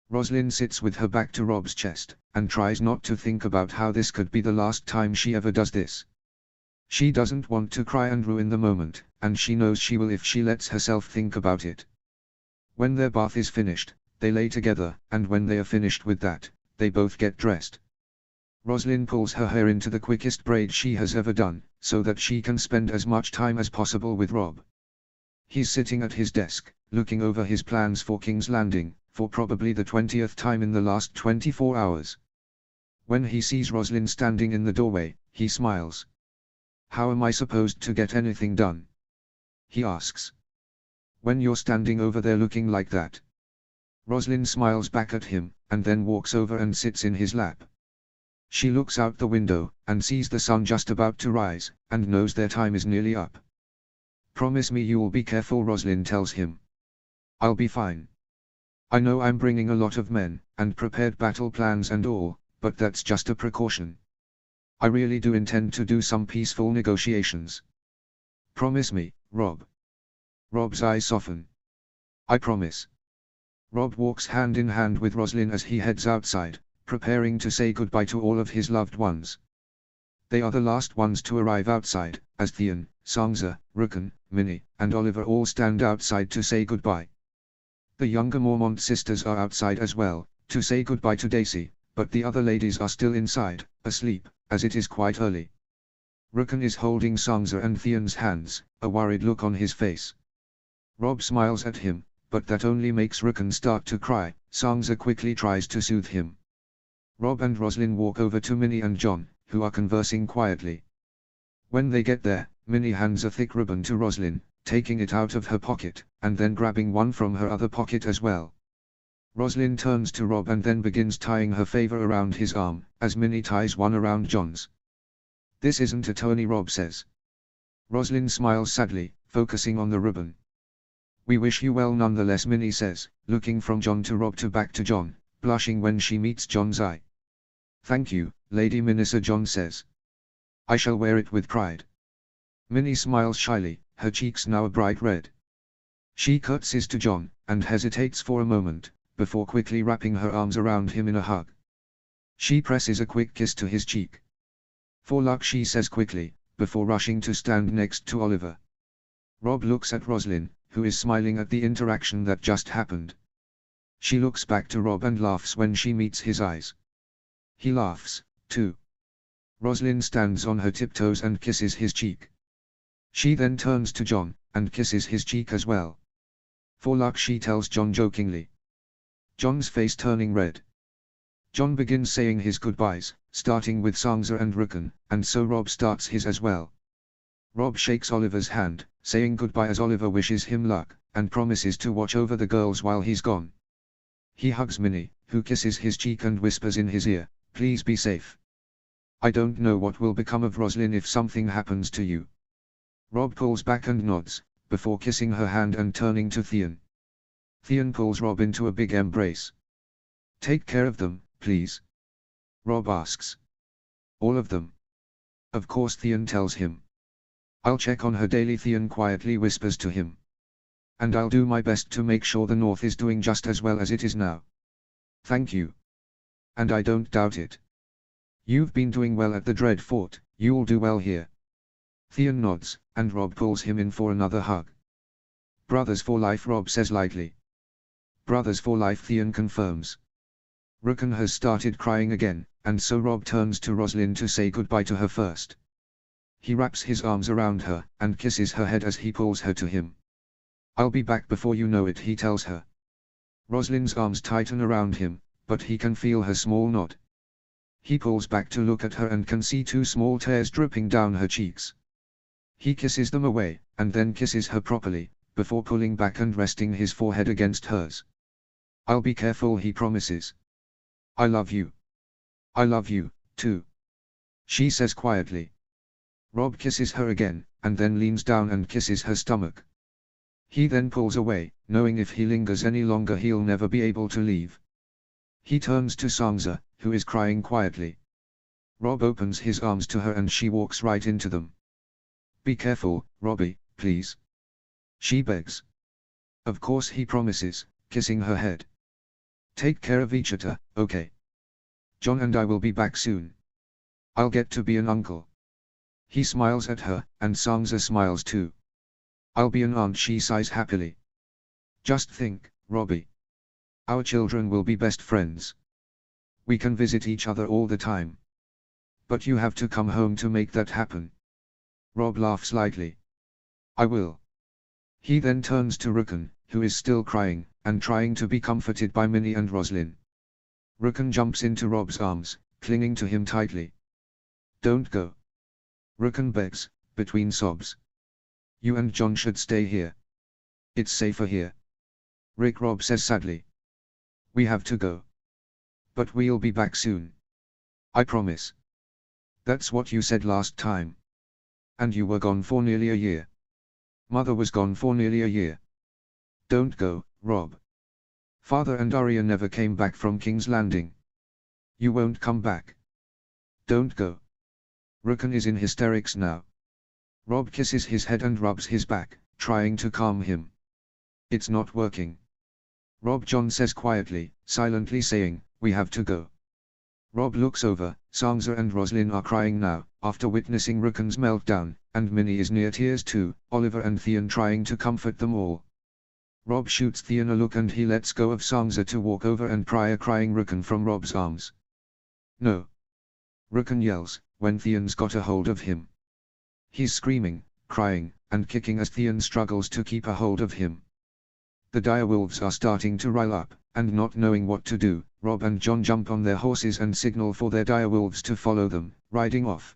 Roslyn sits with her back to Rob's chest, and tries not to think about how this could be the last time she ever does this. She doesn't want to cry and ruin the moment, and she knows she will if she lets herself think about it. When their bath is finished, they lay together, and when they are finished with that, they both get dressed. Roslyn pulls her hair into the quickest braid she has ever done, so that she can spend as much time as possible with Rob. He's sitting at his desk, looking over his plans for King's Landing, for probably the 20th time in the last 24 hours. When he sees Roslyn standing in the doorway, he smiles. How am I supposed to get anything done? He asks. When you're standing over there looking like that. Roslyn smiles back at him, and then walks over and sits in his lap. She looks out the window, and sees the sun just about to rise, and knows their time is nearly up. Promise me you'll be careful, Roslyn tells him. I'll be fine. I know I'm bringing a lot of men, and prepared battle plans and all, but that's just a precaution. I really do intend to do some peaceful negotiations. Promise me, Rob. Rob's eyes soften. I promise. Rob walks hand in hand with Roslyn as he heads outside, preparing to say goodbye to all of his loved ones. They are the last ones to arrive outside, as Theon, Sansa, Rukun, Minnie, and Oliver all stand outside to say goodbye. The younger Mormont sisters are outside as well, to say goodbye to Daisy, but the other ladies are still inside, asleep, as it is quite early. Rukun is holding Sansa and Theon's hands, a worried look on his face. Rob smiles at him, but that only makes Rukun start to cry. Sansa quickly tries to soothe him. Rob and Roslyn walk over to Minnie and Jon, who are conversing quietly. When they get there, Minnie hands a thick ribbon to Roslyn, taking it out of her pocket, and then grabbing one from her other pocket as well. Roslyn turns to Rob and then begins tying her favor around his arm, as Minnie ties one around Jon's. "This isn't a Tony," Rob says. Roslyn smiles sadly, focusing on the ribbon. "We wish you well nonetheless," Minnie says, looking from Jon to Rob to back to Jon, blushing when she meets Jon's eye. "Thank you, Lady Minissa," Jon says. "I shall wear it with pride." Minnie smiles shyly, her cheeks now a bright red. She curtsies to Jon, and hesitates for a moment, before quickly wrapping her arms around him in a hug. She presses a quick kiss to his cheek. "For luck," she says quickly, before rushing to stand next to Oliver. Rob looks at Roslyn, who is smiling at the interaction that just happened. She looks back to Rob and laughs when she meets his eyes. He laughs, too. Roslyn stands on her tiptoes and kisses his cheek. She then turns to Jon, and kisses his cheek as well. "For luck," she tells Jon jokingly. Jon's face turning red. Jon begins saying his goodbyes, starting with Sansa and Rukun, and so Rob starts his as well. Rob shakes Oliver's hand, saying goodbye as Oliver wishes him luck, and promises to watch over the girls while he's gone. He hugs Minnie, who kisses his cheek and whispers in his ear, "Please be safe. I don't know what will become of Roslyn if something happens to you." Rob pulls back and nods, before kissing her hand and turning to Theon. Theon pulls Rob into a big embrace. "Take care of them, please?" Rob asks. "All of them?" "Of course," Theon tells him. "I'll check on her daily," Theon quietly whispers to him. "And I'll do my best to make sure the North is doing just as well as it is now." "Thank you. And I don't doubt it. You've been doing well at the Dread Fort, you'll do well here." Theon nods, and Rob pulls him in for another hug. "Brothers for life," Rob says lightly. "Brothers for life," Theon confirms. Rukun has started crying again, and so Rob turns to Roslyn to say goodbye to her first. He wraps his arms around her, and kisses her head as he pulls her to him. "I'll be back before you know it," he tells her. Roslyn's arms tighten around him, but he can feel her small nod. He pulls back to look at her and can see 2 small tears dripping down her cheeks. He kisses them away, and then kisses her properly, before pulling back and resting his forehead against hers. "I'll be careful," he promises. "I love you. I love you, too," she says quietly. Rob kisses her again, and then leans down and kisses her stomach. He then pulls away, knowing if he lingers any longer he'll never be able to leave. He turns to Sansa, who is crying quietly. Rob opens his arms to her and she walks right into them. "Be careful, Robbie, please," she begs. "Of course," he promises, kissing her head. "Take care of each other, okay? Jon and I will be back soon. I'll get to be an uncle." He smiles at her, and Sansa smiles too. "I'll be an aunt," she sighs happily. "Just think, Robbie. Our children will be best friends. We can visit each other all the time. But you have to come home to make that happen." Rob laughs lightly. "I will." He then turns to Rukun, who is still crying, and trying to be comforted by Minnie and Roslyn. Rukun jumps into Rob's arms, clinging to him tightly. "Don't go." Rukun begs, between sobs. "You and Jon should stay here. It's safer here." "Rick," Rob says sadly. "We have to go. But we'll be back soon. I promise." "That's what you said last time. And you were gone for nearly a year. Mother was gone for nearly a year. Don't go, Rob. Father and Arya never came back from King's Landing. You won't come back. Don't go." Rukun is in hysterics now. Rob kisses his head and rubs his back, trying to calm him. "It's not working." Jon says quietly, silently saying, "We have to go." Rob looks over, Sansa and Roslyn are crying now, after witnessing Rukun's meltdown, and Minnie is near tears too, Oliver and Theon trying to comfort them all. Rob shoots Theon a look and he lets go of Sansa to walk over and pry a crying Rukun from Rob's arms. "No!" Rukun yells, when Theon's got a hold of him. He's screaming, crying, and kicking as Theon struggles to keep a hold of him. The direwolves are starting to rile up, and not knowing what to do, Rob and John jump on their horses and signal for their direwolves to follow them, riding off.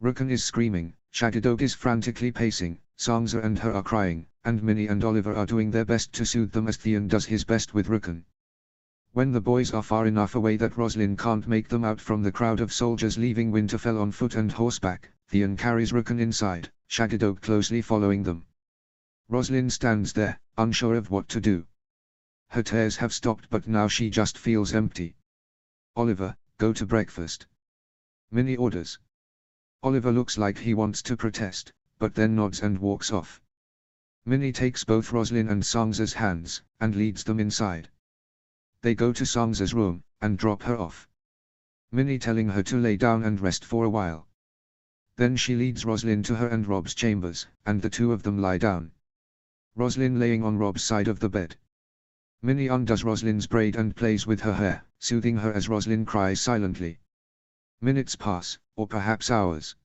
Rukun is screaming, Shaggydoag is frantically pacing, Sangza and her are crying, and Minnie and Oliver are doing their best to soothe them as Theon does his best with Rukun. When the boys are far enough away that Rosalind can't make them out from the crowd of soldiers leaving Winterfell on foot and horseback, Theon carries Rukun inside, Shaggydoag closely following them. Rosalind stands there, unsure of what to do. Her tears have stopped but now she just feels empty. Oliver, go to breakfast. Minnie orders. Oliver looks like he wants to protest, but then nods and walks off. Minnie takes both Rosalind and Sangza's hands, and leads them inside. They go to Sangza's room, and drop her off. Minnie telling her to lay down and rest for a while. Then she leads Rosalind to her and Rob's chambers, and the two of them lie down. Rosalind laying on Rob's side of the bed. Minnie undoes Rosalind's braid and plays with her hair, soothing her as Rosalind cries silently. Minutes pass, or perhaps hours.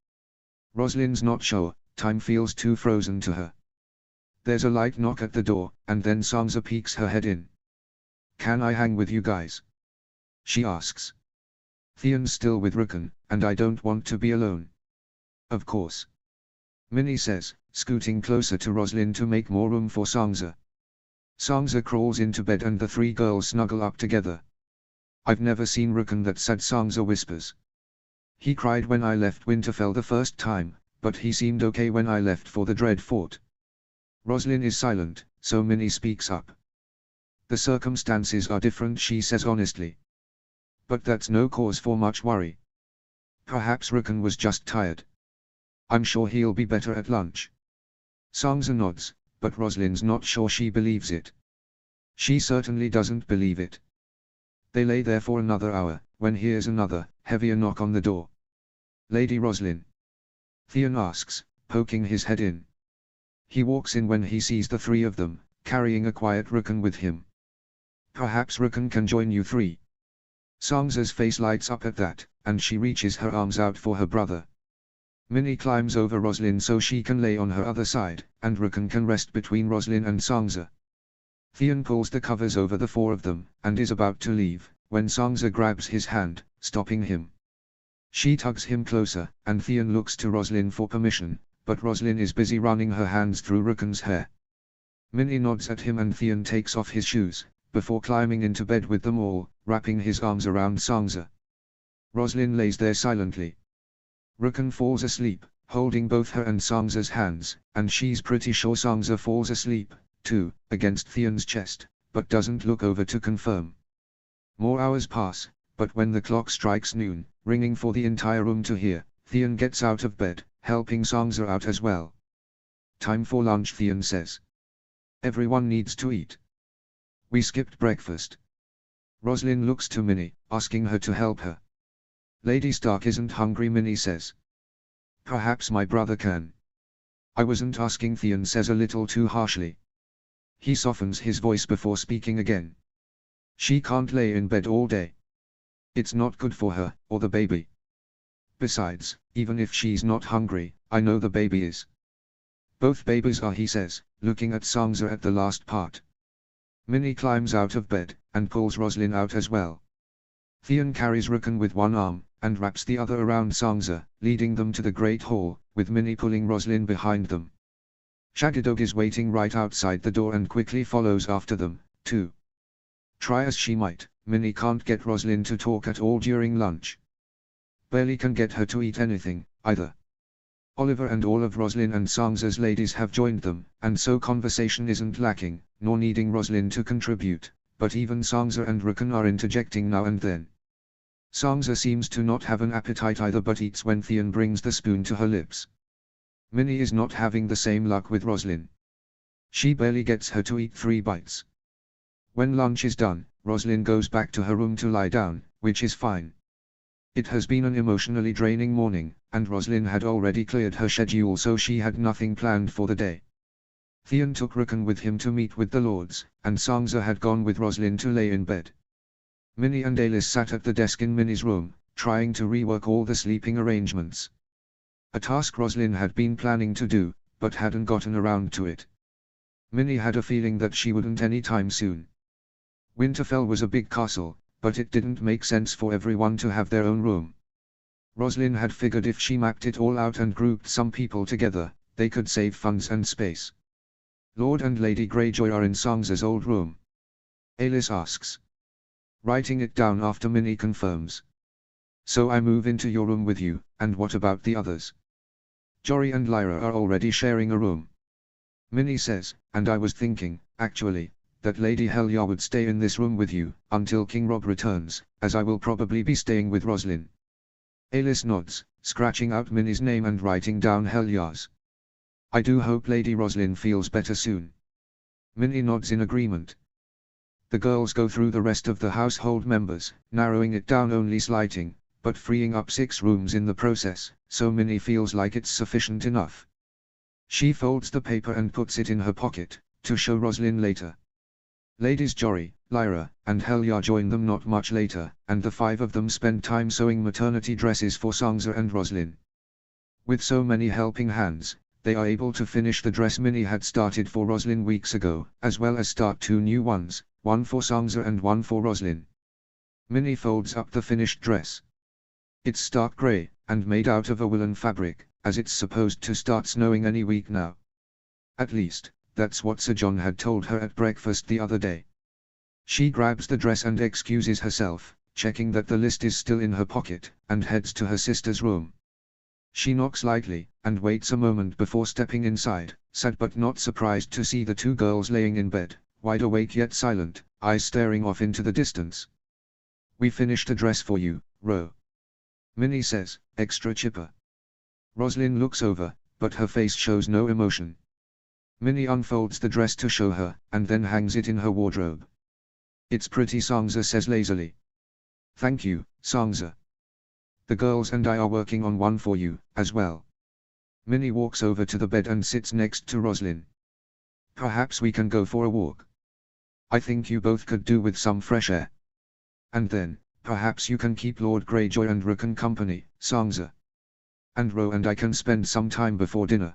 Rosalind's not sure, time feels too frozen to her. There's a light knock at the door, and then Sangza peeks her head in. Can I hang with you guys? She asks. Theon's still with Rukun, and I don't want to be alone. Of course. Minnie says, scooting closer to Rosalind to make more room for Sangza. Sangza crawls into bed and the three girls snuggle up together. I've never seen Rukun that sad, Sangza whispers. He cried when I left Winterfell the first time, but he seemed okay when I left for the Dread Fort. Rosalind is silent, so Minnie speaks up. The circumstances are different, she says honestly. But that's no cause for much worry. Perhaps Rukun was just tired. I'm sure he'll be better at lunch. Sangza nods, but Rosalind's not sure she believes it. She certainly doesn't believe it. They lay there for another hour, when hears another, heavier knock on the door. Lady Rosalind? Theon asks, poking his head in. He walks in when he sees the three of them, carrying a quiet Rukun with him. Perhaps Rukun can join you three. Sangza's face lights up at that, and she reaches her arms out for her brother. Minnie climbs over Rosalind so she can lay on her other side, and Rukun can rest between Rosalind and Sangza. Theon pulls the covers over the four of them, and is about to leave, when Sangza grabs his hand, stopping him. She tugs him closer, and Theon looks to Rosalind for permission, but Rosalind is busy running her hands through Rukun's hair. Minnie nods at him and Theon takes off his shoes, before climbing into bed with them all, wrapping his arms around Sangza. Rosalind lays there silently. Rukun falls asleep, holding both her and Sangza's hands, and she's pretty sure Sangza falls asleep, too, against Theon's chest, but doesn't look over to confirm. More hours pass, but when the clock strikes noon, ringing for the entire room to hear, Theon gets out of bed, helping Sangza out as well. Time for lunch, Theon says. Everyone needs to eat. We skipped breakfast. Rosalind looks to Minnie, asking her to help her. Lady Stark isn't hungry, Minnie says. Perhaps my brother can. I wasn't asking, Theon says a little too harshly. He softens his voice before speaking again. She can't lay in bed all day. It's not good for her, or the baby. Besides, even if she's not hungry, I know the baby is. Both babies are, he says, looking at Sangza at the last part. Minnie climbs out of bed, and pulls Rosalind out as well. Theon carries Rukun with one arm, and wraps the other around Sangza, leading them to the Great Hall, with Minnie pulling Rosalind behind them. Shaggydoag is waiting right outside the door and quickly follows after them, too. Try as she might, Minnie can't get Rosalind to talk at all during lunch. Barely can get her to eat anything, either. Oliver and all of Rosalind and Sangza's ladies have joined them, and so conversation isn't lacking, nor needing Rosalind to contribute, but even Sangza and Rukun are interjecting now and then. Sangza seems to not have an appetite either, but eats when Theon brings the spoon to her lips. Minnie is not having the same luck with Rosalind. She barely gets her to eat 3 bites. When lunch is done, Rosalind goes back to her room to lie down, which is fine. It has been an emotionally draining morning, and Rosalind had already cleared her schedule, so she had nothing planned for the day. Theon took Rukun with him to meet with the lords, and Sangza had gone with Rosalind to lay in bed. Minnie and Alis sat at the desk in Minnie's room, trying to rework all the sleeping arrangements. A task Rosalind had been planning to do, but hadn't gotten around to it. Minnie had a feeling that she wouldn't any time soon. Winterfell was a big castle, but it didn't make sense for everyone to have their own room. Roslyn had figured if she mapped it all out and grouped some people together, they could save funds and space. Lord and Lady Greyjoy are in Sansa's old room. Alis asks. Writing it down after Minnie confirms. So I move into your room with you, and what about the others? Jory and Lyra are already sharing a room. Minnie says, and I was thinking, actually, that Lady Heliar would stay in this room with you, until King Robb returns, as I will probably be staying with Roslyn. Alis nods, scratching out Minnie's name and writing down Heliar's. I do hope Lady Roslyn feels better soon. Minnie nods in agreement. The girls go through the rest of the household members, narrowing it down only slightly, but freeing up 6 rooms in the process, so Minnie feels like it's sufficient enough. She folds the paper and puts it in her pocket, to show Roslyn later. Ladies Jory, Lyra, and Heliar join them not much later, and the 5 of them spend time sewing maternity dresses for Sansa and Roslyn. With so many helping hands, they are able to finish the dress Minnie had started for Roslyn weeks ago, as well as start 2 new ones, one for Sansa and one for Roslyn. Minnie folds up the finished dress. It's stark grey, and made out of a woolen fabric, as it's supposed to start snowing any week now. At least, that's what Sir John had told her at breakfast the other day. She grabs the dress and excuses herself, checking that the list is still in her pocket, and heads to her sister's room. She knocks lightly, and waits a moment before stepping inside, sad but not surprised to see the 2 girls laying in bed, wide awake yet silent, eyes staring off into the distance. We finished a dress for you, Ro. Minnie says, extra chipper. Roslyn looks over, but her face shows no emotion. Minnie unfolds the dress to show her, and then hangs it in her wardrobe. It's pretty, Sansa says lazily. Thank you, Sansa. The girls and I are working on one for you, as well. Minnie walks over to the bed and sits next to Roslyn. Perhaps we can go for a walk. I think you both could do with some fresh air. And then, perhaps you can keep Lord Greyjoy and Rickon company, Sansa. And Ro and I can spend some time before dinner.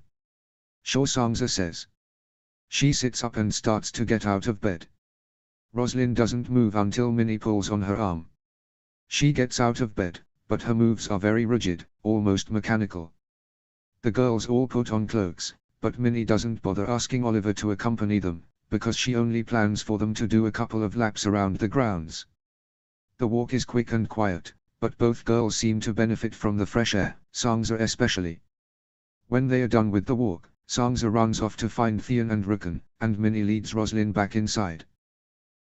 Sure, Sansa says. She sits up and starts to get out of bed. Roslyn doesn't move until Minnie pulls on her arm. She gets out of bed, but her moves are very rigid, almost mechanical. The girls all put on cloaks, but Minnie doesn't bother asking Oliver to accompany them, because she only plans for them to do a couple of laps around the grounds. The walk is quick and quiet, but both girls seem to benefit from the fresh air, Sansa especially. When they are done with the walk, Sansa runs off to find Theon and Rickon, and Minnie leads Roslyn back inside.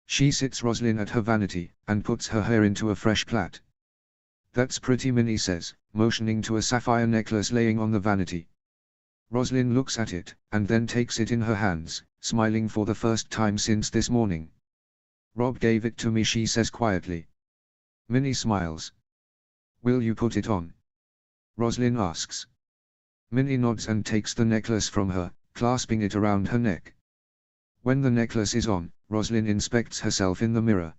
She sits Roslyn at her vanity, and puts her hair into a fresh plait. That's pretty, Minnie says, motioning to a sapphire necklace laying on the vanity. Roslyn looks at it, and then takes it in her hands, smiling for the first time since this morning. Robb gave it to me, she says quietly. Minnie smiles. Will you put it on? Roslyn asks. Minnie nods and takes the necklace from her, clasping it around her neck. When the necklace is on, Roslyn inspects herself in the mirror.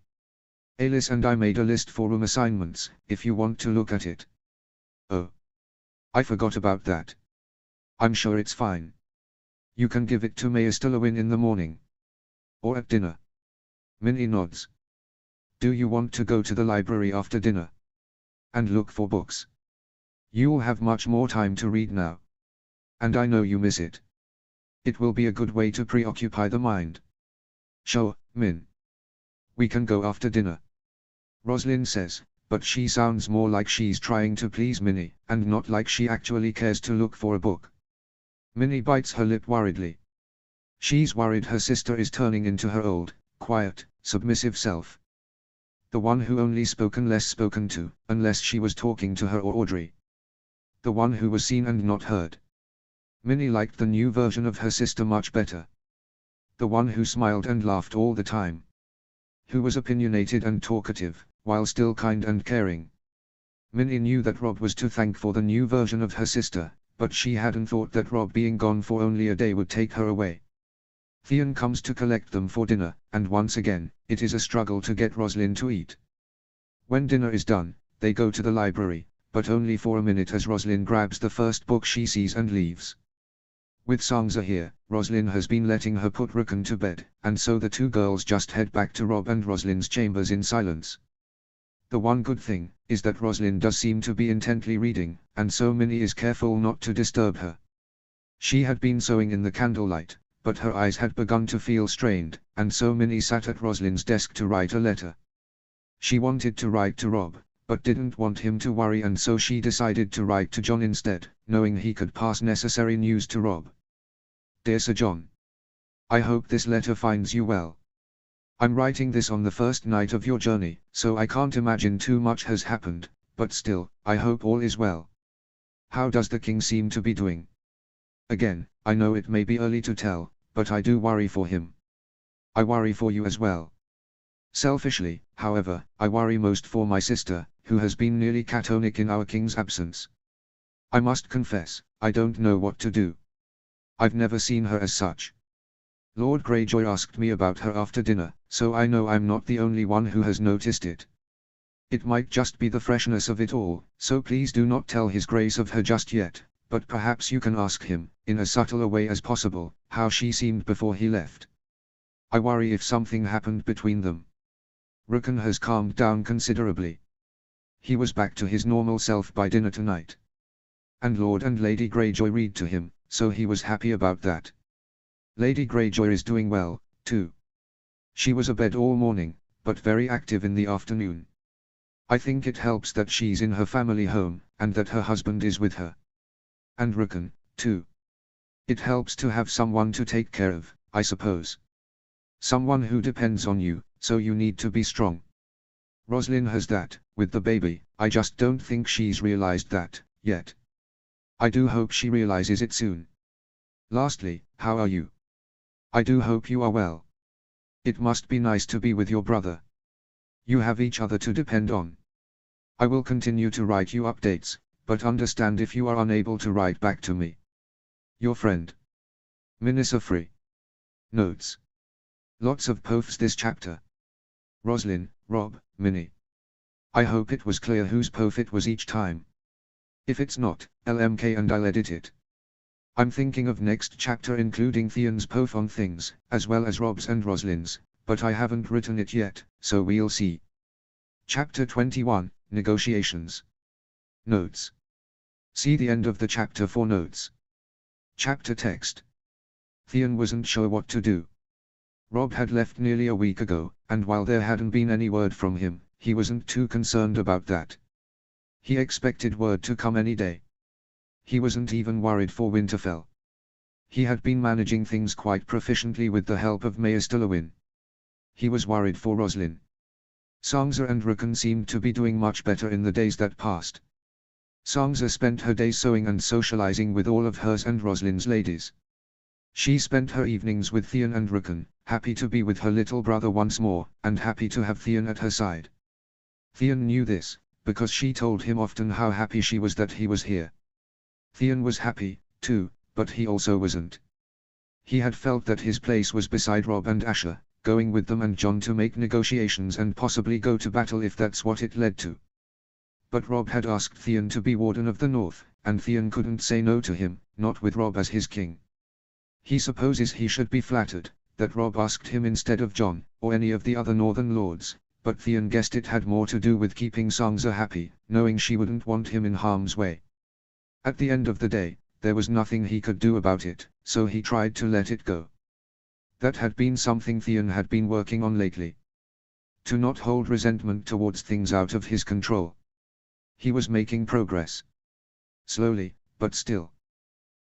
Alis and I made a list for room assignments, if you want to look at it. Oh. I forgot about that. I'm sure it's fine. You can give it to Maester Lewin in the morning. Or at dinner. Minnie nods. Do you want to go to the library after dinner? And look for books? You'll have much more time to read now. And I know you miss it. It will be a good way to preoccupy the mind. Sure, Min. We can go after dinner. Roslyn says, but she sounds more like she's trying to please Minnie, and not like she actually cares to look for a book. Minnie bites her lip worriedly. She's worried her sister is turning into her old, quiet, submissive self. The one who only spoke unless spoken to, unless she was talking to her or Audrey. The one who was seen and not heard. Minnie liked the new version of her sister much better. The one who smiled and laughed all the time. Who was opinionated and talkative, while still kind and caring. Minnie knew that Robb was to thank for the new version of her sister, but she hadn't thought that Robb being gone for only a day would take her away. Theon comes to collect them for dinner, and once again, it is a struggle to get Roslyn to eat. When dinner is done, they go to the library, but only for a minute as Roslyn grabs the first book she sees and leaves. With Sansa here, Roslyn has been letting her put Rukun to bed, and so the two girls just head back to Rob and Roslyn's chambers in silence. The one good thing is that Roslyn does seem to be intently reading, and so Minnie is careful not to disturb her. She had been sewing in the candlelight, but her eyes had begun to feel strained, and so Minnie sat at Roslyn's desk to write a letter. She wanted to write to Rob, but didn't want him to worry, and so she decided to write to John instead, knowing he could pass necessary news to Rob. Dear Sir John, I hope this letter finds you well. I'm writing this on the first night of your journey, so I can't imagine too much has happened, but still, I hope all is well. How does the king seem to be doing? Again, I know it may be early to tell, but I do worry for him. I worry for you as well. Selfishly, however, I worry most for my sister, who has been nearly catatonic in our king's absence. I must confess, I don't know what to do. I've never seen her as such. Lord Greyjoy asked me about her after dinner, so I know I'm not the only one who has noticed it. It might just be the freshness of it all, so please do not tell His Grace of her just yet, but perhaps you can ask him, in as subtle a way as possible, how she seemed before he left. I worry if something happened between them. Rukun has calmed down considerably. He was back to his normal self by dinner tonight. And Lord and Lady Greyjoy read to him, so he was happy about that. Lady Greyjoy is doing well, too. She was abed all morning, but very active in the afternoon. I think it helps that she's in her family home, and that her husband is with her. And Rukun, too. It helps to have someone to take care of, I suppose. Someone who depends on you, so you need to be strong. Roslyn has that, with the baby. I just don't think she's realized that, yet. I do hope she realizes it soon. Lastly, how are you? I do hope you are well. It must be nice to be with your brother. You have each other to depend on. I will continue to write you updates, but understand if you are unable to write back to me. Your friend, Minissa Free. Notes. Lots of posts this chapter. Roslyn, Rob, Minnie. I hope it was clear whose pof it was each time. If it's not, LMK and I'll edit it. I'm thinking of next chapter including Theon's pof on things, as well as Rob's and Roslyn's, but I haven't written it yet, so we'll see. Chapter 21, Negotiations. Notes. See the end of the chapter for notes. Chapter text. Theon wasn't sure what to do. Rob had left nearly a week ago, and while there hadn't been any word from him, he wasn't too concerned about that. He expected word to come any day. He wasn't even worried for Winterfell. He had been managing things quite proficiently with the help of Maester Lewin. He was worried for Roslyn. Sansa and Rukun seemed to be doing much better in the days that passed. Sansa spent her days sewing and socializing with all of hers and Roslyn's ladies. She spent her evenings with Theon and Rukun, happy to be with her little brother once more, and happy to have Theon at her side. Theon knew this, because she told him often how happy she was that he was here. Theon was happy, too, but he also wasn't. He had felt that his place was beside Rob and Asher, going with them and Jon to make negotiations and possibly go to battle if that's what it led to. But Rob had asked Theon to be Warden of the North, and Theon couldn't say no to him, not with Rob as his king. He supposes he should be flattered that Rob asked him instead of Jon, or any of the other Northern Lords, but Theon guessed it had more to do with keeping Sansa happy, knowing she wouldn't want him in harm's way. At the end of the day, there was nothing he could do about it, so he tried to let it go. That had been something Theon had been working on lately. To not hold resentment towards things out of his control. He was making progress. Slowly, but still.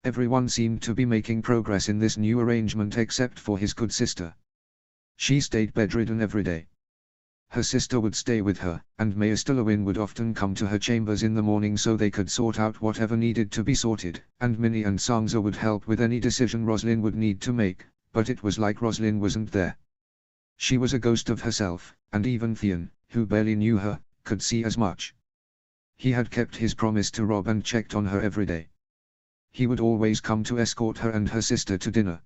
Everyone seemed to be making progress in this new arrangement except for his good sister. She stayed bedridden every day. Her sister would stay with her, and Maester Lewin would often come to her chambers in the morning so they could sort out whatever needed to be sorted, and Minnie and Sansa would help with any decision Roslyn would need to make, but it was like Roslyn wasn't there. She was a ghost of herself, and even Theon, who barely knew her, could see as much. He had kept his promise to Rob and checked on her every day. He would always come to escort her and her sister to dinner.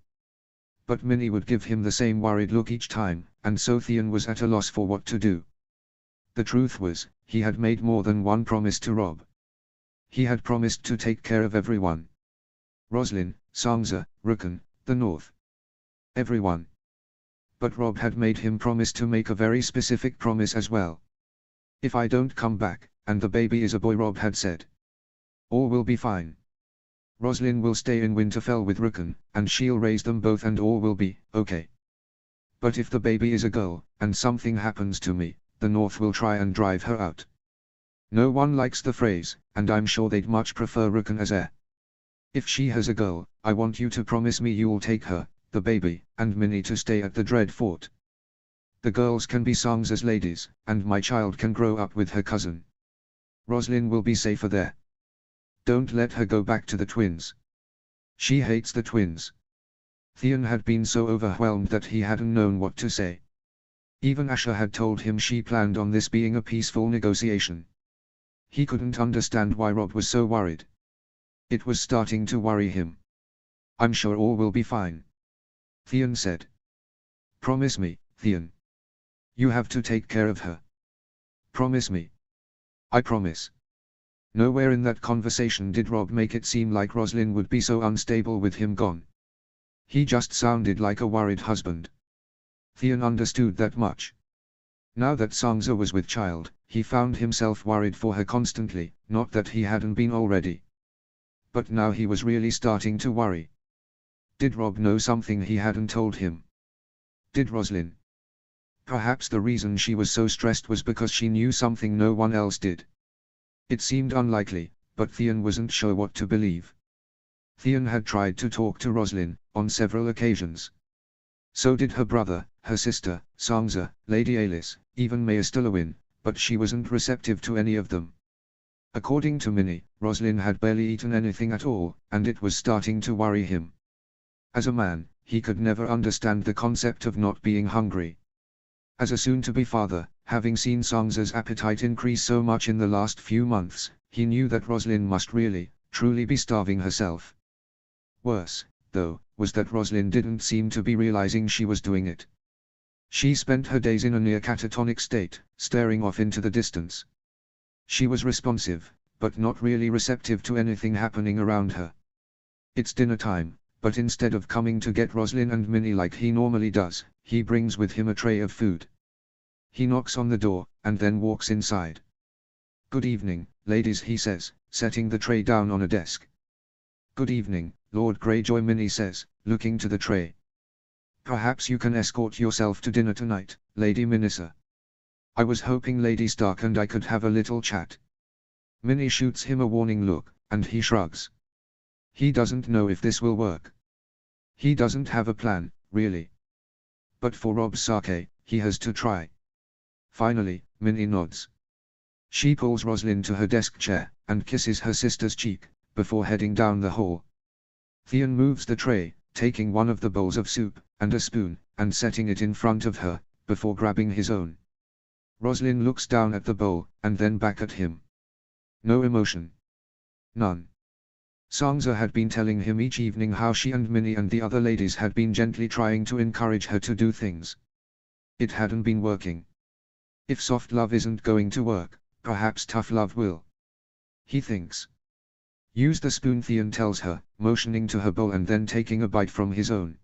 But Minnie would give him the same worried look each time, and so Theon was at a loss for what to do. The truth was, he had made more than one promise to Rob. He had promised to take care of everyone. Roslyn, Sansa, Rukun, The North. Everyone. But Rob had made him promise to make a very specific promise as well. If I don't come back, and the baby is a boy, Rob had said, all will be fine. Roslyn will stay in Winterfell with Rickon, and she'll raise them both and all will be okay. But if the baby is a girl, and something happens to me, the North will try and drive her out. No one likes the phrase, and I'm sure they'd much prefer Rickon as heir. If she has a girl, I want you to promise me you'll take her, the baby, and Minnie to stay at the Dread Fort. The girls can be Sansa's ladies, and my child can grow up with her cousin. Roslyn will be safer there. Don't let her go back to the twins. She hates the twins. Theon had been so overwhelmed that he hadn't known what to say. Even Asher had told him she planned on this being a peaceful negotiation. He couldn't understand why Rob was so worried. It was starting to worry him. I'm sure all will be fine, Theon said. Promise me, Theon. You have to take care of her. Promise me. I promise. Nowhere in that conversation did Rob make it seem like Roslyn would be so unstable with him gone. He just sounded like a worried husband. Theon understood that much. Now that Sansa was with child, he found himself worried for her constantly, not that he hadn't been already. But now he was really starting to worry. Did Rob know something he hadn't told him? Did Roslyn? Perhaps the reason she was so stressed was because she knew something no one else did. It seemed unlikely, but Theon wasn't sure what to believe. Theon had tried to talk to Roslyn, on several occasions. So did her brother, her sister, Sansa, Lady Alis, even Maester Lewin, but she wasn't receptive to any of them. According to Minnie, Roslyn had barely eaten anything at all, and it was starting to worry him. As a man, he could never understand the concept of not being hungry. As a soon-to-be father, having seen Sansa's appetite increase so much in the last few months, he knew that Roslyn must really, truly be starving herself. Worse, though, was that Roslyn didn't seem to be realizing she was doing it. She spent her days in a near catatonic state, staring off into the distance. She was responsive, but not really receptive to anything happening around her. It's dinner time, but instead of coming to get Roslyn and Minnie like he normally does, he brings with him a tray of food. He knocks on the door, and then walks inside. Good evening, ladies, he says, setting the tray down on a desk. Good evening, Lord Greyjoy, Minnie says, looking to the tray. Perhaps you can escort yourself to dinner tonight, Lady Minissa. I was hoping Lady Stark and I could have a little chat. Minnie shoots him a warning look, and he shrugs. He doesn't know if this will work. He doesn't have a plan, really. But for Robb Stark, he has to try. Finally, Minnie nods. She pulls Roslyn to her desk chair, and kisses her sister's cheek, before heading down the hall. Theon moves the tray, taking one of the bowls of soup, and a spoon, and setting it in front of her, before grabbing his own. Roslyn looks down at the bowl, and then back at him. No emotion. None. Sansa had been telling him each evening how she and Minnie and the other ladies had been gently trying to encourage her to do things. It hadn't been working. If soft love isn't going to work, perhaps tough love will. He thinks. Use the spoon, Theon tells her, motioning to her bowl and then taking a bite from his own.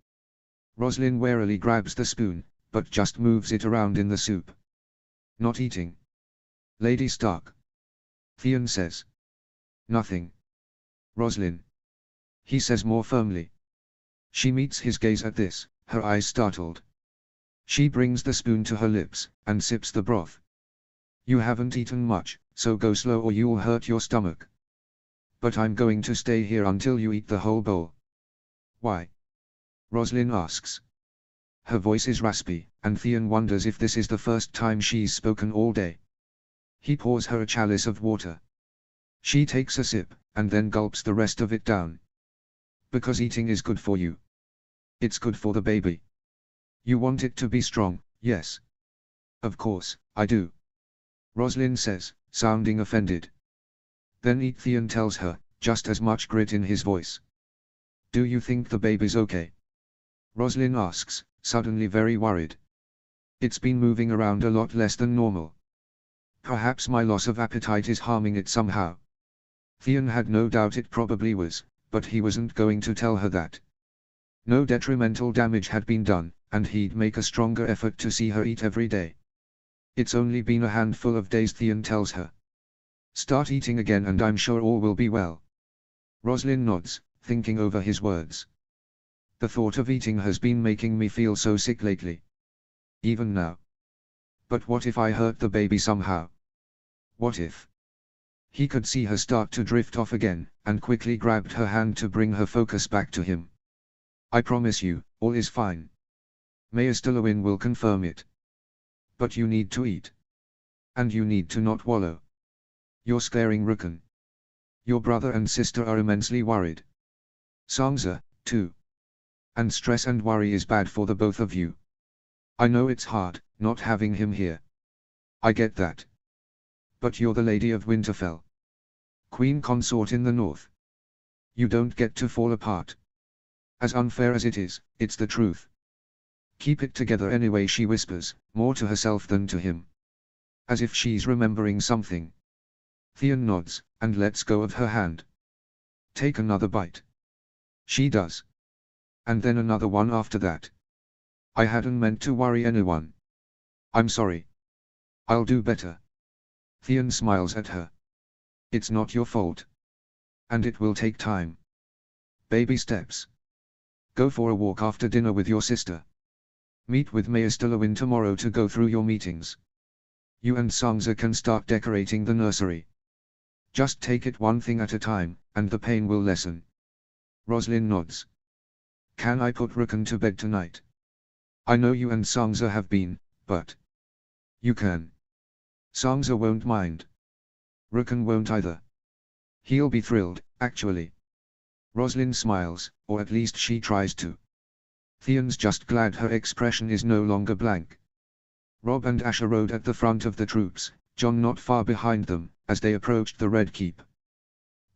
Roslyn warily grabs the spoon, but just moves it around in the soup. Not eating. Lady Stark. Theon says. Nothing. Roslyn. He says more firmly. She meets his gaze at this, her eyes startled. She brings the spoon to her lips, and sips the broth. You haven't eaten much, so go slow or you'll hurt your stomach. But I'm going to stay here until you eat the whole bowl. Why? Roslyn asks. Her voice is raspy, and Theon wonders if this is the first time she's spoken all day. He pours her a chalice of water. She takes a sip, and then gulps the rest of it down. Because eating is good for you. It's good for the baby. You want it to be strong, yes? Of course, I do. Roslyn says, sounding offended. Then eat, Theon tells her, just as much grit in his voice. Do you think the baby's okay? Roslyn asks, suddenly very worried. It's been moving around a lot less than normal. Perhaps my loss of appetite is harming it somehow. Theon had no doubt it probably was, but he wasn't going to tell her that. No detrimental damage had been done, and he'd make a stronger effort to see her eat every day. It's only been a handful of days, Theon tells her. Start eating again and I'm sure all will be well. Roslyn nods, thinking over his words. The thought of eating has been making me feel so sick lately. Even now. But what if I hurt the baby somehow? What if? He could see her start to drift off again, and quickly grabbed her hand to bring her focus back to him. I promise you, all is fine. Mayor Stillowin will confirm it. But you need to eat. And you need to not wallow. You're scaring Rukun. Your brother and sister are immensely worried. Sansa, too. And stress and worry is bad for the both of you. I know it's hard, not having him here. I get that. But you're the Lady of Winterfell. Queen consort in the north. You don't get to fall apart. As unfair as it is, it's the truth. Keep it together anyway, she whispers, more to herself than to him. As if she's remembering something. Theon nods, and lets go of her hand. Take another bite. She does. And then another one after that. I hadn't meant to worry anyone. I'm sorry. I'll do better. Theon smiles at her. It's not your fault. And it will take time. Baby steps. Go for a walk after dinner with your sister. Meet with Mayor Stillowin tomorrow to go through your meetings. You and Sansa can start decorating the nursery. Just take it one thing at a time, and the pain will lessen. Roslyn nods. Can I put Rukun to bed tonight? I know you and Sansa have been, but... You can. Sansa won't mind. Rukun won't either. He'll be thrilled, actually. Roslyn smiles, or at least she tries to. Theon's just glad her expression is no longer blank. Robb and Asher rode at the front of the troops, Jon not far behind them, as they approached the Red Keep.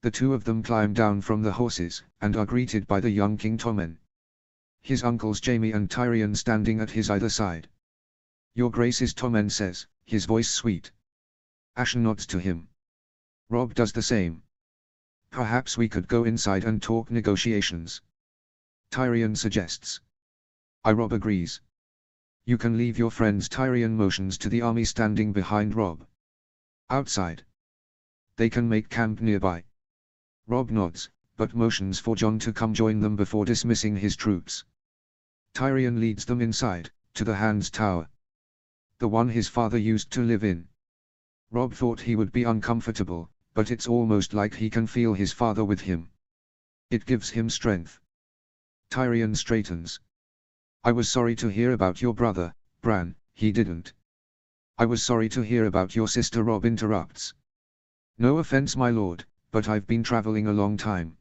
The two of them climb down from the horses, and are greeted by the young King Tommen. His uncles Jaime and Tyrion standing at his either side. Your Graces, Tommen says, his voice sweet. Asher nods to him. Robb does the same. Perhaps we could go inside and talk negotiations. Tyrion suggests. Robb agrees. You can leave your friends. Tyrion motions to the army standing behind Robb. Outside. They can make camp nearby. Robb nods, but motions for Jon to come join them before dismissing his troops. Tyrion leads them inside, to the Hand's Tower. The one his father used to live in. Robb thought he would be uncomfortable, but it's almost like he can feel his father with him. It gives him strength. Tyrion straightens. I was sorry to hear about your brother, Bran. He didn't. I was sorry to hear about your sister. Robb interrupts. No offense, my lord, but I've been traveling a long time.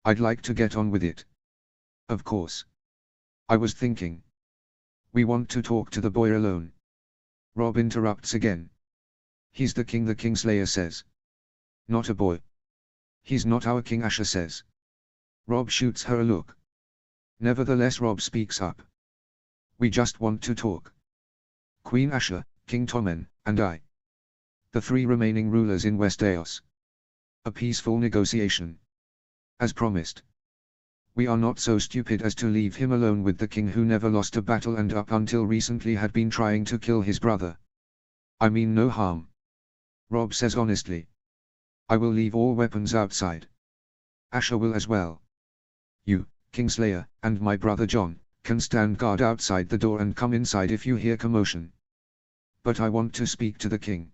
I'd like to get on with it. Of course. I was thinking. We want to talk to the boy alone. Robb interrupts again. He's the Kingslayer says. Not a boy. He's not our king, Asher says. Robb shoots her a look. Nevertheless, Robb speaks up. We just want to talk. Queen Asher, King Tommen, and I. The three remaining rulers in Westeros. A peaceful negotiation. As promised. We are not so stupid as to leave him alone with the king who never lost a battle and up until recently had been trying to kill his brother. I mean no harm. Robb says honestly. I will leave all weapons outside. Asher will as well. You, Kingslayer, and my brother Jon, can stand guard outside the door and come inside if you hear commotion. But I want to speak to the king.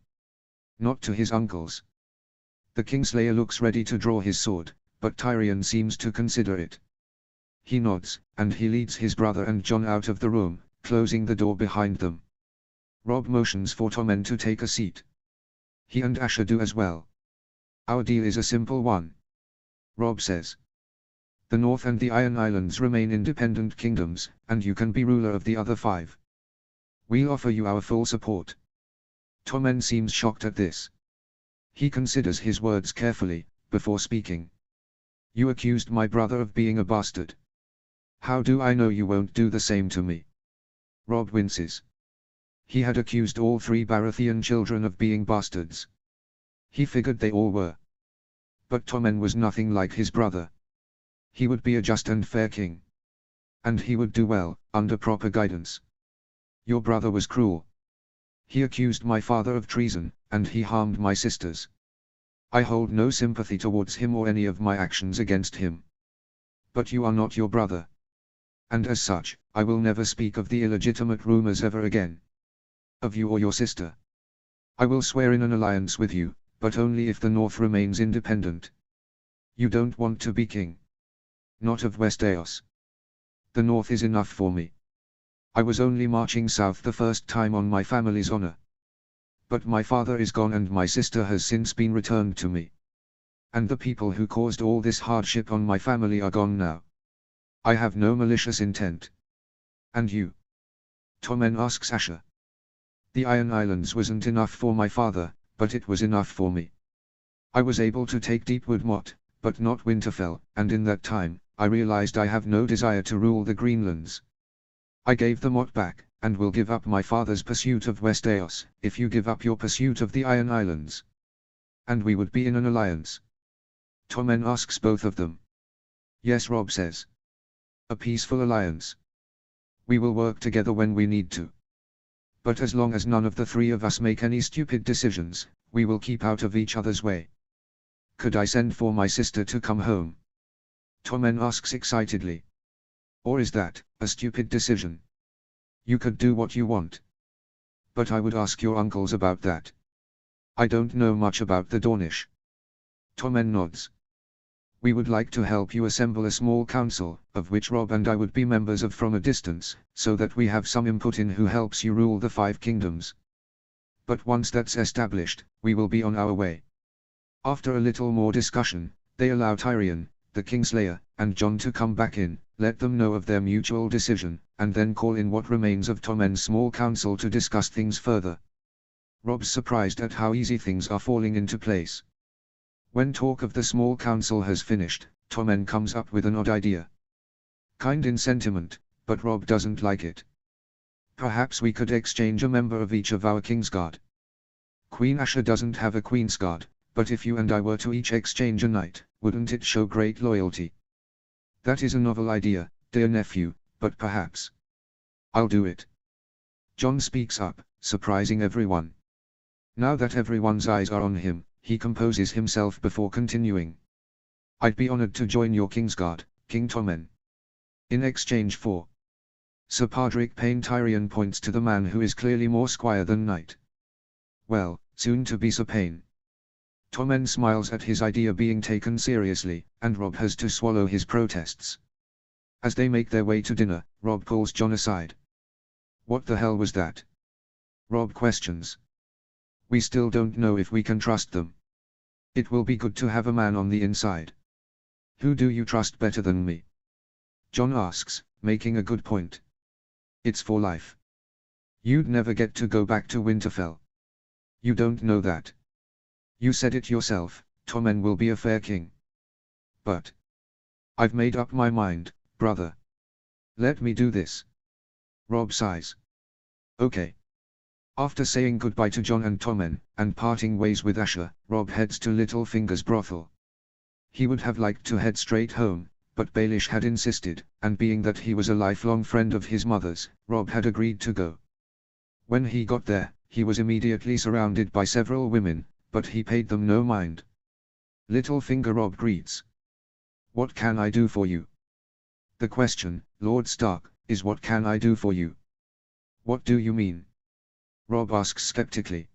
Not to his uncles. The Kingslayer looks ready to draw his sword, but Tyrion seems to consider it. He nods, and he leads his brother and Jon out of the room, closing the door behind them. Robb motions for Tommen to take a seat. He and Asher do as well. Our deal is a simple one. Robb says. The North and the Iron Islands remain independent kingdoms, and you can be ruler of the other 5. We'll offer you our full support. Tommen seems shocked at this. He considers his words carefully, before speaking. You accused my brother of being a bastard. How do I know you won't do the same to me? Robb winces. He had accused all 3 Baratheon children of being bastards. He figured they all were. But Tommen was nothing like his brother. He would be a just and fair king. And he would do well, under proper guidance. Your brother was cruel. He accused my father of treason, and he harmed my sisters. I hold no sympathy towards him or any of my actions against him. But you are not your brother. And as such, I will never speak of the illegitimate rumors ever again. Of you or your sister. I will swear in an alliance with you, but only if the North remains independent. You don't want to be king. Not of Westeros. The North is enough for me. I was only marching south the first time on my family's honor. But my father is gone and my sister has since been returned to me. And the people who caused all this hardship on my family are gone now. I have no malicious intent. And you? Tommen asks Asher. The Iron Islands wasn't enough for my father, but it was enough for me. I was able to take Deepwood Motte, but not Winterfell, and in that time, I realized I have no desire to rule the Greenlands. I gave the Motte back, and will give up my father's pursuit of Westeros, if you give up your pursuit of the Iron Islands. And we would be in an alliance. Tommen asks both of them. Yes, Robb says. A peaceful alliance. We will work together when we need to. But as long as none of the three of us make any stupid decisions, we will keep out of each other's way. Could I send for my sister to come home? Tommen asks excitedly. Or is that a stupid decision? You could do what you want. But I would ask your uncles about that. I don't know much about the Dornish. Tommen nods. We would like to help you assemble a small council, of which Robb and I would be members of from a distance, so that we have some input in who helps you rule the 5 kingdoms. But once that's established, we will be on our way. After a little more discussion, they allow Tyrion, the Kingslayer, and Jon to come back in, let them know of their mutual decision, and then call in what remains of Tommen's small council to discuss things further. Robb's surprised at how easy things are falling into place. When talk of the small council has finished, Tommen comes up with an odd idea. Kind in sentiment, but Robb doesn't like it. Perhaps we could exchange a member of each of our Kingsguard. Queen Asha doesn't have a Queensguard, but if you and I were to each exchange a knight, wouldn't it show great loyalty? That is a novel idea, dear nephew, but perhaps. I'll do it. Jon speaks up, surprising everyone. Now that everyone's eyes are on him, he composes himself before continuing. I'd be honored to join your Kingsguard, King Tommen. In exchange for. Sir Podrick Payne. Tyrion points to the man who is clearly more squire than knight. Well, soon to be Sir Payne. Tommen smiles at his idea being taken seriously, and Robb has to swallow his protests. As they make their way to dinner, Robb pulls Jon aside. What the hell was that? Robb questions. We still don't know if we can trust them. It will be good to have a man on the inside. Who do you trust better than me? Jon asks, making a good point. It's for life. You'd never get to go back to Winterfell. You don't know that. You said it yourself, Tommen will be a fair king. But. I've made up my mind, brother. Let me do this. Robb sighs. Okay. After saying goodbye to Jon and Tommen, and parting ways with Asher, Robb heads to Littlefinger's brothel. He would have liked to head straight home, but Baelish had insisted, and being that he was a lifelong friend of his mother's, Robb had agreed to go. When he got there, he was immediately surrounded by several women, but he paid them no mind. Littlefinger Robb greets. What can I do for you? The question, Lord Stark, is what can I do for you? What do you mean? Robb asks skeptically.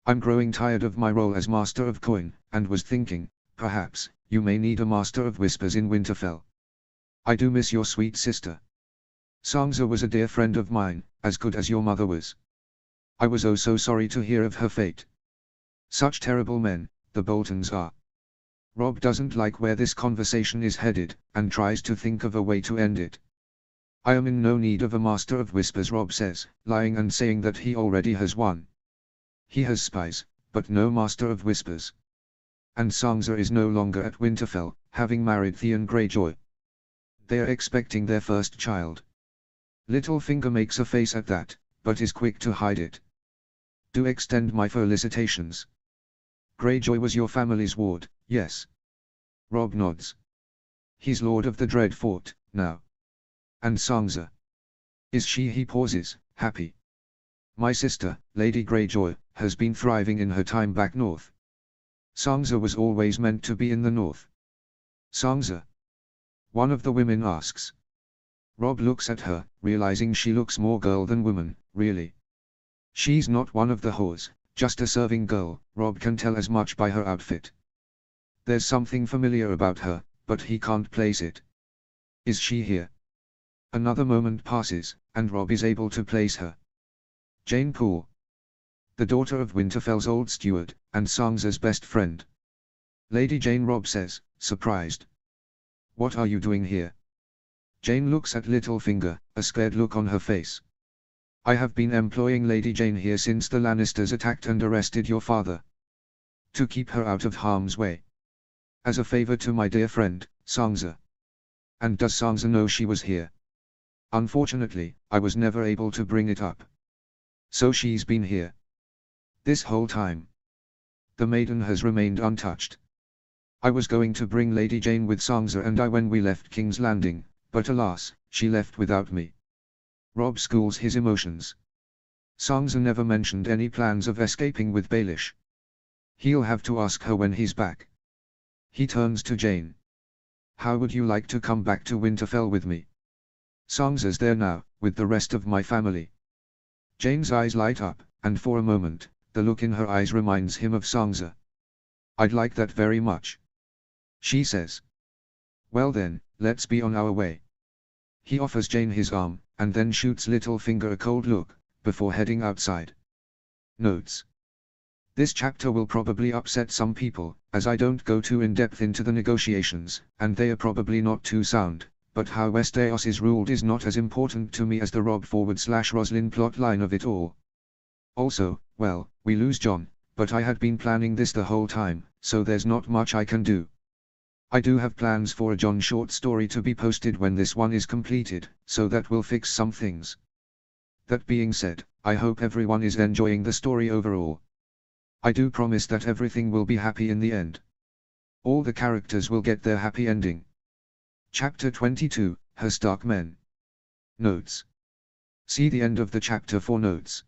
I'm growing tired of my role as Master of Coin, and was thinking, perhaps, you may need a Master of Whispers in Winterfell. I do miss your sweet sister. Sansa was a dear friend of mine, as good as your mother was. I was oh so sorry to hear of her fate. Such terrible men, the Boltons are. Robb doesn't like where this conversation is headed, and tries to think of a way to end it. I am in no need of a Master of Whispers, Robb says, lying and saying that he already has one. He has spies, but no Master of Whispers. And Sansa is no longer at Winterfell, having married Theon Greyjoy. They are expecting their first child. Littlefinger makes a face at that, but is quick to hide it. Do extend my felicitations. Greyjoy was your family's ward, yes? Robb nods. He's Lord of the Dreadfort, now. And Sangza. Is she, he pauses, happy? My sister, Lady Greyjoy, has been thriving in her time back north. Sangza was always meant to be in the north. Sangza? One of the women asks. Robb looks at her, realizing she looks more girl than woman, really. She's not one of the whores, just a serving girl. Robb can tell as much by her outfit. There's something familiar about her, but he can't place it. Is she here? Another moment passes, and Robb is able to place her. Jeyne Poole. The daughter of Winterfell's old steward, and Sangza's best friend. Lady Jeyne, Robb says, surprised. What are you doing here? Jeyne looks at Littlefinger, a scared look on her face. I have been employing Lady Jeyne here since the Lannisters attacked and arrested your father. To keep her out of harm's way. As a favor to my dear friend, Sangza. And does Sangza know she was here? Unfortunately, I was never able to bring it up. So she's been here. This whole time. The maiden has remained untouched. I was going to bring Lady Jeyne with Sangza and I when we left King's Landing, but alas, she left without me. Robb schools his emotions. Sangza never mentioned any plans of escaping with Baelish. He'll have to ask her when he's back. He turns to Jeyne. How would you like to come back to Winterfell with me? Sangza's there now, with the rest of my family. Jeyne's eyes light up, and for a moment, the look in her eyes reminds him of Sangza. I'd like that very much. She says. Well then, let's be on our way. He offers Jeyne his arm, and then shoots Littlefinger a cold look, before heading outside. Notes. This chapter will probably upset some people, as I don't go too in-depth into the negotiations, and they are probably not too sound, but how Westeros is ruled is not as important to me as the Robb/Roslin plotline of it all. Also, well, we lose Jon, but I had been planning this the whole time, so there's not much I can do. I do have plans for a Jon short story to be posted when this one is completed, so that will fix some things. That being said, I hope everyone is enjoying the story overall. I do promise that everything will be happy in the end. All the characters will get their happy ending. Chapter 22, Her Stark Men. Notes. See the end of the chapter for notes.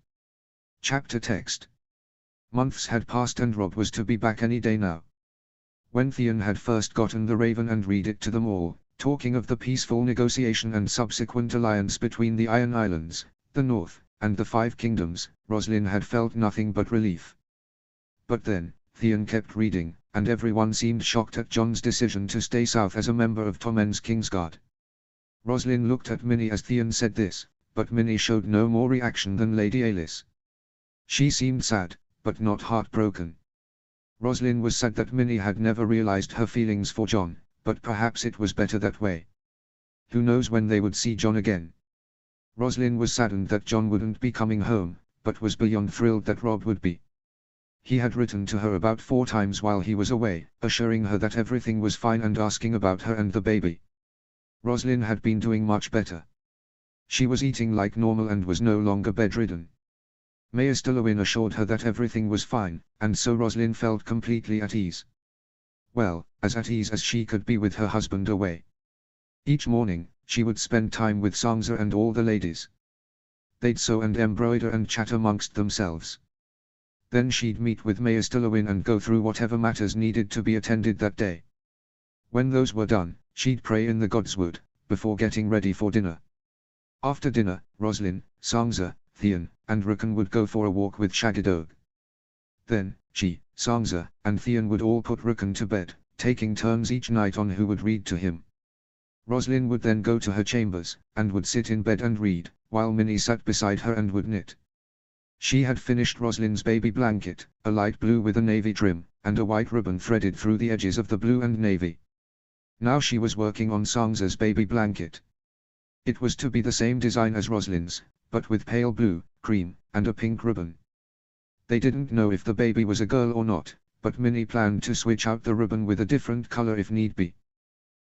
Chapter text. Months had passed and Robb was to be back any day now. When Theon had first gotten the Raven and read it to them all, talking of the peaceful negotiation and subsequent alliance between the Iron Islands, the North, and the Five Kingdoms, Roslin had felt nothing but relief. But then, Theon kept reading, and everyone seemed shocked at Jon's decision to stay south as a member of Tommen's Kingsguard. Roslin looked at Minnie as Theon said this, but Minnie showed no more reaction than Lady Alis. She seemed sad, but not heartbroken. Roslin was sad that Minnie had never realized her feelings for Jon, but perhaps it was better that way. Who knows when they would see Jon again? Roslin was saddened that Jon wouldn't be coming home, but was beyond thrilled that Robb would be. He had written to her about 4 times while he was away, assuring her that everything was fine and asking about her and the baby. Roslin had been doing much better. She was eating like normal and was no longer bedridden. Maester Lewin assured her that everything was fine, and so Roslin felt completely at ease. Well, as at ease as she could be with her husband away. Each morning, she would spend time with Sangza and all the ladies. They'd sew and embroider and chat amongst themselves. Then she'd meet with Maester Lewin and go through whatever matters needed to be attended that day. When those were done, she'd pray in the Godswood, before getting ready for dinner. After dinner, Roslin, Sangza, Theon, and Rickon would go for a walk with Shaggydoag. Then, she, Sangza, and Theon would all put Rickon to bed, taking turns each night on who would read to him. Roslin would then go to her chambers, and would sit in bed and read, while Minnie sat beside her and would knit. She had finished Roslin's baby blanket, a light blue with a navy trim, and a white ribbon threaded through the edges of the blue and navy. Now she was working on Sangza's baby blanket. It was to be the same design as Roslin's, but with pale blue, cream, and a pink ribbon. They didn't know if the baby was a girl or not, but Minnie planned to switch out the ribbon with a different color if need be.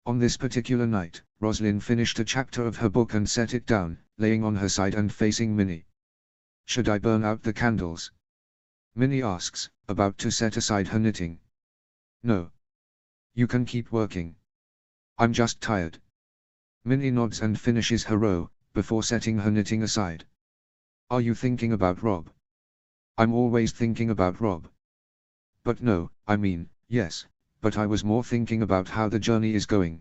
On this particular night, Roslin finished a chapter of her book and set it down, laying on her side and facing Minnie. Should I burn out the candles? Minnie asks, about to set aside her knitting. No. You can keep working. I'm just tired. Minnie nods and finishes her row, before setting her knitting aside. Are you thinking about Rob? I'm always thinking about Rob. But no, I mean, yes, but I was more thinking about how the journey is going.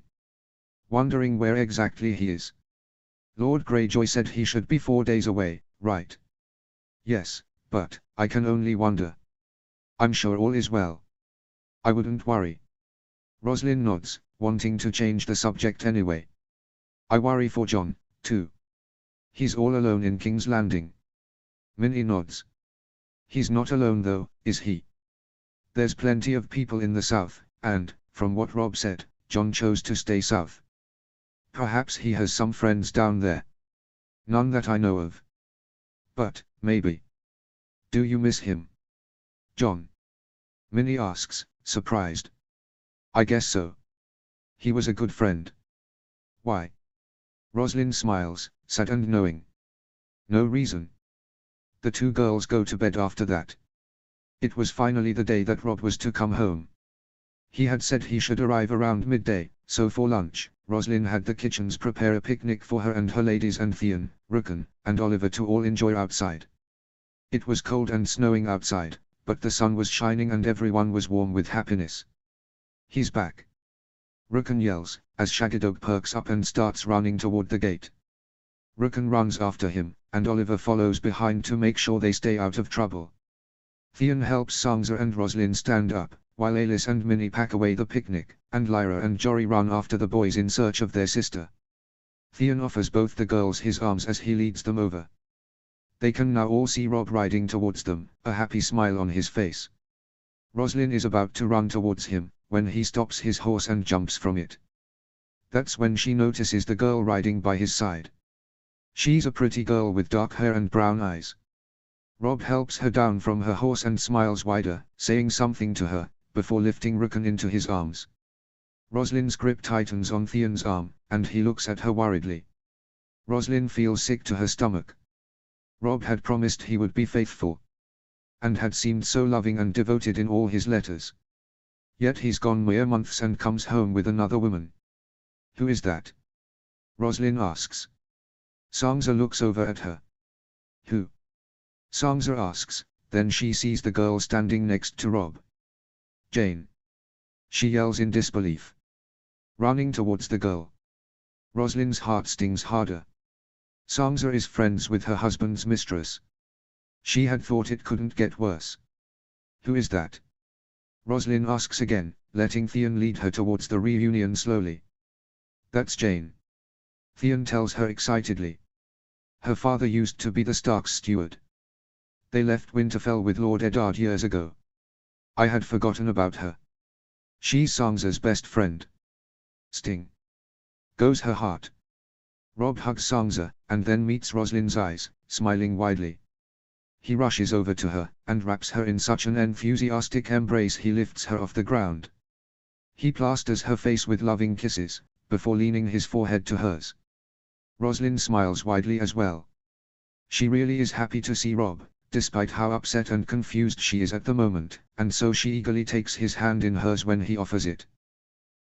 Wondering where exactly he is. Lord Greyjoy said he should be 4 days away, right? Yes, but I can only wonder. I'm sure all is well. I wouldn't worry. Roslyn nods, wanting to change the subject anyway. I worry for Jon, too. He's all alone in King's Landing. Minnie nods. He's not alone though, is he? There's plenty of people in the south, and, from what Rob said, Jon chose to stay south. Perhaps he has some friends down there. None that I know of. But, maybe. Do you miss him? Jon? Minnie asks, surprised. I guess so. He was a good friend. Why? Roslyn smiles, sad and knowing. No reason. The two girls go to bed after that. It was finally the day that Rob was to come home. He had said he should arrive around midday, so for lunch, Roslyn had the kitchens prepare a picnic for her and her ladies and Theon, Rickon, and Oliver to all enjoy outside. It was cold and snowing outside, but the sun was shining and everyone was warm with happiness. He's back. Rickon yells, as Shaggydog perks up and starts running toward the gate. Rickon runs after him, and Oliver follows behind to make sure they stay out of trouble. Theon helps Sansa and Roslyn stand up, while Alis and Minnie pack away the picnic, and Lyra and Jory run after the boys in search of their sister. Theon offers both the girls his arms as he leads them over. They can now all see Rob riding towards them, a happy smile on his face. Roslyn is about to run towards him, when he stops his horse and jumps from it. That's when she notices the girl riding by his side. She's a pretty girl with dark hair and brown eyes. Rob helps her down from her horse and smiles wider, saying something to her, before lifting Rickon into his arms. Roslyn's grip tightens on Theon's arm, and he looks at her worriedly. Roslyn feels sick to her stomach. Rob had promised he would be faithful. And had seemed so loving and devoted in all his letters. Yet he's gone mere months and comes home with another woman. Who is that? Roslyn asks. Sansa looks over at her. Who? Sansa asks, then she sees the girl standing next to Rob. Jane. She yells in disbelief. Running towards the girl. Roslyn's heart stings harder. Sansa is friends with her husband's mistress. She had thought it couldn't get worse. Who is that? Roslyn asks again, letting Theon lead her towards the reunion slowly. That's Jane. Theon tells her excitedly. Her father used to be the Stark's steward. They left Winterfell with Lord Eddard years ago. I had forgotten about her. She's Sansa's best friend. Sting. Goes her heart. Rob hugs Sansa, and then meets Roslyn's eyes, smiling widely. He rushes over to her, and wraps her in such an enthusiastic embrace he lifts her off the ground. He plasters her face with loving kisses, before leaning his forehead to hers. Roslyn smiles widely as well. She really is happy to see Rob, despite how upset and confused she is at the moment, and so she eagerly takes his hand in hers when he offers it.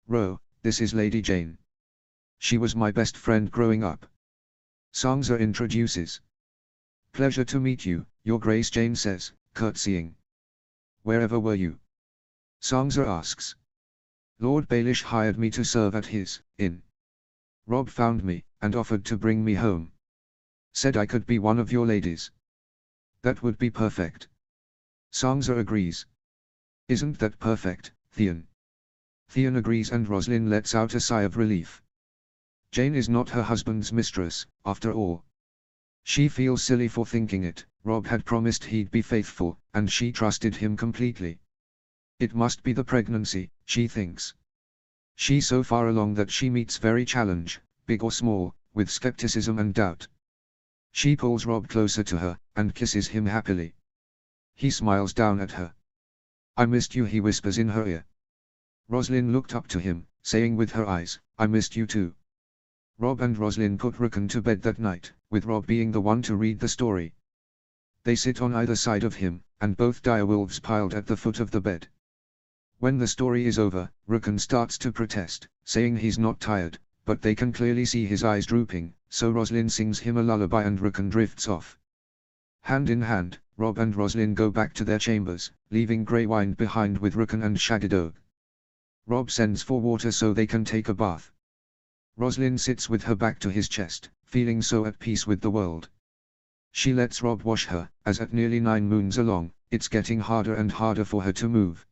Ro, this is Lady Jane. She was my best friend growing up. Sansa introduces. Pleasure to meet you, Your Grace, Jane says, curtsying. Wherever were you? Sansa asks. Lord Baelish hired me to serve at his inn. Rob found me, and offered to bring me home. Said I could be one of your ladies. That would be perfect. Sansa agrees. Isn't that perfect, Theon? Theon agrees and Roslyn lets out a sigh of relief. Jane is not her husband's mistress, after all. She feels silly for thinking it. Rob had promised he'd be faithful, and she trusted him completely. It must be the pregnancy, she thinks. She's so far along that she meets very challenge, big or small, with skepticism and doubt. She pulls Rob closer to her, and kisses him happily. He smiles down at her. I missed you, he whispers in her ear. Roslyn looked up to him, saying with her eyes, I missed you too. Rob and Roslyn put Rickon to bed that night, with Rob being the one to read the story. They sit on either side of him, and both direwolves piled at the foot of the bed. When the story is over, Rickon starts to protest, saying he's not tired, but they can clearly see his eyes drooping, so Roslyn sings him a lullaby and Rukun drifts off. Hand in hand, Rob and Roslyn go back to their chambers, leaving Greywind behind with Rukun and Shaggy. Rob sends for water so they can take a bath. Roslyn sits with her back to his chest, feeling so at peace with the world. She lets Rob wash her, as at nearly 9 moons along, it's getting harder and harder for her to move.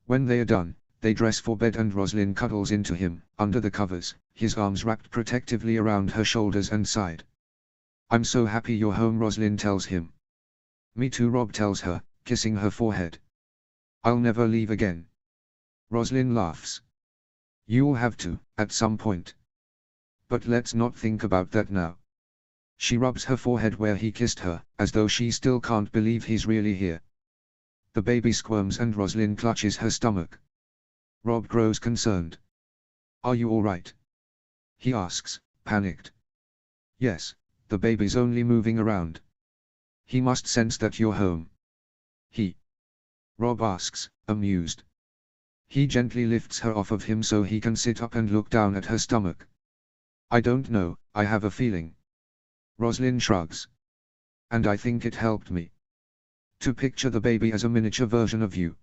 When they are done, they dress for bed and Roslyn cuddles into him, under the covers, his arms wrapped protectively around her shoulders and side. I'm so happy you're home, Roslyn tells him. Me too, Rob tells her, kissing her forehead. I'll never leave again. Roslyn laughs. You'll have to, at some point. But let's not think about that now. She rubs her forehead where he kissed her, as though she still can't believe he's really here. The baby squirms and Roslyn clutches her stomach. Rob grows concerned. Are you alright? He asks, panicked. Yes, the baby's only moving around. He must sense that you're home. Rob asks, amused. He gently lifts her off of him so he can sit up and look down at her stomach. I don't know, I have a feeling. Roslyn shrugs. And I think it helped me. To picture the baby as a miniature version of you.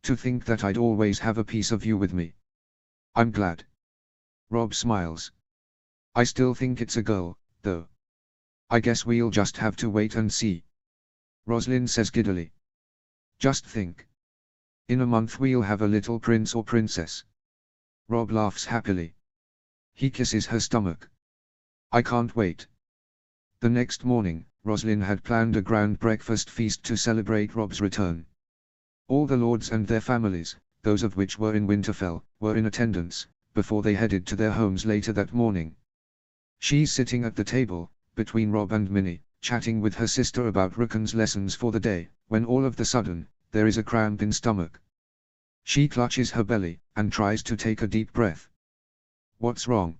To think that I'd always have a piece of you with me. I'm glad. Rob smiles. I still think it's a girl, though. I guess we'll just have to wait and see. Roslyn says giddily. Just think. In a month we'll have a little prince or princess. Rob laughs happily. He kisses her stomach. I can't wait. The next morning, Roslyn had planned a grand breakfast feast to celebrate Rob's return. All the lords and their families, those of which were in Winterfell, were in attendance, before they headed to their homes later that morning. She's sitting at the table, between Rob and Minnie, chatting with her sister about Rukun's lessons for the day, when all of the sudden, there is a cramp in stomach. She clutches her belly, and tries to take a deep breath. What's wrong?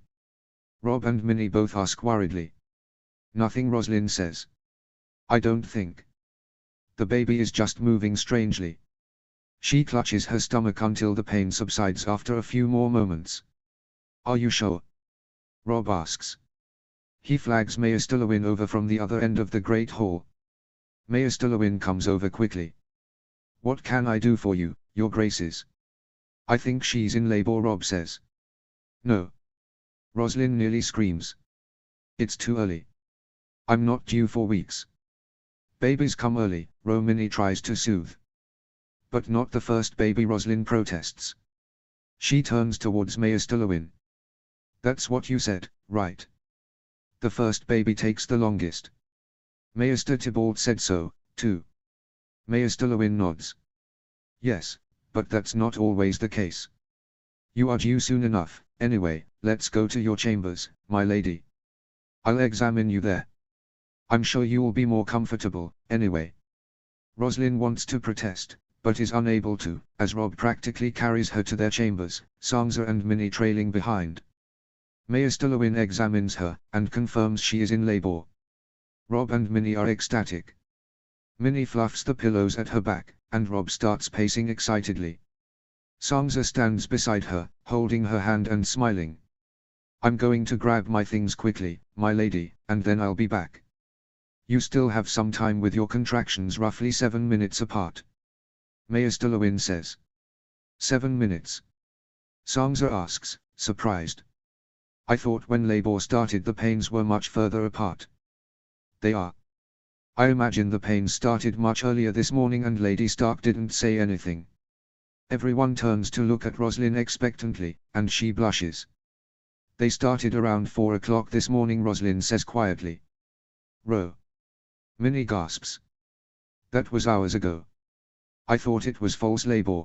Rob and Minnie both ask worriedly. Nothing, Roslyn says. I don't think. The baby is just moving strangely. She clutches her stomach until the pain subsides after a few more moments. Are you sure? Rob asks. He flags Mayor Stillowin over from the other end of the Great Hall. Mayor Stillowin comes over quickly. What can I do for you, your graces? I think she's in labor, Rob says. No. Roslyn nearly screams. It's too early. I'm not due for weeks. Babies come early, Minnie tries to soothe. But not the first baby, Roslyn protests. She turns towards Mayor Stillowin. That's what you said, right? The first baby takes the longest. Mayor Tybalt said so, too. Mayor Stillowin nods. Yes, but that's not always the case. You are due soon enough, anyway, let's go to your chambers, my lady. I'll examine you there. I'm sure you'll be more comfortable, anyway. Roslyn wants to protest, but is unable to, as Rob practically carries her to their chambers, Sansa and Minnie trailing behind. Mayor Stillowin examines her, and confirms she is in labor. Rob and Minnie are ecstatic. Minnie fluffs the pillows at her back, and Rob starts pacing excitedly. Sansa stands beside her, holding her hand and smiling. I'm going to grab my things quickly, my lady, and then I'll be back. You still have some time with your contractions roughly 7 minutes apart. Mayor Stillowin says. 7 minutes? Sansa asks, surprised. I thought when labor started the pains were much further apart. They are. I imagine the pains started much earlier this morning and Lady Stark didn't say anything. Everyone turns to look at Roslyn expectantly, and she blushes. They started around 4 o'clock this morning, Roslyn says quietly. Minnie gasps. That was hours ago. I thought it was false labor.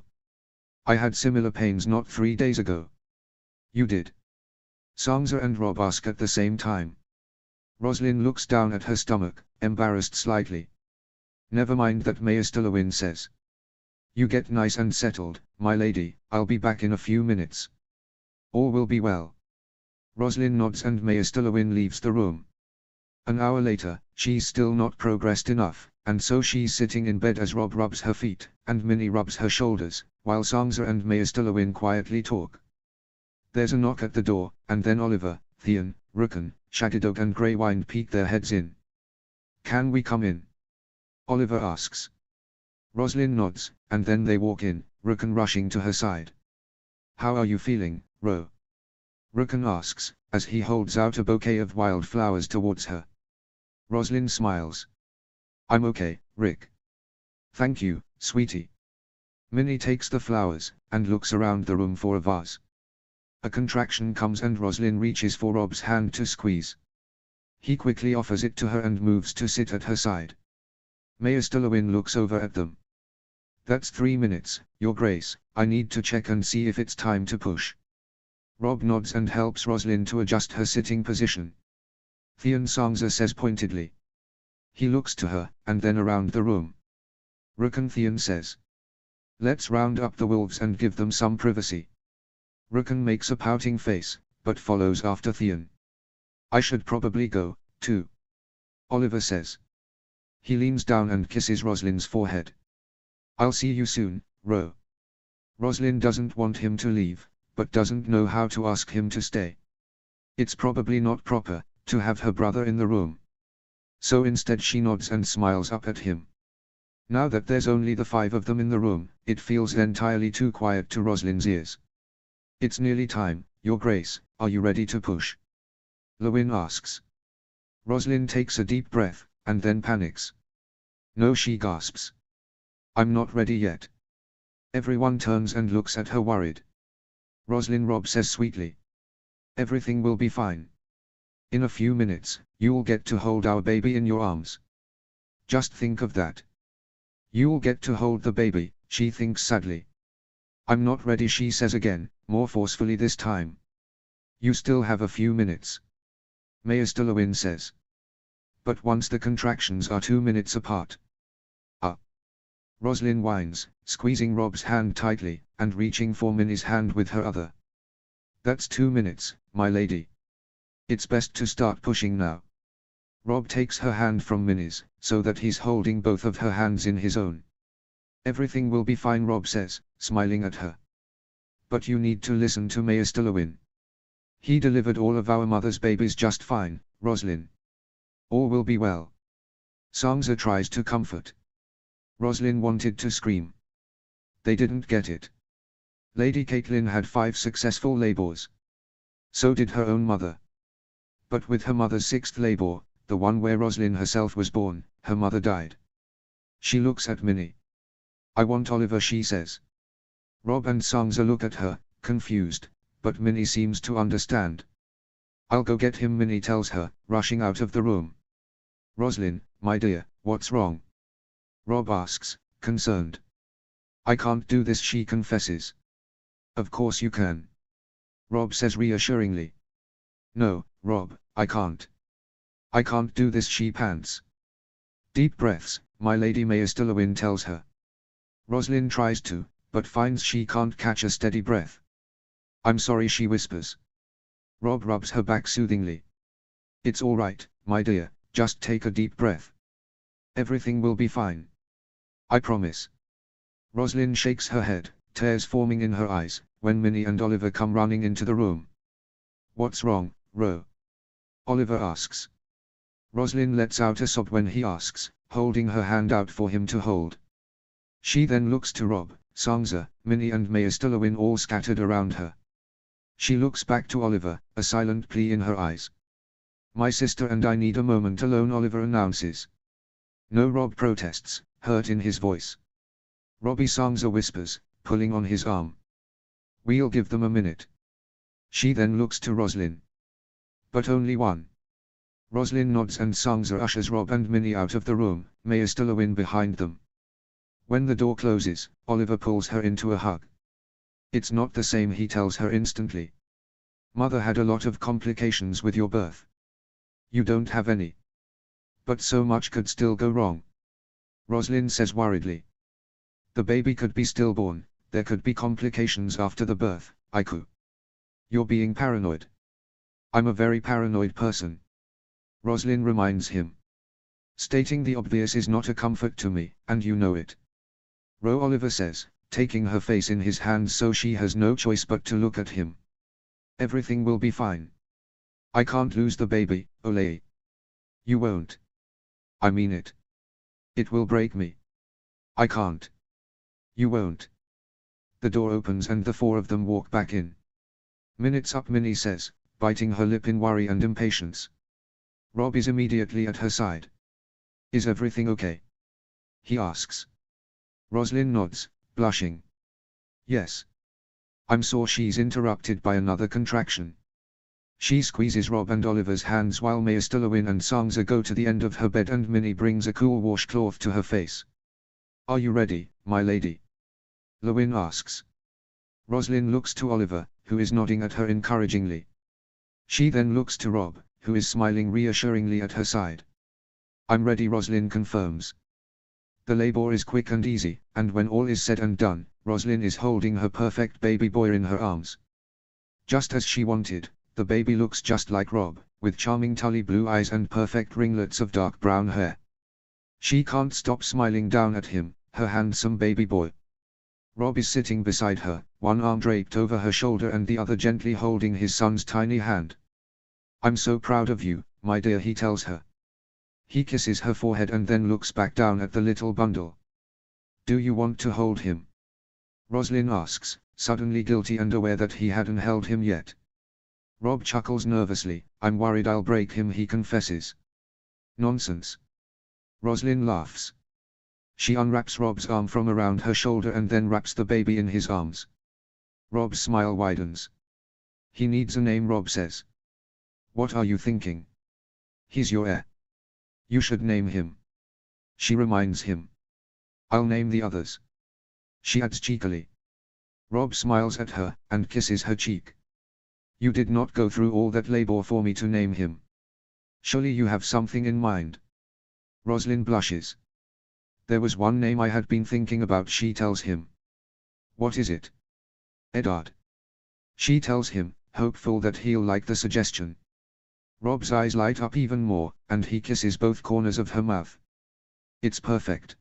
I had similar pains not 3 days ago. You did? Sansa and Rob ask at the same time. Roslyn looks down at her stomach, embarrassed slightly. Never mind that, Mayor Stillowin says. You get nice and settled, my lady, I'll be back in a few minutes. All will be well. Roslyn nods and Mayor Stillowin leaves the room. An hour later, she's still not progressed enough, and so she's sitting in bed as Rob rubs her feet, and Minnie rubs her shoulders, while Sansa and Mayor Stillowin quietly talk. There's a knock at the door, and then Oliver, Theon, Rookon, Shaggydoke and Greywind peek their heads in. Can we come in? Oliver asks. Roslin nods, and then they walk in, Rookon rushing to her side. How are you feeling, Ro? Rookon asks, as he holds out a bouquet of wildflowers towards her. Roslin smiles. I'm okay, Rick. Thank you, sweetie. Minnie takes the flowers, and looks around the room for a vase. A contraction comes and Roslin reaches for Rob's hand to squeeze. He quickly offers it to her and moves to sit at her side. Mayor Stillowin looks over at them. That's 3 minutes, Your Grace, I need to check and see if it's time to push. Rob nods and helps Roslin to adjust her sitting position. Theon Sangza says pointedly. He looks to her, and then around the room. Rookon Theon says. Let's round up the wolves and give them some privacy. Rookon makes a pouting face, but follows after Theon. I should probably go, too. Oliver says. He leans down and kisses Roslin's forehead. I'll see you soon, Ro. Roslin doesn't want him to leave, but doesn't know how to ask him to stay. It's probably not proper, to have her brother in the room. So instead she nods and smiles up at him. Now that there's only the 5 of them in the room, it feels entirely too quiet to Roslin's ears. It's nearly time, Your Grace, are you ready to push? Lewin asks. Roslin takes a deep breath, and then panics. No, she gasps. I'm not ready yet. Everyone turns and looks at her worried. Rob says sweetly. Everything will be fine. In a few minutes, you'll get to hold our baby in your arms. Just think of that. You'll get to hold the baby, she thinks sadly. I'm not ready, she says again, more forcefully this time. You still have a few minutes. Mayor Stillowin says. But once the contractions are 2 minutes apart. Roslin whines, squeezing Rob's hand tightly, and reaching for Minnie's hand with her other. That's 2 minutes, my lady. It's best to start pushing now. Rob takes her hand from Minnie's, so that he's holding both of her hands in his own. Everything will be fine, Rob says, smiling at her. But you need to listen to Mayor Stillowin. He delivered all of our mother's babies just fine, Roslin. All will be well. Sangza tries to comfort. Roslin wanted to scream. They didn't get it. Lady Caitlin had 5 successful labors. So did her own mother. But with her mother's 6th labor, the one where Roslin herself was born, her mother died. She looks at Minnie. I want Oliver, she says. Rob and Sangza look at her, confused, but Minnie seems to understand. I'll go get him, Minnie tells her, rushing out of the room. Roslin, my dear, what's wrong? Rob asks, concerned. I can't do this, she confesses. Of course you can. Rob says reassuringly. No, Rob, I can't. I can't do this, she pants. Deep breaths, my lady, Mayor Stillowin tells her. Roslin tries to, but finds she can't catch a steady breath. I'm sorry, she whispers. Rob rubs her back soothingly. It's all right, my dear, just take a deep breath. Everything will be fine. I promise. Roslin shakes her head, tears forming in her eyes, when Minnie and Oliver come running into the room. What's wrong, Ro? Oliver asks. Roslin lets out a sob when he asks, holding her hand out for him to hold. She then looks to Rob, Sangza, Minnie and Mayor Stillowin all scattered around her. She looks back to Oliver, a silent plea in her eyes. My sister and I need a moment alone, Oliver announces. No, Rob protests, hurt in his voice. Robbie, Sangza whispers, pulling on his arm. We'll give them a minute. She then looks to Roslin. But only one. Roslin nods and Sangza ushers Rob and Minnie out of the room, Mayor Stillowin behind them. When the door closes, Oliver pulls her into a hug. It's not the same, he tells her instantly. Mother had a lot of complications with your birth. You don't have any. But so much could still go wrong. Roslin says worriedly. The baby could be stillborn, there could be complications after the birth, Aiku. You're being paranoid. I'm a very paranoid person. Roslin reminds him. Stating the obvious is not a comfort to me, and you know it. Ro, Oliver says, taking her face in his hands so she has no choice but to look at him. Everything will be fine. I can't lose the baby, Olay. You won't. I mean it. It will break me. I can't. You won't. The door opens and the four of them walk back in. Minutes up, Minnie says, biting her lip in worry and impatience. Rob is immediately at her side. Is everything okay? He asks. Roslyn nods, blushing. Yes. I'm sure she's interrupted by another contraction. She squeezes Rob and Oliver's hands while Maester Lewin and Sansa go to the end of her bed and Minnie brings a cool washcloth to her face. Are you ready, my lady? Lewin asks. Roslyn looks to Oliver, who is nodding at her encouragingly. She then looks to Rob, who is smiling reassuringly at her side. I'm ready, Roslyn confirms. The labor is quick and easy, and when all is said and done, Roslyn is holding her perfect baby boy in her arms. Just as she wanted, the baby looks just like Rob, with charming tully blue eyes and perfect ringlets of dark brown hair. She can't stop smiling down at him, her handsome baby boy. Rob is sitting beside her, one arm draped over her shoulder and the other gently holding his son's tiny hand. I'm so proud of you, my dear, he tells her. He kisses her forehead and then looks back down at the little bundle. Do you want to hold him? Roslyn asks, suddenly guilty and aware that he hadn't held him yet. Rob chuckles nervously. I'm worried I'll break him, he confesses. Nonsense. Roslyn laughs. She unwraps Rob's arm from around her shoulder and then wraps the baby in his arms. Rob's smile widens. He needs a name, Rob says. What are you thinking? He's your heir. You should name him. She reminds him. I'll name the others. She adds cheekily. Rob smiles at her, and kisses her cheek. You did not go through all that labor for me to name him. Surely you have something in mind. Roslyn blushes. There was one name I had been thinking about, she tells him. What is it? Eddard. She tells him, hopeful that he'll like the suggestion. Rob's eyes light up even more, and he kisses both corners of her mouth. It's perfect.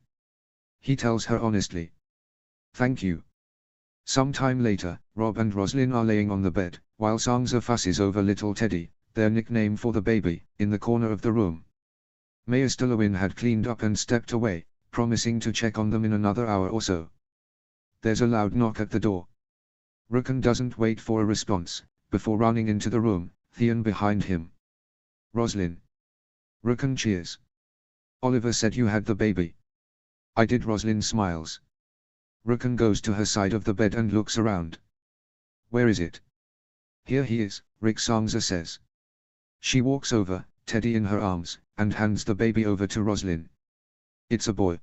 He tells her honestly. Thank you. Some time later, Rob and Roslyn are laying on the bed, while Sansa fusses over little Teddy, their nickname for the baby, in the corner of the room. Maester Lewin had cleaned up and stepped away, promising to check on them in another hour or so. There's a loud knock at the door. Rickon doesn't wait for a response, before running into the room, Theon behind him. Roslyn. Rickon cheers. Oliver said you had the baby. I did, Roslyn smiles. Rickon goes to her side of the bed and looks around. Where is it? Here he is, Rick, Sansa says. She walks over, Teddy in her arms, and hands the baby over to Roslyn. It's a boy.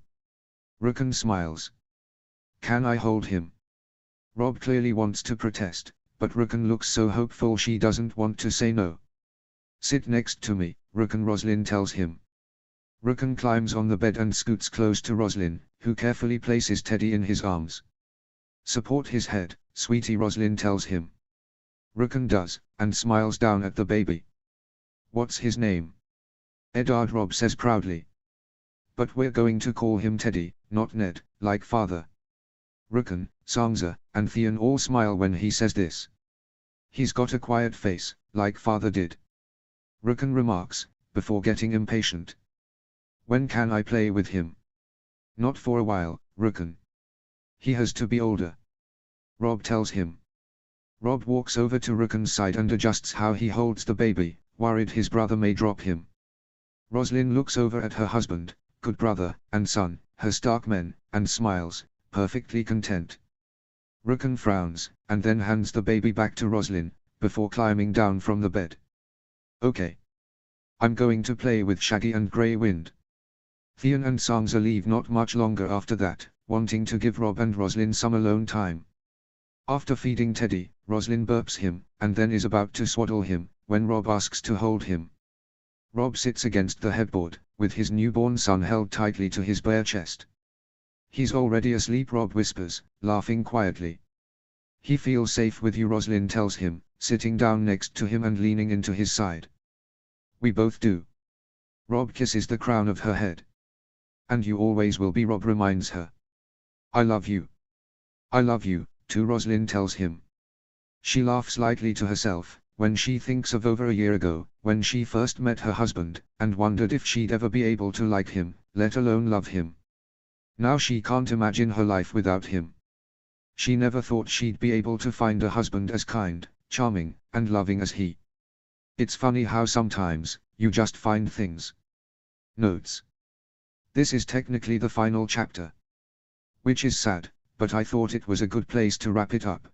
Rickon smiles. Can I hold him? Rob clearly wants to protest, but Rickon looks so hopeful she doesn't want to say no. Sit next to me, Rickon, Roslyn tells him. Rickon climbs on the bed and scoots close to Roslyn, who carefully places Teddy in his arms. Support his head, sweetie, Roslyn tells him. Rickon does, and smiles down at the baby. What's his name? Eddard, Rob says proudly. But we're going to call him Teddy, not Ned, like father. Rickon, Sansa, and Theon all smile when he says this. He's got a quiet face, like father did. Rickon remarks, before getting impatient. When can I play with him? Not for a while, Rickon. He has to be older. Rob tells him. Rob walks over to Rickon's side and adjusts how he holds the baby, worried his brother may drop him. Roslyn looks over at her husband, good brother, and son, her Stark men, and smiles, perfectly content. Rickon frowns, and then hands the baby back to Roslyn, before climbing down from the bed. Okay. I'm going to play with Shaggy and Grey Wind. Theon and Sansa leave not much longer after that, wanting to give Rob and Roslyn some alone time. After feeding Teddy, Roslyn burps him, and then is about to swaddle him, when Rob asks to hold him. Rob sits against the headboard, with his newborn son held tightly to his bare chest. He's already asleep, Rob whispers, laughing quietly. He feels safe with you, Roslyn tells him, sitting down next to him and leaning into his side. We both do. Rob kisses the crown of her head. And you always will be, Rob reminds her. I love you. I love you, too, Roslyn tells him. She laughs lightly to herself, when she thinks of over a year ago, when she first met her husband, and wondered if she'd ever be able to like him, let alone love him. Now she can't imagine her life without him. She never thought she'd be able to find a husband as kind, charming, and loving as he. It's funny how sometimes, you just find things. Notes. This is technically the final chapter. Which is sad, but I thought it was a good place to wrap it up.